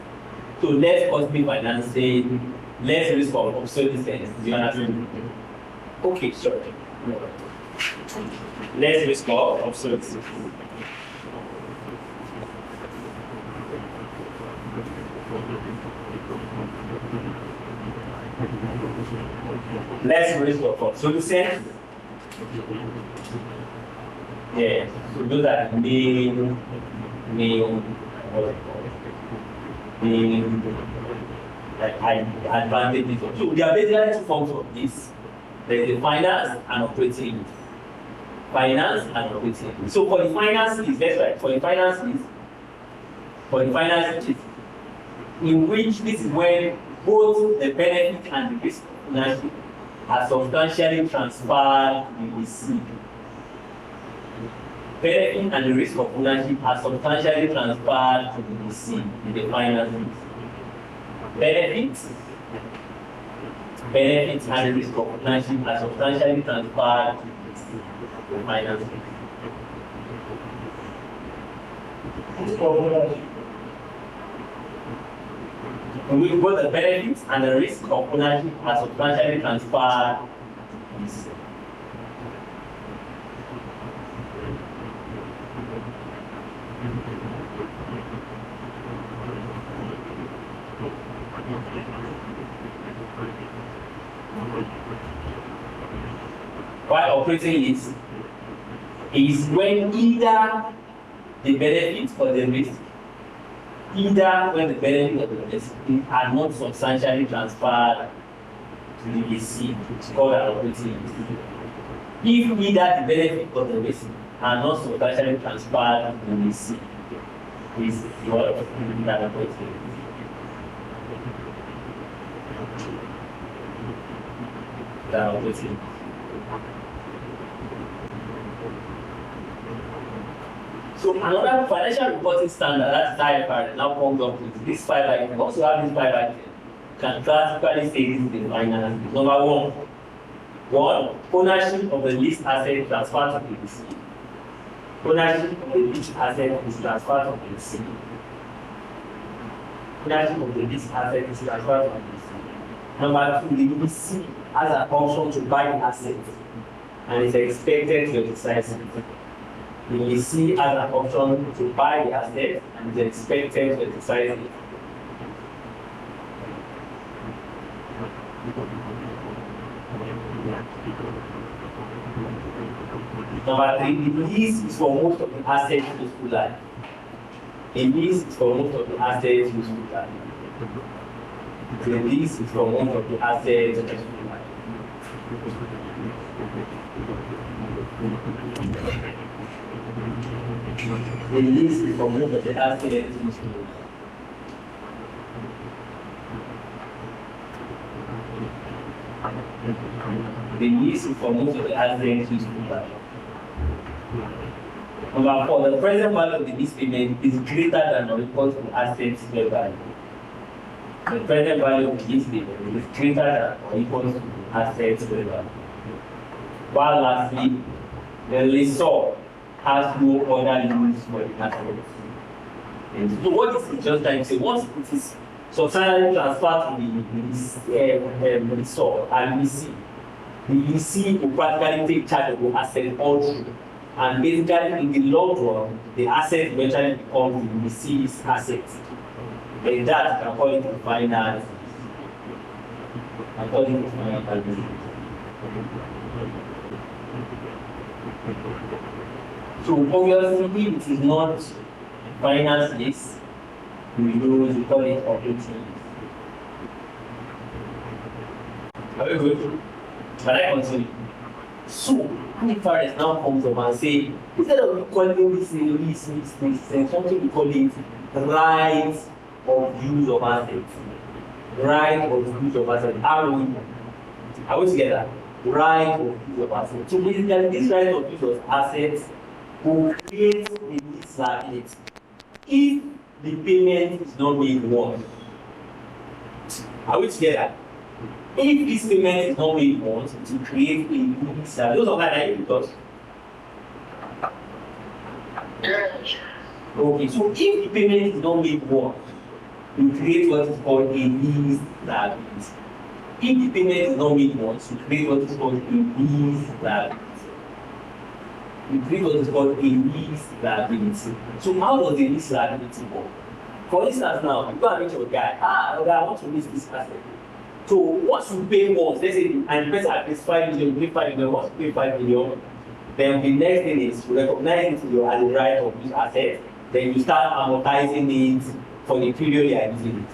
So less costly financing, less risk of obsolescence. Do you understand? Okay, sorry. Less risk of obsolescence. Less risk of obsolescence. Yeah, so those are the main advantages. So there are basically 2 forms of this. There is the finance and operating. Finance and operating. So for the finance is that's right. For the finance is in which this is when both the benefit and the risk of ownership are substantially transferred in the seed. Benefit and the risk of ownership are substantially transferred to the seed in the finances. Benefits and the risk of ownership are substantially transferred to the finances. In which both the benefits and the risk of ownership are substantially transferred to the seed. While operating is when either the benefit or the risk, are not substantially transferred to the receipt, it's called an operating. If either the benefit or the risk are not substantially transferred to the receipt, is what an operating. That was it. So another financial reporting standard, that's IFRS, now comes up with this 5 items. Also have this 5 items. Can classically say this is finance. Number one, ownership of the leased asset transferred to the leasee. Ownership of the leased asset is transferred to the leasee. Ownership of the leased asset is transferred to the leasee. Number 2, the leasee has an option to buy the asset and is expected to exercise it. The leasee has an option to buy the asset and is expected to exercise it. Number 3, the lease is for most of the assets useful life. The lease is for most of the assets useful life. The lease is for most of the assets useful life. The lease is for most of the assets useful life. The lease is for most of the assets useful life. Number 4, the present value of the lease payment is greater than or equal to assets fair value. The present value of the lease payment is greater than or equal to assets fair value. While lastly, the lessor has no other use for the assets. And so what is it just trying to say? Once it is substantially transferred to the lessor and the leasee will practically take charge of the asset all through. And basically, in the long run, the asset eventually becomes the leasee's assets. And that can call it the finance. According to finance. So obviously, if it is not finance lease, we call it operating lease. Are we good? Can I continue? So, IFRS now comes up and say, instead of calling this lease, something we call it right of use of assets. Right of use of assets. Are we together? Right of use of assets. So basically, this right of use of assets will create a lease liability if the payment is not made once. Are we together? If this payment is not made once, it will create a lease liability. Those are that because. Okay, so if the payment is not made once, you create what is called a lease liability. If the payment is not made once, you create what is called a lease liability. You create what is called a lease liability. So how does the lease liability work? For instance, now you go and meet your guy. I want to lease this asset. So once you pay once, let's say, and the person pays 5 million, you pay 5 million, once you pay 5 million, then the next thing is you recognize it as the right of use asset, then you start amortizing it for the period you are using it.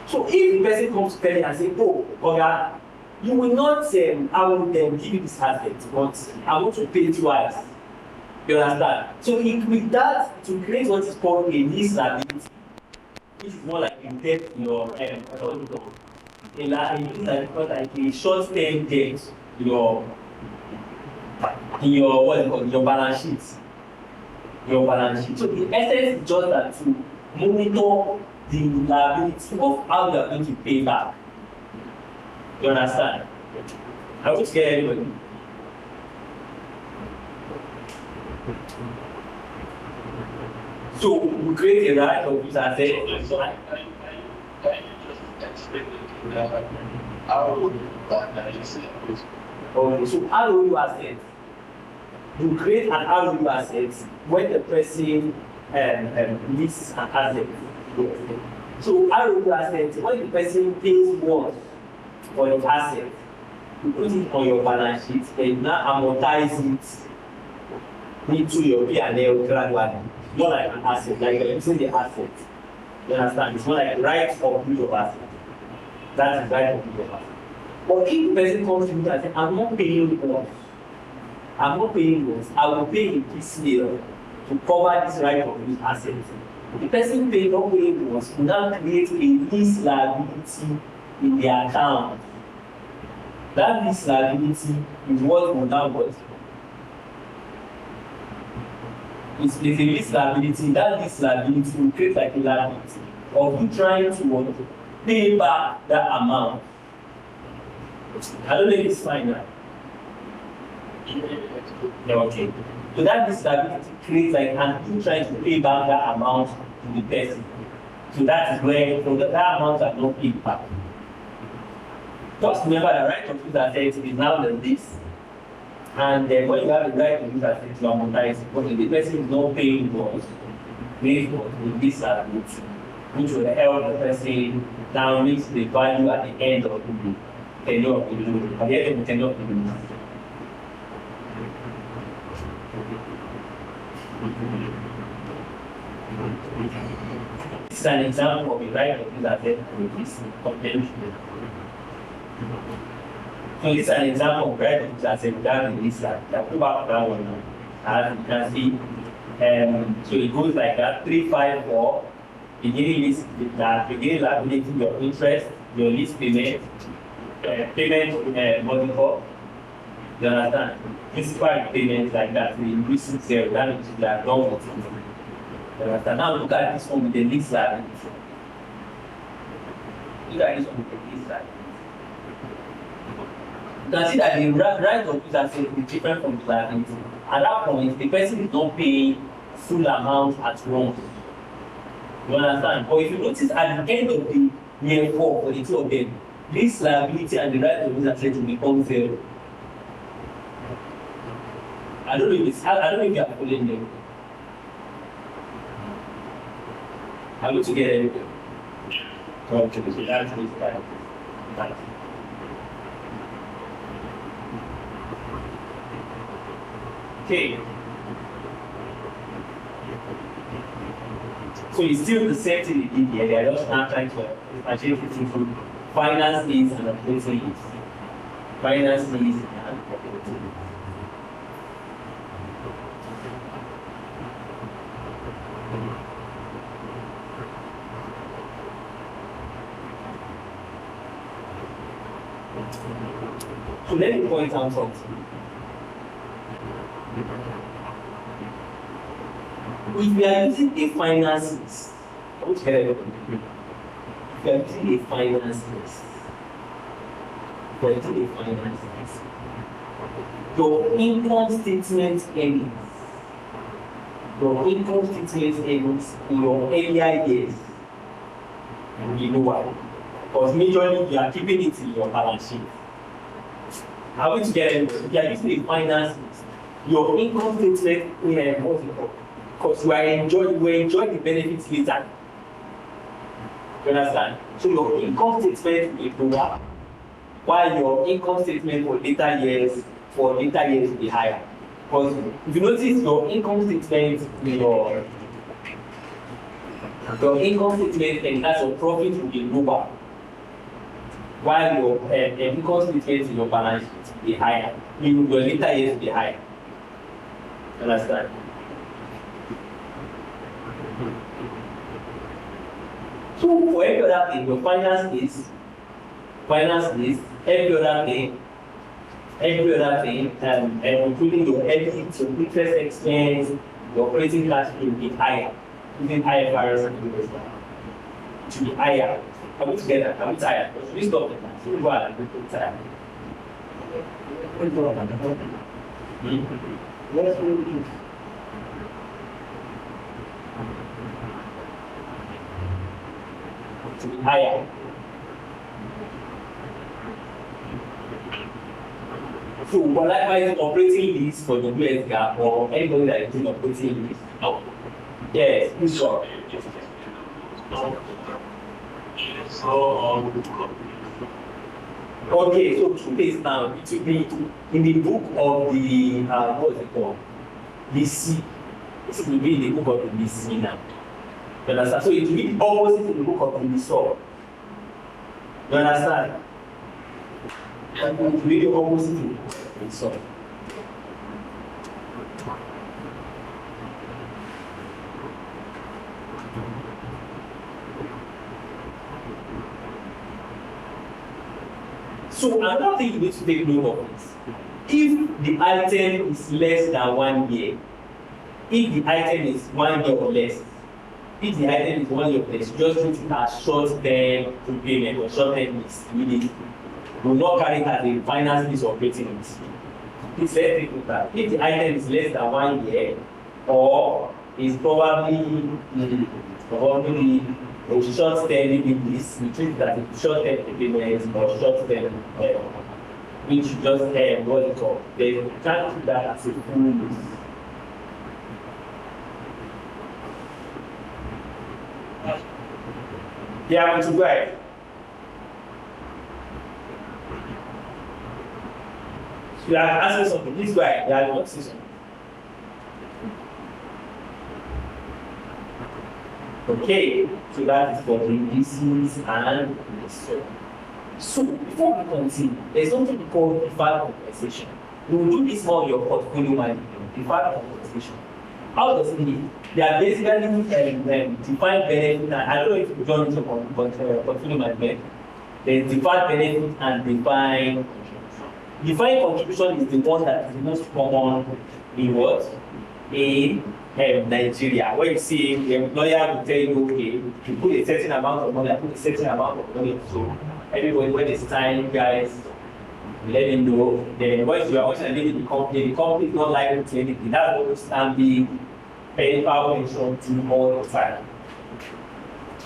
So if the person comes to tell you and say, oh, Oga, you will not I will then give you this asset, but I want to pay twice. You understand? So with that, to create what is called a lease liability, which is more like a debt in your like a short-term debt in your your balance sheet. Your balance sheet. So the essence is just that to monitor the liability of how you are going to pay back. You understand? I will get everybody. So we create a right of use asset. Okay, so ROU asset. You create an ROU asset when the person leases an asset. So ROU asset, when the person pays once for the asset, you put it on your balance sheet and you now amortize it into your P&L gradually. More like an asset, like you're using the asset. You understand? It's more like right of use of asset. That's the right of use of asset. But if the person comes to me and says, I'm not paying once, I will pay in piecemeal to cover this right of use asset. The person not paying once will now create a lease liability in the account, that lease liability is what will now what? It's a lease liability. That lease liability will create like a liability of you trying to what? Pay back that amount. I don't know if it's fine now. Yeah, okay. So that lease liability creates like and you trying to pay back that amount to the person. So that is where so that amount are not paid back. Just remember the right of use assets is now the lease. And then when you have the right to use assets, you amortize it. But if the person is not paying for it, pay for this liability, which will help the person now reach the value at the end of the tenure of the loan, at the end of the tenure of the loan. This is an example of a right of use asset with this convention. So this is an example of right of use asset without the lease that go back to that one now. As you can see, so it goes like that 354. Beginning lease that beginning liability, your interest, your lease payment, multiple. You understand? Principal payments like that, we increase it zero. That means you are done with it. You understand? Now look at this one with the lease liability. Look at this one with the lease liability. You can see that the right of use asset is different from the liability. At that point, the person is not paying full amount at once. You understand? But if you notice at the end of the year 4 for the two of them, this liability and the right of use asset will become zero. I don't know if you are following them. I'm going to get it. Okay, so that's this time. Okay. So it's still the same thing they did here. They are just now trying to achieve it into finance needs and operating needs. Finance needs and operating needs. So let me point out something. If we are using a finances, if we are using a finances, your income statement earnings in your earlier years, you know why? Because majorly you are keeping it in your balance sheet. How we together? If you are using the finances, your income statement what's it called? Because you enjoy the benefits later. You understand? So your income statement will go up, while your income statement for later years will be higher. Because if you notice your income statement your income statement and that's your profit will be lower, while your income statement in your balance sheet will be higher. Your later years will be higher. You understand? So for every other thing, your finance is every other thing, including your edit, your interest expense, your operating cash flow will be higher. Using IFRS to be higher. Are we together? Are we tired? Should we stop it now? Should we go out and be tired? Yes, we will. To be higher. So, but likewise, operating lease for the US GAAP or anybody that is doing operating lease. No. Yes, it's sure. Okay, so 2 days now, it will be in the book of the, what is it called? The C. This will be in the book of the C now. You understand? So it will be opposite in the book of the Saw. You understand? It will be the opposite in the book of the Saw. So another thing you need to take note of is if the item is less than 1 year, if the item is 1 year or less, if the item is 1 year or less, just treat it as short-term repayment or short-term lease immediately. Do not carry it as a finance lease operating lease. Please let's take note that if the item is less than 1 year or is probably a short-term lease, we treat it as a short-term repayment or short-term which you just what it called. They can't treat that as a full lease. Yeah, I'm to go ahead. So you are asking something. Please go ahead. Yeah, I want to say something. Okay, so that is for the leases and the so. So before we continue, there's something we call deferred compensation. We will do this more in your portfolio management. Deferred compensation. How does it mean? They are basically defined benefit, and I don't know if you've done it on portfolio management. There's defined benefit and defined contribution. Defined contribution is the one that is the most common in what? In Nigeria. Where you see the employer will tell you, okay, you put a certain amount of money, I put a certain amount of money. So everybody, when it's time, guys, let them know. Then once you are also leaving the company is not liable to anything. That's what stand be paying power insurance to all the time.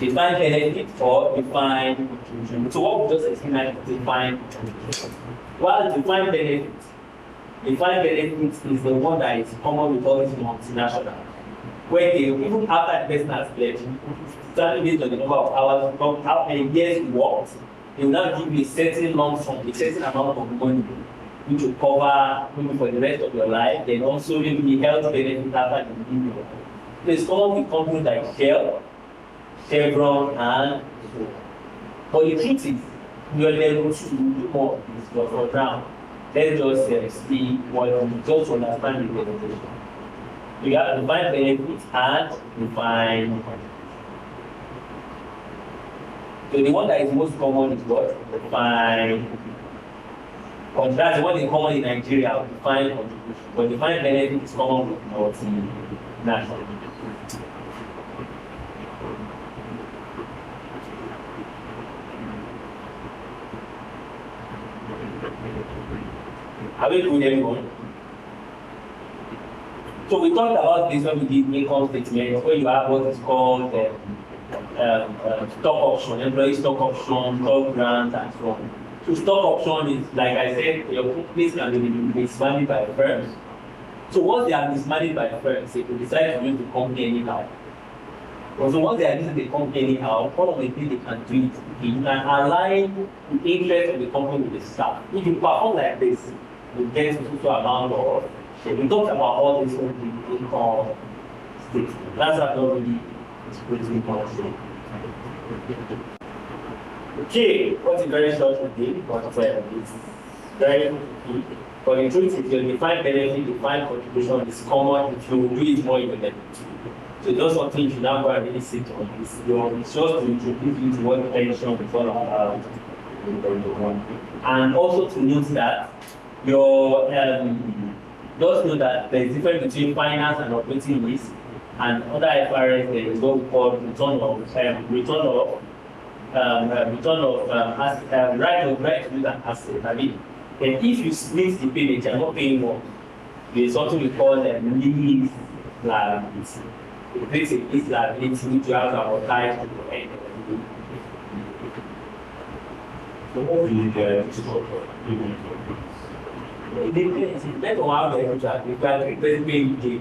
Define benefit or define contribution. So what we just explained is define contribution. While define benefit is the one that is common with all these multinationals. Where they, even after the person has left, starting based on the number of hours, how many years you worked, they will now give you a certain lump sum, a certain amount of money, which will cover maybe for the rest of your life, then also maybe health benefit after the beginning. So it's common with companies like Shell, Chevron, and so. But the truth is, we are level 2 do more of this, but for now, let's just see what we just understand the benefit. We have to define benefits and define. So the one that is most common is what? Define. That's the one that is common in Nigeria, define contribution. But define benefit is common with multinational. Have you doing everyone? So we talked about this when we did income statement, where you have what is called stock option, employee stock option, stock grant, and so on. So stock option is, like I said, your companies can be dismantled by firms. So once they are dismantled by firms, they can decide to use the company anyhow. So once they are using the company anyhow, one of the things they can do is you can align the interest of the company with the staff. If you perform like this, you get a total amount of. We talked about all this income statement. That's not really pretty important. Okay, what's a very short today, but it's very key. But the truth is, your defined benefit, defined contribution is common if you do it more, you will get it. So just something you should now go and really sit on this. It's just to introduce you to what pension is all about. And also to note that your just know that there is difference between finance and operating lease, and other IFRS there is what we call return of right to use an asset. I mean, and if you split the payment, you are not paying more. There is something we call lease liability. It creates a lease liability which you have to amortize to the end. So what will you get? It depends on how the contract. If you are present paying you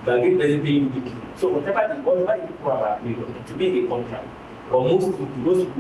are present paying. So whatever you require to be a contract, or most people